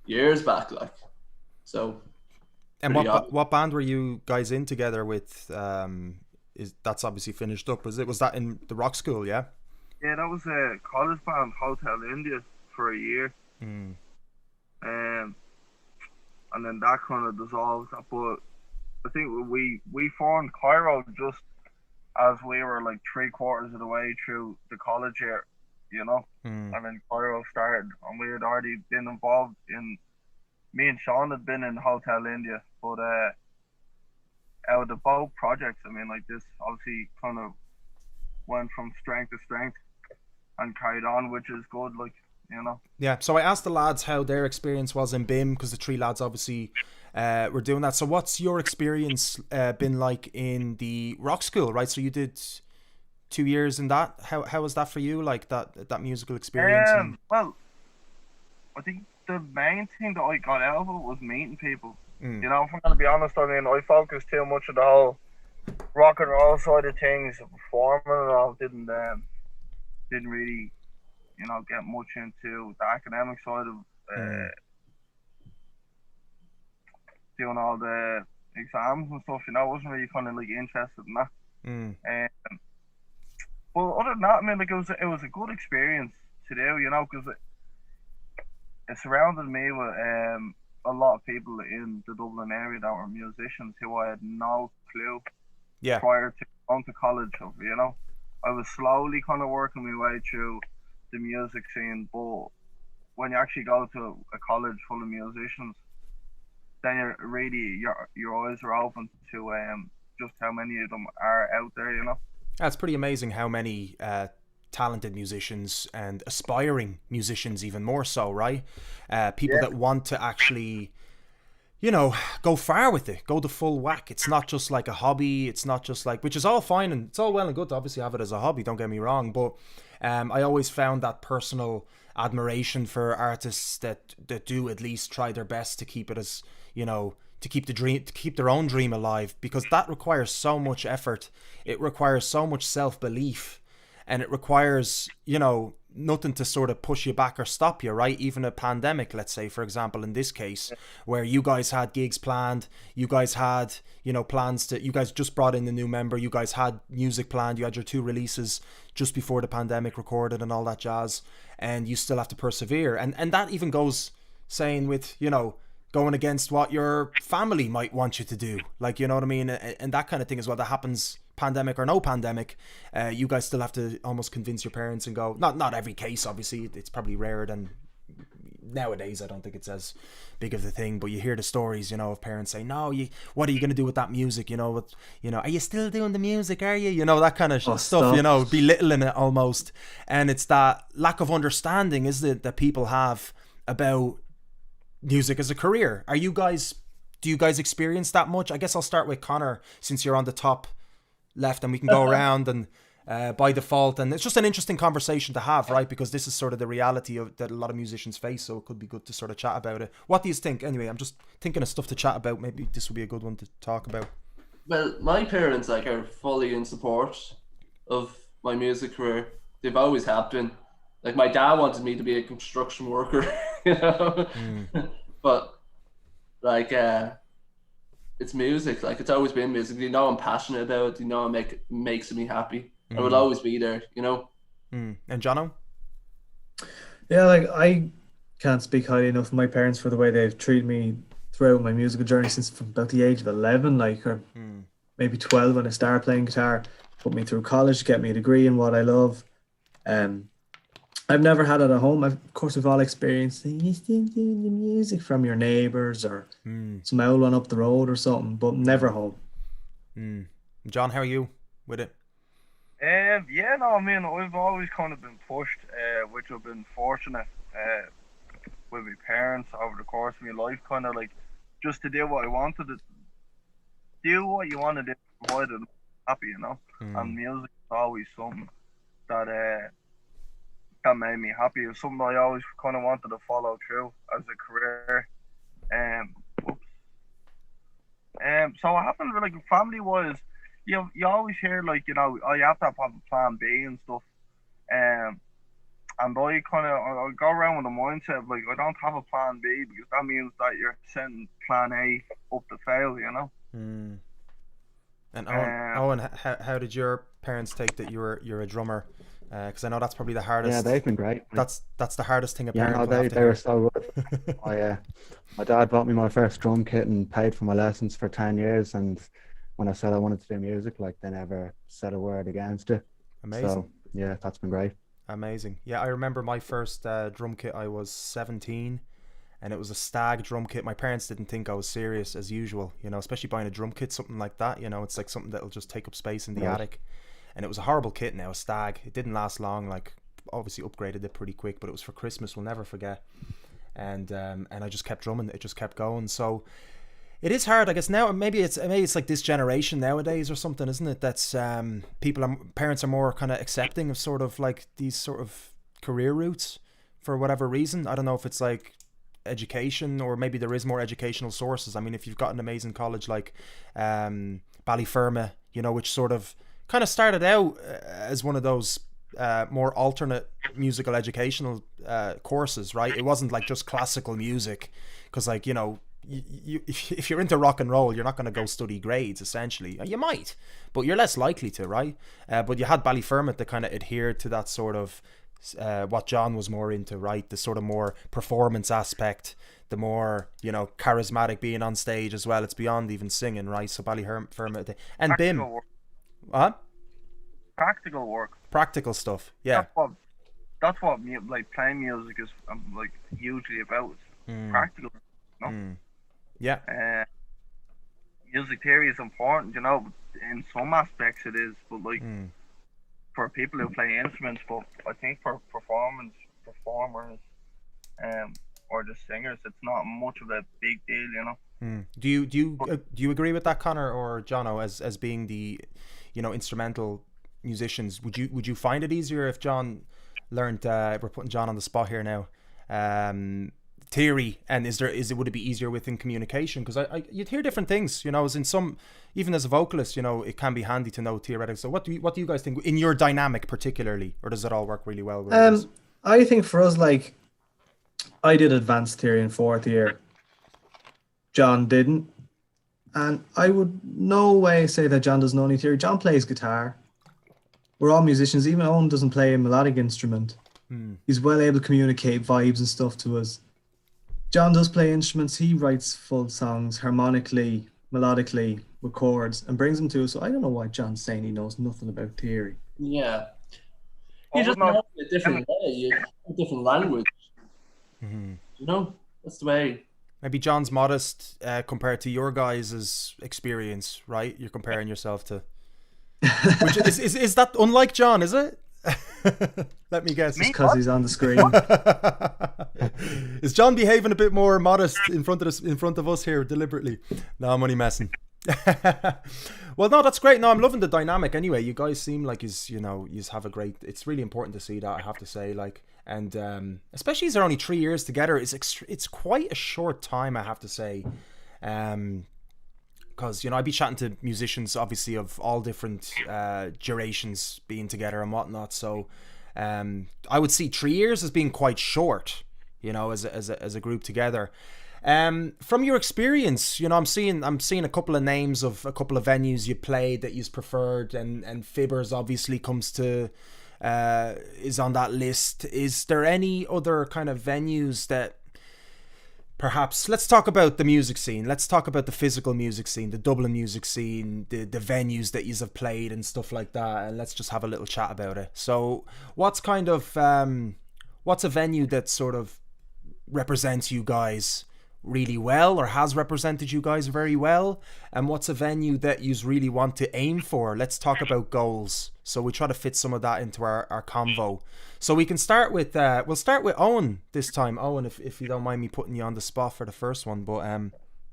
years back, like. So. And what band were you guys in together with? That's obviously finished up. Was that in the rock school? Yeah. Yeah, that was a college band, Hotel India, for a year. And then that kind of dissolved. But I think we formed Kyro just as we were like 3/4 of the way through the college year, you know. And then Kyro started, and we had already been involved in. Me and Sean had been in Hotel India, but out of the both projects, I mean, like, this obviously kind of went from strength to strength and carried on, which is good, like, you know. Yeah, so I asked the lads how their experience was in BIM, because the three lads obviously were doing that. So what's your experience been like in the rock school, right? So you did 2 years in that. How was that for you, like that musical experience? Well, I think the main thing that I got out of it was meeting people. You know, if I'm going to be honest, I mean, I focused too much on the whole rock and roll side of things, performing and all, didn't really, get much into the academic side of doing all the exams and stuff. I wasn't really kind of like interested in that. Well, other than that, I mean, like it was a good experience to do, because it surrounded me with a lot of people in the Dublin area that were musicians who I had no clue prior to going to college. I was slowly kind of working my way through the music scene, but when you actually go to a college full of musicians, then your eyes are open to just how many of them are out there. That's pretty amazing how many talented musicians and aspiring musicians, even more so, right? People that want to actually, go far with it, go the full whack. It's not just like a hobby. It's not just like, which is all fine and it's all well and good to obviously have it as a hobby, don't get me wrong. But I always found that personal admiration for artists that do at least try their best to keep it as, to keep their own dream alive, because that requires so much effort. It requires so much self-belief, and it requires, nothing to sort of push you back or stop you, right? Even a pandemic, let's say, for example, in this case, where you guys had gigs planned, you guys had, plans to, you guys just brought in the new member, you guys had music planned, you had your 2 releases just before the pandemic recorded and all that jazz, and you still have to persevere. And that even goes saying with, going against what your family might want you to do, like, you know what I mean? And that kind of thing as well, that happens, pandemic or no pandemic. You guys still have to almost convince your parents and go, not every case, obviously, it's probably rarer than nowadays. I don't think it's as big of the thing, but you hear the stories, of parents saying, no, what are you going to do with that music? Are you still doing the music? Are you? That kind of stuff, belittling it almost. And it's that lack of understanding, isn't it, that people have about music as a career. Do you guys experience that much? I guess I'll start with Connor, since you're on the top left, and we can go around and by default. And it's just an interesting conversation to have, right? Because this is sort of the reality that a lot of musicians face, so it could be good to sort of chat about it. What do you think? Anyway, I'm just thinking of stuff to chat about. Maybe this would be a good one to talk about. Well, my parents are fully in support of my music career. They've always have been. Like, my dad wanted me to be a construction worker, but like it's music. Like, it's always been music. I'm passionate about it. It makes me happy. I will always be there. And Jono? Yeah, like, I can't speak highly enough of my parents for the way they've treated me throughout my musical journey since from about the age of 11, like, or maybe 12 when I started playing guitar. Put me through college, get me a degree in what I love. I've never had it at home. Of course, we've all experienced, you still doing the music, from your neighbours or some old one up the road or something, but never home. John, how are you with it? I've always kind of been pushed, which I've been fortunate with my parents over the course of my life, kind of like just to do what I wanted to do, what you want to do, provided I'm happy, And music is always something that made me happy. It was something I always kind of wanted to follow through as a career. So what happened, like, family wise, you always hear, like, you have to have a plan B and stuff. And I go around with the mindset of, like, I don't have a plan B, because that means that you're sending plan A up to fail, And Owen, how did your parents take that you're a drummer? Because I know that's probably the hardest. Yeah, they've been great. That's the hardest thing a parent. Yeah, they were so good. My dad bought me my first drum kit and paid for my lessons for 10 years. And when I said I wanted to do music, like, they never said a word against it. Amazing. So yeah, that's been great. Amazing. Yeah, I remember my first drum kit. I was 17, and it was a Stag drum kit. My parents didn't think I was serious, as usual. Especially buying a drum kit, something like that. It's like something that'll just take up space in the attic. And it was a horrible kit now, a Stag. It didn't last long, like, obviously upgraded it pretty quick, but it was for Christmas, we'll never forget. And I just kept drumming, it just kept going. So it is hard, I guess. Now maybe it's like this generation nowadays or something, isn't it? That's parents are more kind of accepting of sort of like these sort of career routes for whatever reason. I don't know if it's like education, or maybe there is more educational sources. I mean, if you've got an amazing college like Ballyferma you know, which sort of kind of started out as one of those more alternate musical educational courses, right? It wasn't like just classical music, because like, you know, if you're into rock and roll, you're not going to go study grades, essentially. You might, but you're less likely to, right? But you had Ballyfermot that kind of adhered to that sort of what John was more into, right? The sort of more performance aspect, the more, you know, charismatic being on stage as well. It's beyond even singing, right? So Ballyfermot and BIM. What? Practical work. Practical stuff, yeah. That's what like playing music is like hugely about. Practical, you know? Yeah. Music theory is important, you know. In some aspects it is, but like for people who play instruments, but I think for performers, or just singers, it's not much of a big deal, you know. Do you agree with that, Connor or Jono, as being the, you know, instrumental musicians? Would you find it easier if John learned? We're putting John on the spot here now. Theory, and would it be easier within communication? Because you'd hear different things, you know. As in some, even as a vocalist, you know, it can be handy to know theoretical. So what do you guys think in your dynamic particularly, or does it all work really well with us? I think for us, like, I did advanced theory in 4th year. John didn't, and I would no way say that John doesn't know any theory. John plays guitar. We're all musicians. Even Owen doesn't play a melodic instrument. He's well able to communicate vibes and stuff to us. John does play instruments. He writes full songs harmonically, melodically, with chords, and brings them to us. So I don't know why John's saying he knows nothing about theory. Yeah. You just know a different way, a different language. You know, that's the way. Maybe John's modest compared to your guys' experience, right? You're comparing yourself to. Which is that unlike John? Is it? Let me guess. Just because he's on the screen. Is John behaving a bit more modest in front of us here deliberately? No, I'm only messing. Well, no, that's great. No, I'm loving the dynamic. Anyway, you guys seem like you have a great. It's really important to see that, I have to say. Like, and especially as they're only 3 years together, it's quite a short time, I have to say. Because, you know, I'd be chatting to musicians, obviously, of all different durations being together and whatnot. So I would see 3 years as being quite short, you know, as a group together. From your experience, you know, I'm seeing a couple of names of a couple of venues you played that you've preferred, and Fibbers obviously is on that list. Is there any other kind of venues that perhaps, let's talk about the music scene. Let's talk about the physical music scene, the Dublin music scene, the venues that you have played and stuff like that. And let's just have a little chat about it. So what's a venue that sort of represents you guys really well, or has represented you guys very well? And what's a venue that you really want to aim for? Let's talk about goals. So we try to fit some of that into our convo. So we can start with we'll start with Owen this time. Owen, if you don't mind me putting you on the spot for the first one, but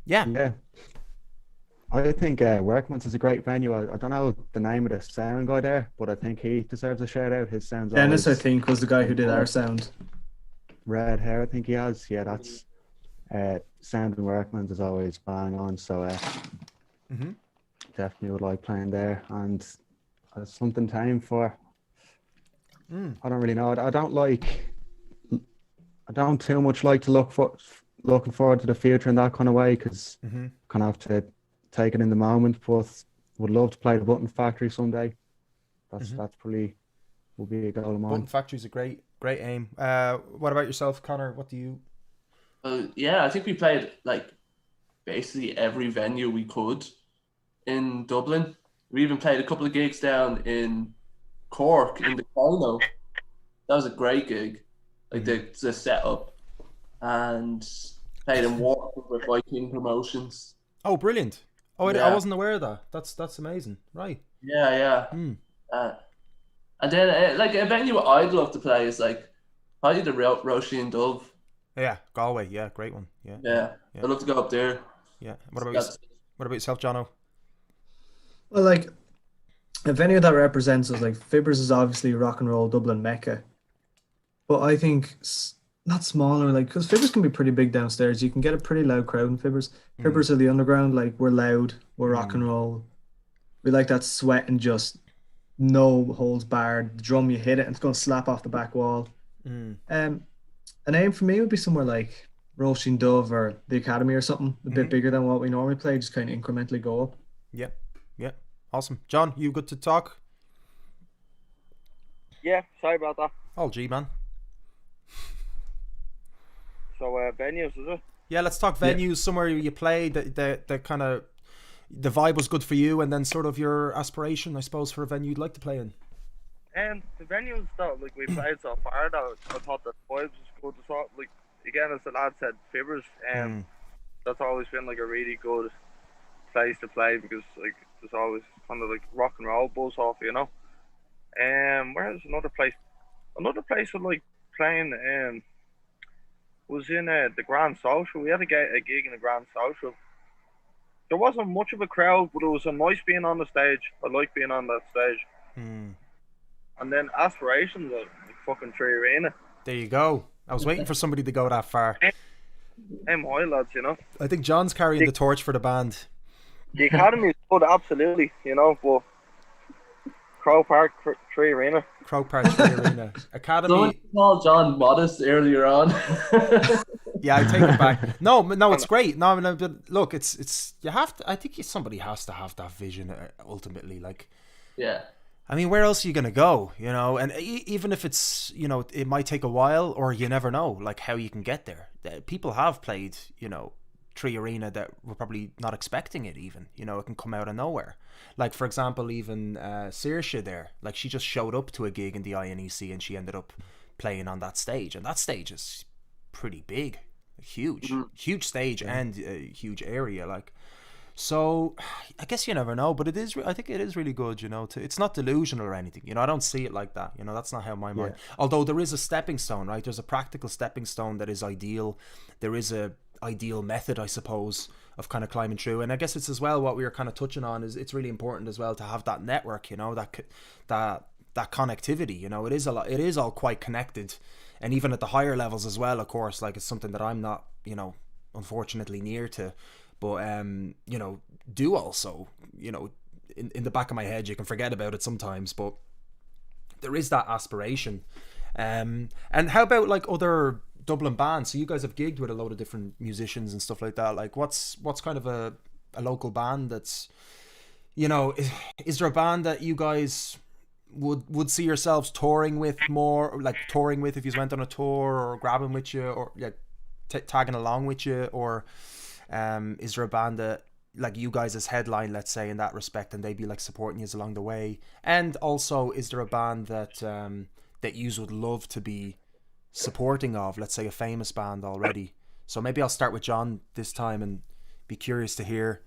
yeah. I think Workman's is a great venue. I don't know the name of the sound guy there, but I think he deserves a shout out. His sounds. Dennis, I think, was the guy who did our sound. Red hair, I think he has. Yeah, that's sound and Workman's is always bang on. So definitely would like playing there, and something to aim for. I don't really know. I don't too much like to looking forward to the future in that kind of way, because kind of have to take it in the moment. But would love to play the Button Factory someday. That's probably will be a goal of mine. Button Factory's a great aim. What about yourself, Connor? What do you? Yeah, I think we played like basically every venue we could in Dublin. We even played a couple of gigs down in Cork in the Kyro. That was a great gig, like the setup, and played in Waterford with Viking Promotions. Oh, brilliant! Oh, I wasn't aware of that. That's amazing, right? Yeah. And then like a venue I'd love to play is like probably the Roshi and Dove. Yeah, Galway. Yeah, great one. Yeah. I'd love to go up there. Yeah. What about yourself, Jono? Well, like, a venue that represents us, like Fibbers is obviously rock and roll Dublin mecca, but I think not smaller, like, because Fibbers can be pretty big downstairs. You can get a pretty loud crowd in Fibbers. Fibbers are the underground, like, we're loud, we're rock and roll. We like that sweat and just no holds barred. The drum, you hit it and it's going to slap off the back wall. An aim for me would be somewhere like Roasting Dove or the Academy or something a bit bigger than what we normally play, just kind of incrementally go up. Yeah. Awesome. John, you good to talk? Yeah, sorry about that. Oh, gee, man. So, venues, is it? Yeah, let's talk venues, somewhere you play, the kind of, the vibe was good for you, and then sort of your aspiration, I suppose, for a venue you'd like to play in. And the venues that like we played so far, that I thought the vibes was good. The sort like again, as the lad said, Fibbers, that's always been like a really good place to play because like there's always kind of like rock and roll buzz off, you know. Where's another place? Another place I like playing was in the Grand Social. We had a gig in the Grand Social. There wasn't much of a crowd, but it was a nice being on the stage. I like being on that stage. And then Aspirations at like fucking Tree Arena. There you go. I was waiting for somebody to go that far. High lads, you know. I think John's carrying the torch for the band. The Academy is good, absolutely, you know, but Crow Park, Tree Arena. Academy. Someone called John modest earlier on. Yeah, I take it back. No, it's great. No, but look, it's you have to. I think somebody has to have that vision ultimately. Like, yeah. I mean, where else are you gonna go? You know, and even if it's, you know, it might take a while, or you never know, like how you can get there. People have played, you know, Tree Arena that were probably not expecting it. Even, you know, it can come out of nowhere. Like, for example, even Saoirse there, like she just showed up to a gig in the INEC and she ended up playing on that stage, and that stage is pretty big, huge stage and a huge area, like. So I guess you never know, but it is. I think it is really good, you know. It's not delusional or anything, you know. I don't see it like that, you know. That's not how my mind. Although there is a stepping stone, right? There's a practical stepping stone that is ideal. There is a ideal method, I suppose, of kind of climbing through. And I guess it's as well what we were kind of touching on is it's really important as well to have that network, you know, that connectivity. You know, it is all quite connected, and even at the higher levels as well. Of course, like it's something that I'm not, you know, unfortunately near to. But, you know, do also, you know, in the back of my head, you can forget about it sometimes, but there is that aspiration. And how about like other Dublin bands? So you guys have gigged with a load of different musicians and stuff like that. Like what's kind of a local band that's, you know, is there a band that you guys would see yourselves touring with more, like touring with if you went on a tour, or grabbing with you, or like tagging along with you, or... is there a band that like you guys as headline, let's say, in that respect, and they'd be like supporting you along the way? And also, is there a band that that you would love to be supporting of, let's say a famous band already? So maybe I'll start with John this time and be curious to hear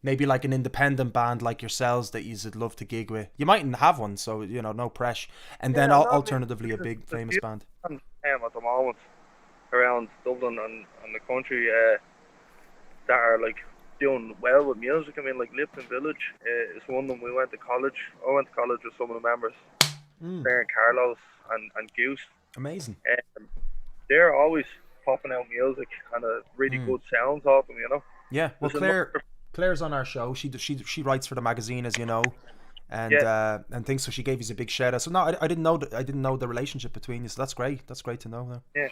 maybe like an independent band like yourselves that you'd love to gig with. You mightn't have one, so you know, no pressure. And then alternatively a big famous band. At the moment around Dublin and the country that are like doing well with music. I mean, like Lipton Village is one of them. I went to college with some of the members there in Carlos and Goose. Amazing. They're always popping out music and really good sounds off them, you know. Yeah, well, Claire's on our show. She writes for the magazine, as you know, and things. So she gave us a big shout out. So no, I didn't know the relationship between you. So that's great. That's great to know. Though. Yeah.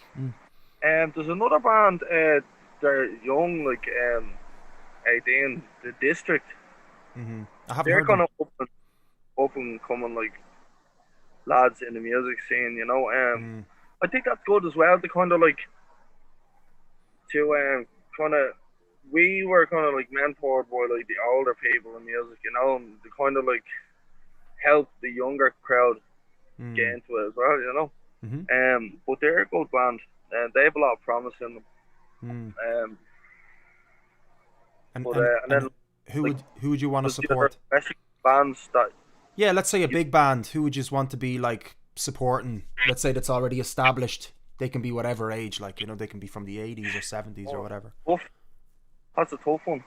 There's another band. They're young, like 18. The District. Mm-hmm. I haven't They're heard kind them. of up and coming like lads in the music scene, you know. I think that's good as well. To kind of like we were kind of like mentored by like the older people in music, you know, and to kind of like help the younger crowd get into it as well, you know. Mm-hmm. But they're a good band, and they have a lot of promise in them. And then who would you want to support? Bands that, yeah, let's say a big band. Who would you just want to be like supporting? Let's say that's already established. They can be whatever age, like, you know, they can be from the 80s or 70s or whatever. Tough. That's a tough one.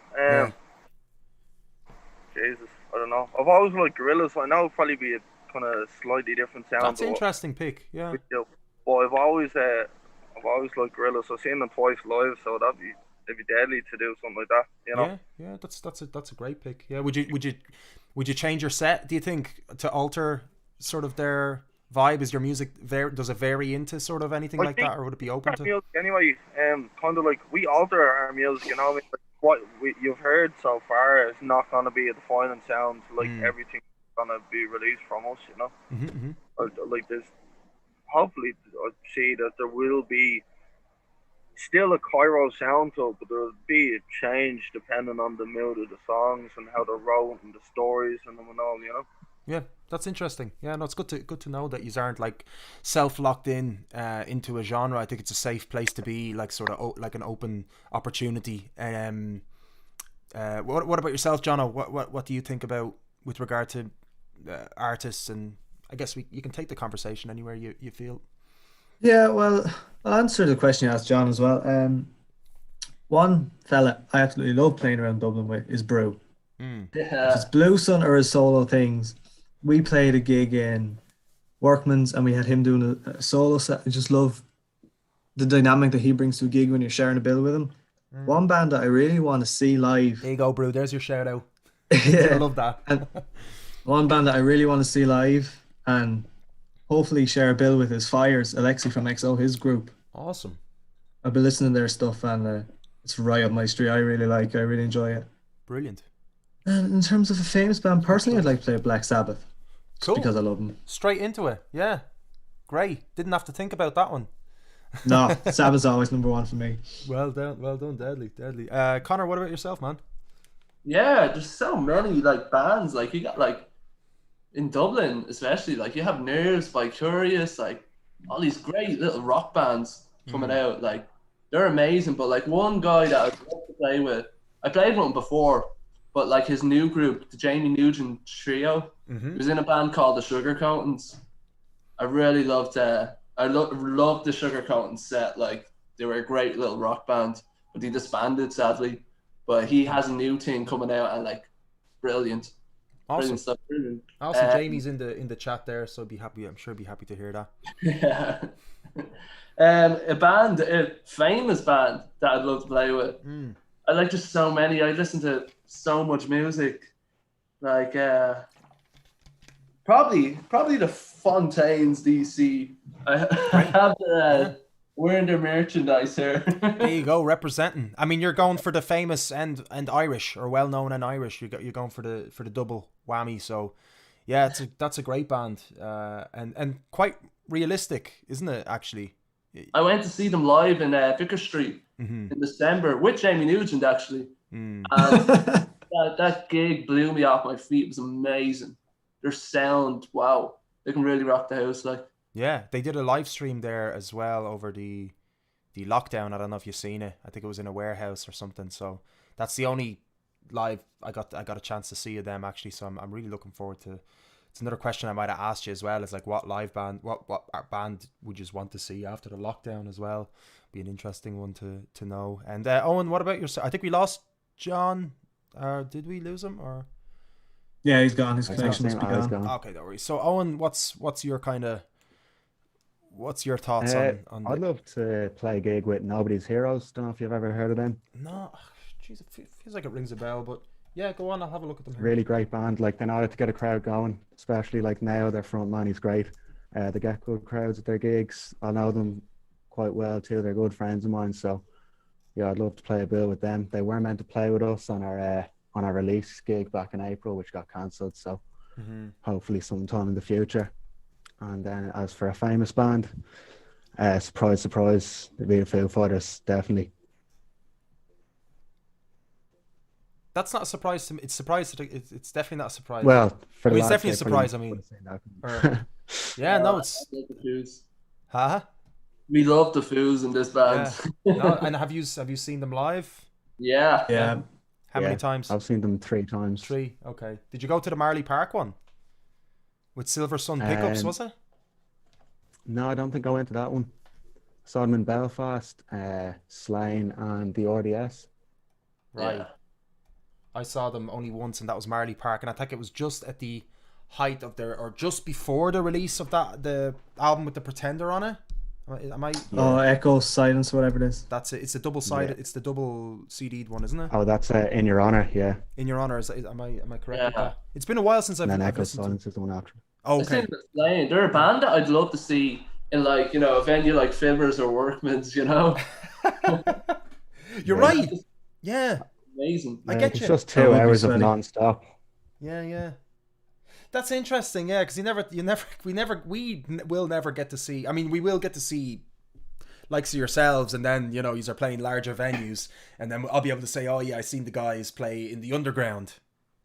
Jesus, I don't know. I've always liked Gorillaz. I know it'll probably be a kind of slightly different sound. That's an interesting pick, yeah. But I've always liked Gorillaz. I've seen them twice live, so it'd be deadly to do something like that. You know? Yeah, that's a great pick. Yeah, would you change your set? Do you think to alter sort of their vibe? Is your music does it vary into sort of anything like that, or would it be open to? Music anyway, kind of like we alter our music. You know, like what you've heard so far is not going to be a defining sound. Like everything's going to be released from us. You know, like there's hopefully I see that there will be still a Kyro sound to it, but there'll be a change depending on the mood of the songs and how they're wrote and the stories and them and all, you know. Yeah, that's interesting. Yeah, no, it's good to know that you aren't like self-locked in into a genre. I think it's a safe place to be, like sort of like an open opportunity. What about yourself, Jono? What do you think about with regard to artists? And I guess you can take the conversation anywhere you feel. Yeah, well, I'll answer the question you asked John as well. One fella I absolutely love playing around Dublin with is Brew. If it's Blue Sun or his solo things, we played a gig in Workman's and we had him doing a solo set. I just love the dynamic that he brings to a gig when you're sharing a bill with him. One band that I really want to see live. There you go, Brew. There's your shout out. Yeah, I love that. And one band that I really want to see live and hopefully share a bill with is Fires, Alexi from XO, his group. Awesome. I've been listening to their stuff and it's right up my street. I really enjoy it. Brilliant. And in terms of a famous band, personally, I'd like to play Black Sabbath. Cool. Because I love them. Straight into it. Yeah. Great. Didn't have to think about that one. No, Sabbath's always number one for me. Well done. Deadly. Connor, what about yourself, man? Yeah, there's so many like bands. Like you got like in Dublin, especially, like you have Nerves, Vicarious, like all these great little rock bands coming out. Like they're amazing. But like one guy that I'd love to play with, I played with him before, but like his new group, the Jamie Nugent Trio, he was in a band called the Sugarcoatings. I really loved loved the Sugarcoatings set. Like they were a great little rock band, but they disbanded sadly. But he has a new thing coming out and like brilliant. Awesome. Brilliant stuff. Brilliant. Also, Jamie's in the chat there, so I'm sure be happy to hear that. Yeah. A famous band that I'd love to play with. I like just so many. I listen to so much music. Like probably the Fontaines DC. I have wearing their merchandise here. There you go, representing. I mean, you're going for the famous and Irish, or well known and Irish. You're going for the double whammy. So, yeah, that's a great band, and quite realistic, isn't it? Actually, I went to see them live in Vicar Street in December with Jamie Nugent actually. And that gig blew me off my feet. It was amazing. Their sound, wow, they can really rock the house, like. Yeah, they did a live stream there as well over the lockdown. I don't know if you've seen it. I think it was in a warehouse or something. So that's the only live I got a chance to see of them actually. So I'm really looking forward to. It's another question I might have asked you as well. Is like what band would you want to see after the lockdown as well? Be an interesting one to know. And Owen, what about yourself? I think we lost John. Did we lose him or? Yeah, he's gone. His connection must be gone. Okay, don't worry. So Owen, what's your kind of What's your thoughts on I'd love to play a gig with Nobody's Heroes. Don't know if you've ever heard of them. No, jeez, it feels like it rings a bell, but yeah, go on, I'll have a look at them here. Really great band. Like, they know how to get a crowd going, especially like now. Their front man, he's great. They get good crowds at their gigs. I know them quite well too. They're good friends of mine, so yeah, I'd love to play a bill with them. They were meant to play with us on our release gig back in April, which got cancelled, so hopefully sometime in the future. And then as for a famous band, surprise, the Real Foo Fighters, definitely. That's not a surprise to me. It's it's definitely not a surprise. Well, for it's definitely a surprise. I mean, yeah, no, it's. Huh? We love the Foos in this band. Yeah. No, and have you seen them live? Yeah. How many times? I've seen them 3 times. 3. Okay. Did you go to the Marley Park one? With Silver Sun pickups, was it? No, I don't think I went to that one. Saw them in Belfast, Slane, and the RDS. Right. Yeah. I saw them only once, and that was Marley Park, and I think it was just at the height of or just before the release of the album with the Pretender on it. Am I? Oh, Echo, Silence, whatever it is. That's it. It's the double-sided. Yeah. It's the double CD'd one, isn't it? Oh, that's In Your Honor, yeah. In Your Honor, am I correct with that? It's been a while since I've And then I've Echo listened Silence is the one after. Oh, I okay. think they're a band that I'd love to see in like, you know, a venue like Fibbers or Workman's, you know. You're right. Yeah. Amazing. I get It's you. just 2 hours of non-stop. Yeah. That's interesting, yeah, because we will never get to see. I mean, we will get to see likes of yourselves, and then you are playing larger venues, and then I'll be able to say, oh yeah, I seen the guys play in the underground.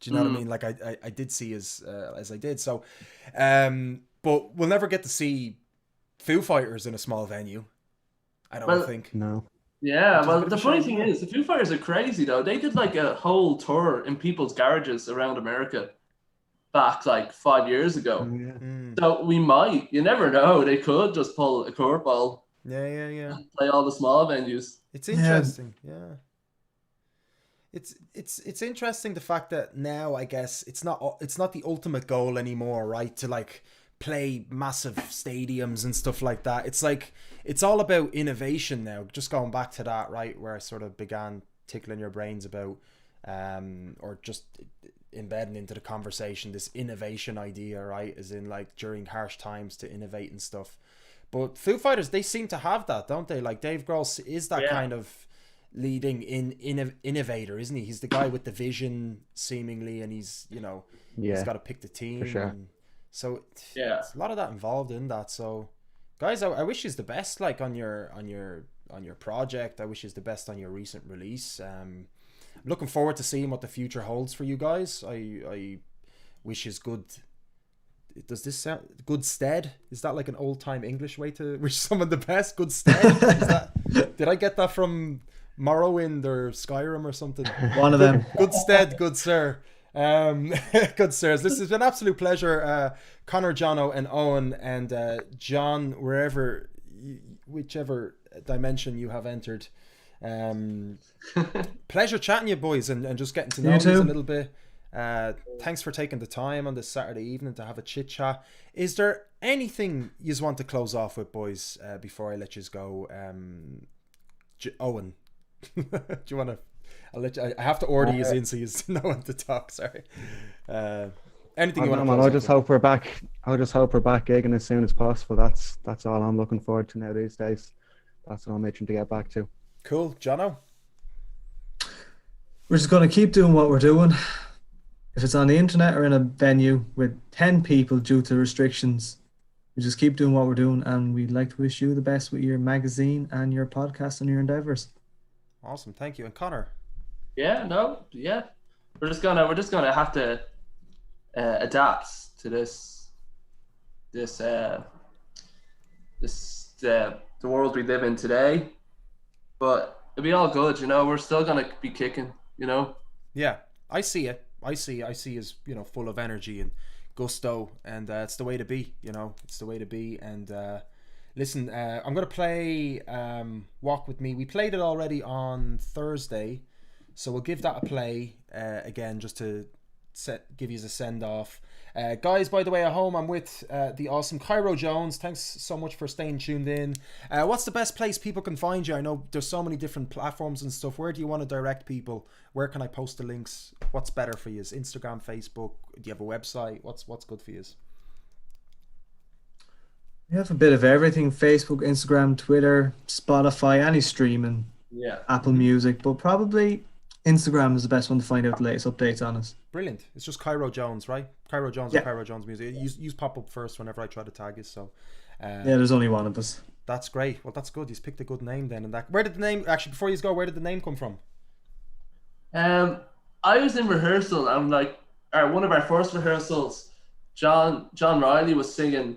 Do you know what I mean? Like I did see as I did. So, but we'll never get to see Foo Fighters in a small venue. I don't think. No. Yeah, well, the funny thing is, the Foo Fighters are crazy though. They did like a whole tour in people's garages around America back like 5 years ago. So we might, you never know, they could just pull a curveball. Yeah. Play all the small venues. It's interesting, yeah. It's interesting the fact that now I guess it's not the ultimate goal anymore, right? To like play massive stadiums and stuff like that. It's like it's all about innovation now. Just going back to that, right, where I sort of began tickling your brains about or just embedding into the conversation this innovation idea, right? As in like during harsh times to innovate and stuff. But Foo Fighters, they seem to have that, don't they? Like Dave Grohl is that kind of leading innovator, isn't he? He's the guy with the vision, seemingly, and he's he's got to pick the team. For sure. And so there's a lot of that involved in that. So, guys, I wish you the best, like on your project. I wish you the best on your recent release. I'm looking forward to seeing what the future holds for you guys. I wish you good. Does this sound good stead? Is that like an old time English way to wish someone the best? Good stead? Did I get that from Morrowind or Skyrim or something? One of them. Good stead, good sir. Good sirs. This has been an absolute pleasure. Connor, Jono, and Owen, and John, whichever dimension you have entered. Pleasure chatting you boys and just getting to know you a little bit. Thanks for taking the time on this Saturday evening to have a chit chat. Is there anything you want to close off with, boys, before I let you go? Owen, do you want to? I have to order you in so you know when to talk. Sorry. Anything you want to close I just hope we're back. I just hope we're back gigging as soon as possible. That's all I'm looking forward to now these days. That's what I'm itching to get back to. Cool, Jono. We're just going to keep doing what we're doing. If it's on the internet or in a venue with 10 people due to restrictions, we just keep doing what we're doing, and we'd like to wish you the best with your magazine and your podcast and your endeavors. Awesome, thank you. And Connor? We're just gonna have to adapt to the world we live in today, but it'll be all good. We're still gonna be kicking. Yeah, I see it. I see as full of energy and gusto, and it's the way to be. It's the way to be. And listen, I'm gonna play Walk With Me. We played it already on Thursday, so we'll give that a play again just to give you a send off. Guys, by the way, at home, I'm with the awesome Kyro Jones. Thanks so much for staying tuned in. What's the best place people can find you? I know there's so many different platforms and stuff. Where do you want to direct people? Where can I post the links? What's better for you? Is Instagram, Facebook? Do you have a website? What's good for you? We have a bit of everything: Facebook, Instagram, Twitter, Spotify, any streaming, Apple Music, but probably Instagram is the best one to find out the latest updates on us. Brilliant. It's just Kyro Jones, right? Kyro Jones or Kyro Jones Music. You pop up first whenever I try to tag you. So, there's only one of us. That's great. Well, that's good. He's picked a good name then. And that. Where did the name actually? Before you go, where did the name come from? I was in rehearsal. I'm like, one of our first rehearsals. John Riley was singing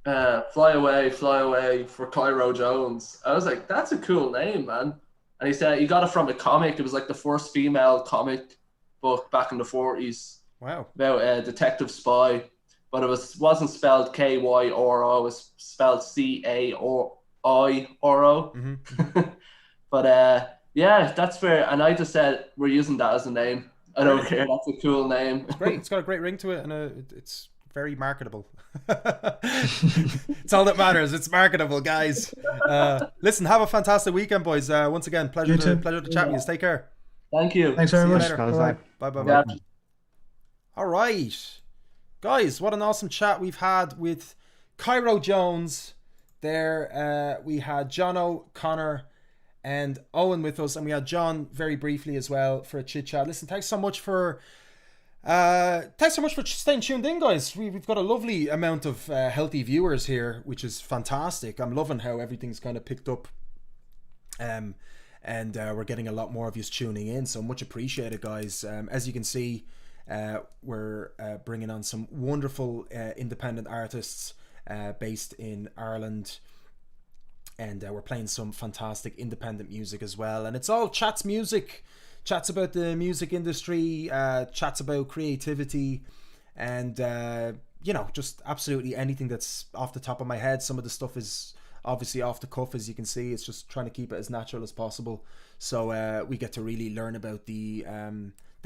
"Fly Away, Fly Away" for Kyro Jones. I was like, that's a cool name, man. And he said he got it from a comic. It was like the first female comic book back in the 40s. Wow. About a detective spy. But it wasn't spelled Kyro. It was spelled Cairo. Mm-hmm. But that's fair. And I just said, we're using that as a name. I don't care. That's a cool name. It's great. It's got a great ring to it. And it's very marketable. It's all that matters. It's marketable, guys. Listen, have a fantastic weekend, boys. Once again, pleasure to chat with you. Take care. Thank you. Thanks very much. Bye. All right, guys, what an awesome chat we've had with Kyro Jones. There, we had John O'Connor and Owen with us, and we had John very briefly as well for a chit chat. Listen, thanks so much for staying tuned in, guys. We've got a lovely amount of healthy viewers here, which is fantastic. I'm loving how everything's kind of picked up, and we're getting a lot more of you tuning in, so much appreciated, guys. As you can see, we're bringing on some wonderful independent artists based in Ireland, and we're playing some fantastic independent music as well, and it's all chats about the music industry, chats about creativity, and just absolutely anything that's off the top of my head. Some of the stuff is obviously off the cuff, as you can see. It's just trying to keep it as natural as possible, so we get to really learn about the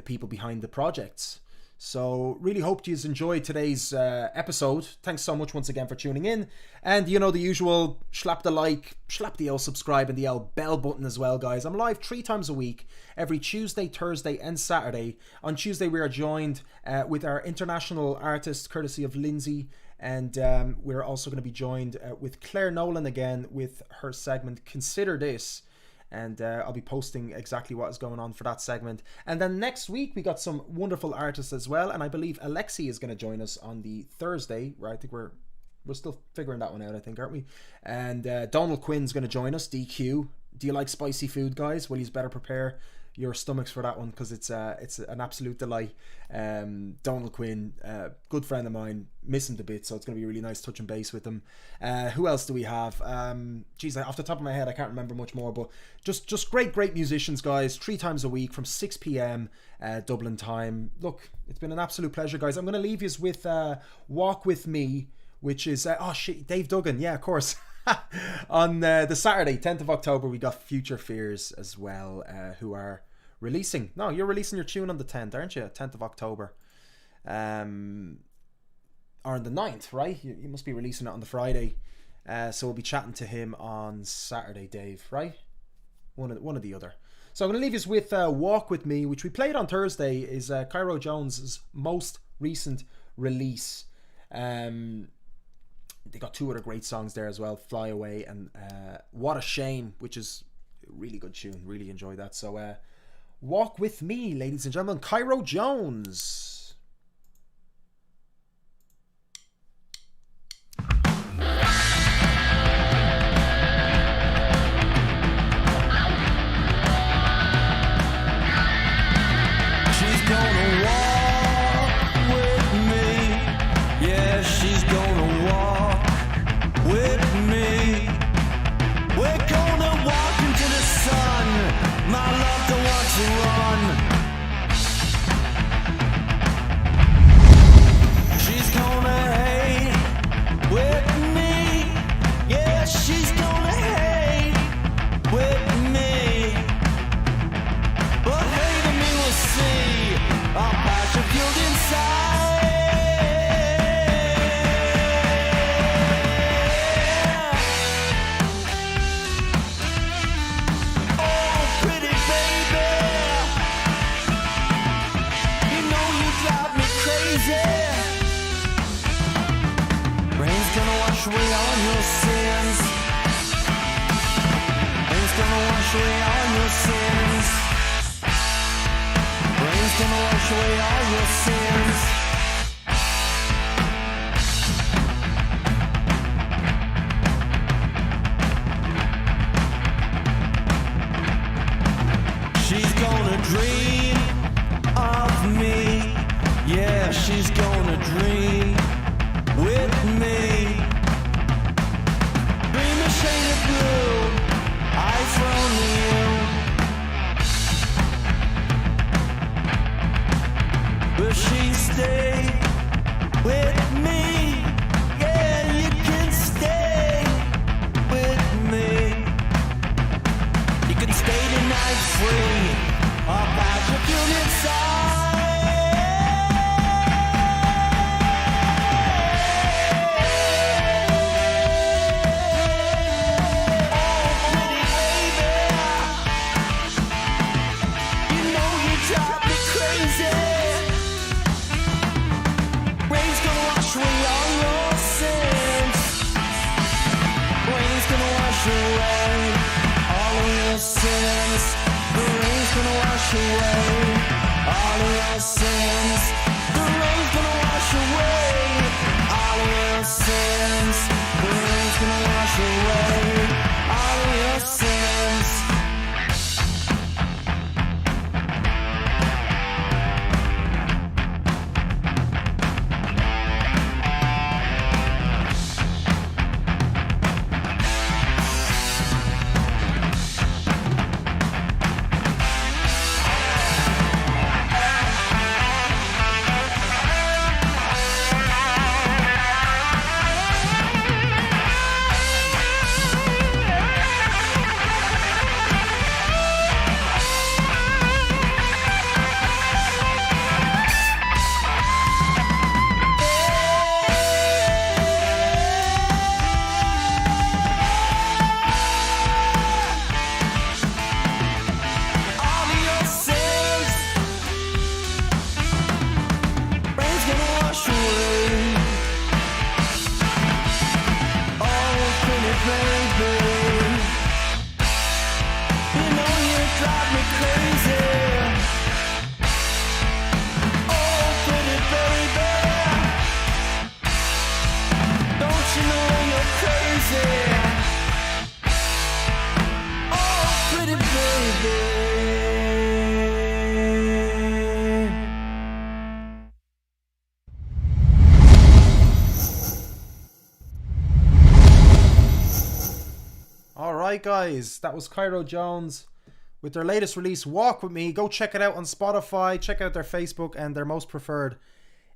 people behind the projects. So really hope you enjoyed today's episode. Thanks so much once again for tuning in, and the usual, slap the like, slap the old subscribe and the old bell button as well, guys. I'm live 3 times a week, every Tuesday, Thursday and Saturday. On Tuesday we are joined with our international artist courtesy of Lindsey, and we're also going to be joined with Claire Nolan again with her segment Consider This, and I'll be posting exactly what is going on for that segment. And then next week we got some wonderful artists as well, and I believe Alexi is going to join us on the Thursday, right? I think we're still figuring that one out, I think, aren't we? And Donald Quinn's going to join us, DQ. Do you like spicy food, guys? Well, you better prepare your stomachs for that one, because it's an absolute delight. Donald Quinn, good friend of mine, miss him a bit, so it's going to be really nice touching base with him. Who else do we have? Off the top of my head I can't remember much more, but just great musicians, guys. 3 times a week from 6 p.m. Dublin time. Look, it's been an absolute pleasure, guys. I'm going to leave you with Walk With Me, which is Dave Duggan, yeah, of course. On the Saturday 10th of October we got Future Fears as well, who are releasing, no, you're releasing your tune on the 10th, aren't you? 10th of October, or on the 9th, right? You must be releasing it on the Friday, so we'll be chatting to him on Saturday, Dave, right? One of the other. So I'm going to leave you with Walk With Me, which we played on Thursday, is Kyro Jones' most recent release. They got 2 other great songs there as well, Fly Away and What a Shame, which is a really good tune. Really enjoy that. So Walk With Me, ladies and gentlemen, Kyro Jones. She's gonna walk with me. Yeah, she's gonna walk with me. We're gonna walk into the sun. My love don't want to run. She's gonna hate with me. Yeah, she's gonna hate with me. But hating me will see our passion fueled inside. Wash away all your sins. Rain's gonna wash away all your sins. Rain's gonna wash away all your sins. She's gonna dream of me. Yeah, she's gonna dream with me. Dream a shade of blue, eyes for only you. Will she stay with me? Yeah, you can stay with me. You can stay tonight free. Our passion fueled inside. drive me crazy. Rain's gonna wash away all your sins. Rain's gonna wash away all of your sins. The rain's gonna wash away all of your sins. The rain's gonna wash away all of your sins. The rain's gonna wash away all of your sins. Alright guys, that was Kyro Jones with their latest release, Walk With Me. Go check it out on Spotify, check out their Facebook and their most preferred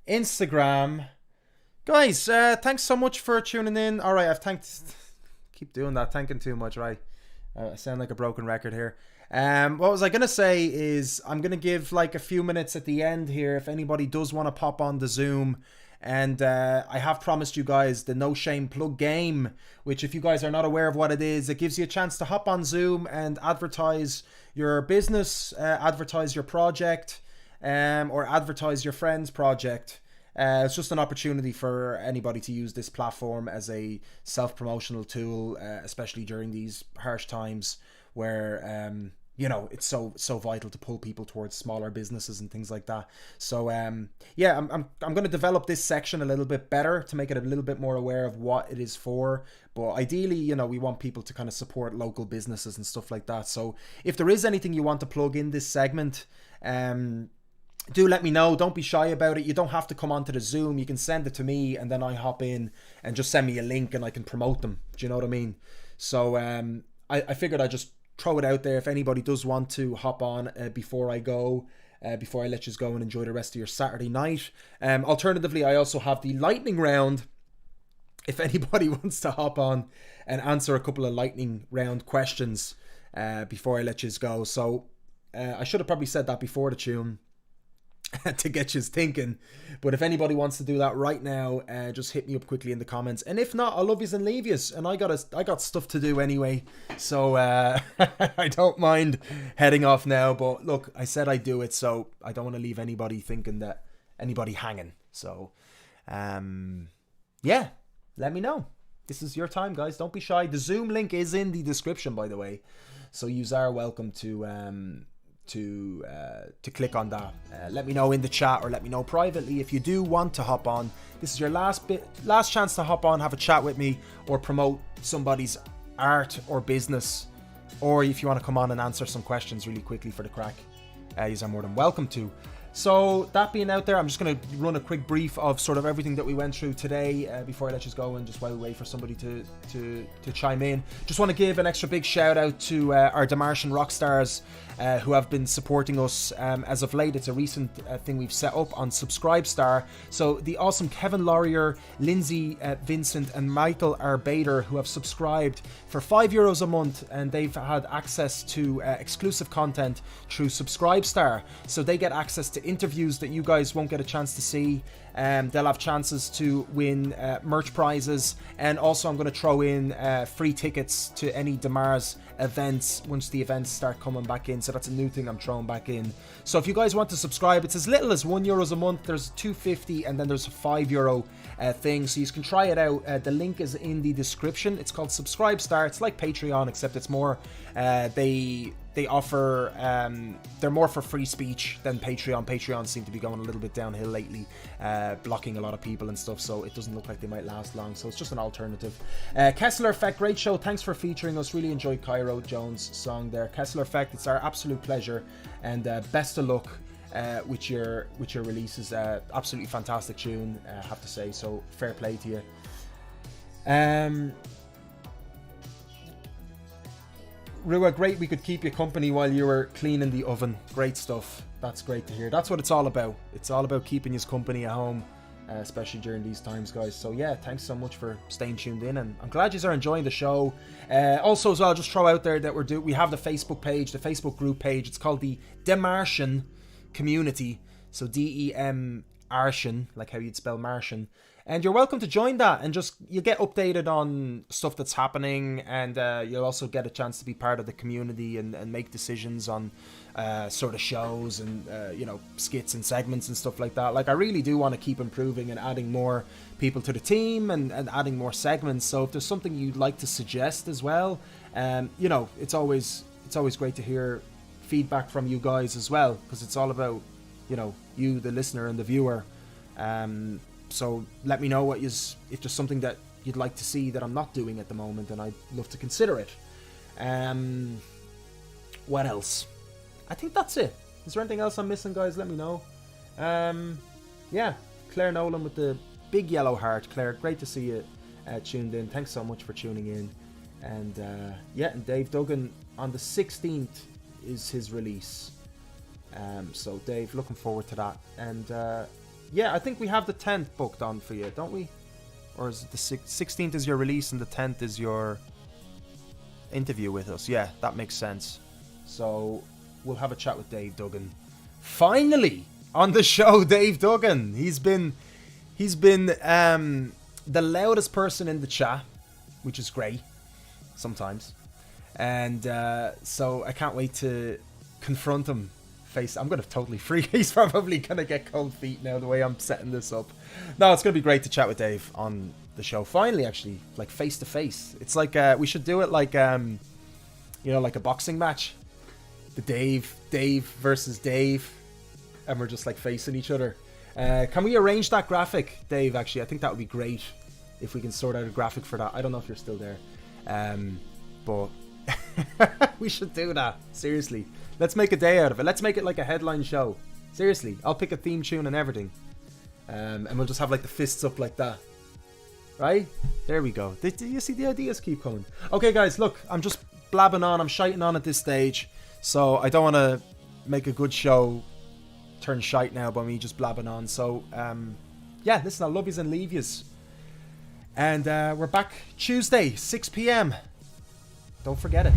Instagram. Guys, thanks so much for tuning in. Alright, I've thanked... Keep doing that, thanking too much, right? I sound like a broken record here. What was I going to say is I'm going to give like a few minutes at the end here if anybody does want to pop on the Zoom. And I have promised you guys the No Shame Plug game, which if you guys are not aware of what it is, it gives you a chance to hop on Zoom and advertise your business, advertise your project, or advertise your friend's project. It's just an opportunity for anybody to use this platform as a self-promotional tool, especially during these harsh times where you know, it's so vital to pull people towards smaller businesses and things like that. So yeah, I'm going to develop this section a little bit better to make it a little bit more aware of what it is for. But ideally, you know, we want people to kind of support local businesses and stuff like that. So if there is anything you want to plug in this segment, do let me know. Don't be shy about it. You don't have to come onto the Zoom. You can send it to me and then I hop in and just send me a link and I can promote them. Do you know what I mean? So I figured I'd just throw it out there if anybody does want to hop on before I go, before I let you go and enjoy the rest of your Saturday night. Alternatively, I also have the lightning round if anybody wants to hop on and answer a couple of lightning round questions before I let you go. So I should have probably said that before the tune to get you thinking, but if anybody wants to do that right now, just hit me up quickly in the comments, and if not, I'll love yous and leave yous, and I got stuff to do anyway, so I don't mind heading off now. But look, I said I'd do it, so I don't want to leave anybody thinking that anybody hanging. So yeah, let me know. This is your time, guys. Don't be shy. The Zoom link is in the description, by the way, so yous are welcome to click on that. Let me know in the chat or let me know privately if you do want to hop on. This is your last chance to hop on, have a chat with me, or promote somebody's art or business, or if you want to come on and answer some questions really quickly for the crack, you are more than welcome to. So that being out there, I'm just going to run a quick brief of sort of everything that we went through today before I let you go, and just while we wait for somebody to chime in. Just want to give an extra big shout out to our deMartian Rockstars who have been supporting us as of late. It's a recent thing we've set up on Subscribestar. So the awesome Kevin Laurier, Lindsey, Vincent and Michael Arbeiter, who have subscribed for €5 a month, and they've had access to exclusive content through Subscribestar. So they get access to interviews that you guys won't get a chance to see. They'll have chances to win merch prizes, and also I'm going to throw in free tickets to any deMars events once the events start coming back in. So that's a new thing I'm throwing back in. So if you guys want to subscribe, it's as little as €1 a month. There's €2.50 and then there's a €5 thing. So you can try it out. The link is in the description. It's called Subscribe Star. It's like Patreon, except it's more, they offer, they're more for free speech than Patreon. Patreon seem to be going a little bit downhill lately, blocking a lot of people and stuff, so it doesn't look like they might last long, so it's just an alternative. KESSLER Effect, great show, thanks for featuring us, really enjoyed Kyro Jones' song there. KESSLER Effect, it's our absolute pleasure, and best of luck with your releases. Absolutely fantastic tune, I have to say, so fair play to you. Rua, great we could keep you company while you were cleaning the oven. Great stuff. That's great to hear. That's what it's all about. It's all about keeping you company at home, especially during these times, guys. So yeah, thanks so much for staying tuned in, and I'm glad you are enjoying the show. Also as well, just throw out there that we have the Facebook page, the Facebook group page. It's called the deMartian Community. So DEMartian, like how you'd spell Martian. And you're welcome to join that, and just you get updated on stuff that's happening, and you'll also get a chance to be part of the community and make decisions on sort of shows and you know, skits and segments and stuff like that. Like, I really do want to keep improving and adding more people to the team and adding more segments. So if there's something you'd like to suggest as well, you know, it's always great to hear feedback from you guys as well, because it's all about, you know, you, the listener, and the viewer. So let me know if there's something that you'd like to see that I'm not doing at the moment, and I'd love to consider it. What else? I think that's it. Is there anything else I'm missing, guys? Let me know. Yeah, Claire Nolan with the big yellow heart. Claire, great to see you tuned in. Thanks so much for tuning in. And yeah, and Dave Duggan on the 16th is his release. So Dave, looking forward to that. And yeah, I think we have the 10th booked on for you, don't we? Or is it the 16th is your release and the 10th is your interview with us? Yeah, that makes sense. So we'll have a chat with Dave Duggan. Finally on the show, Dave Duggan. He's been the loudest person in the chat, which is great sometimes. And so I can't wait to confront him. I'm going to totally freak. He's probably going to get cold feet now the way I'm setting this up. No, it's going to be great to chat with Dave on the show. Finally, actually, like face to face. It's like we should do it like, you know, like a boxing match. The Dave versus Dave. And we're just like facing each other. Can we arrange that graphic, Dave? Actually, I think that would be great if we can sort out a graphic for that. I don't know if you're still there. But we should do that. Seriously. Let's make a day out of it. Let's make it like a headline show. Seriously, I'll pick a theme tune and everything. And we'll just have like the fists up like that. Right? There we go. You see, the ideas keep coming. Okay, guys, look, I'm just blabbing on. I'm shiting on at this stage. So I don't want to make a good show turn shite now by me just blabbing on. So, yeah, listen, I'll love yous and leave yous. And we're back Tuesday, 6 p.m. Don't forget it.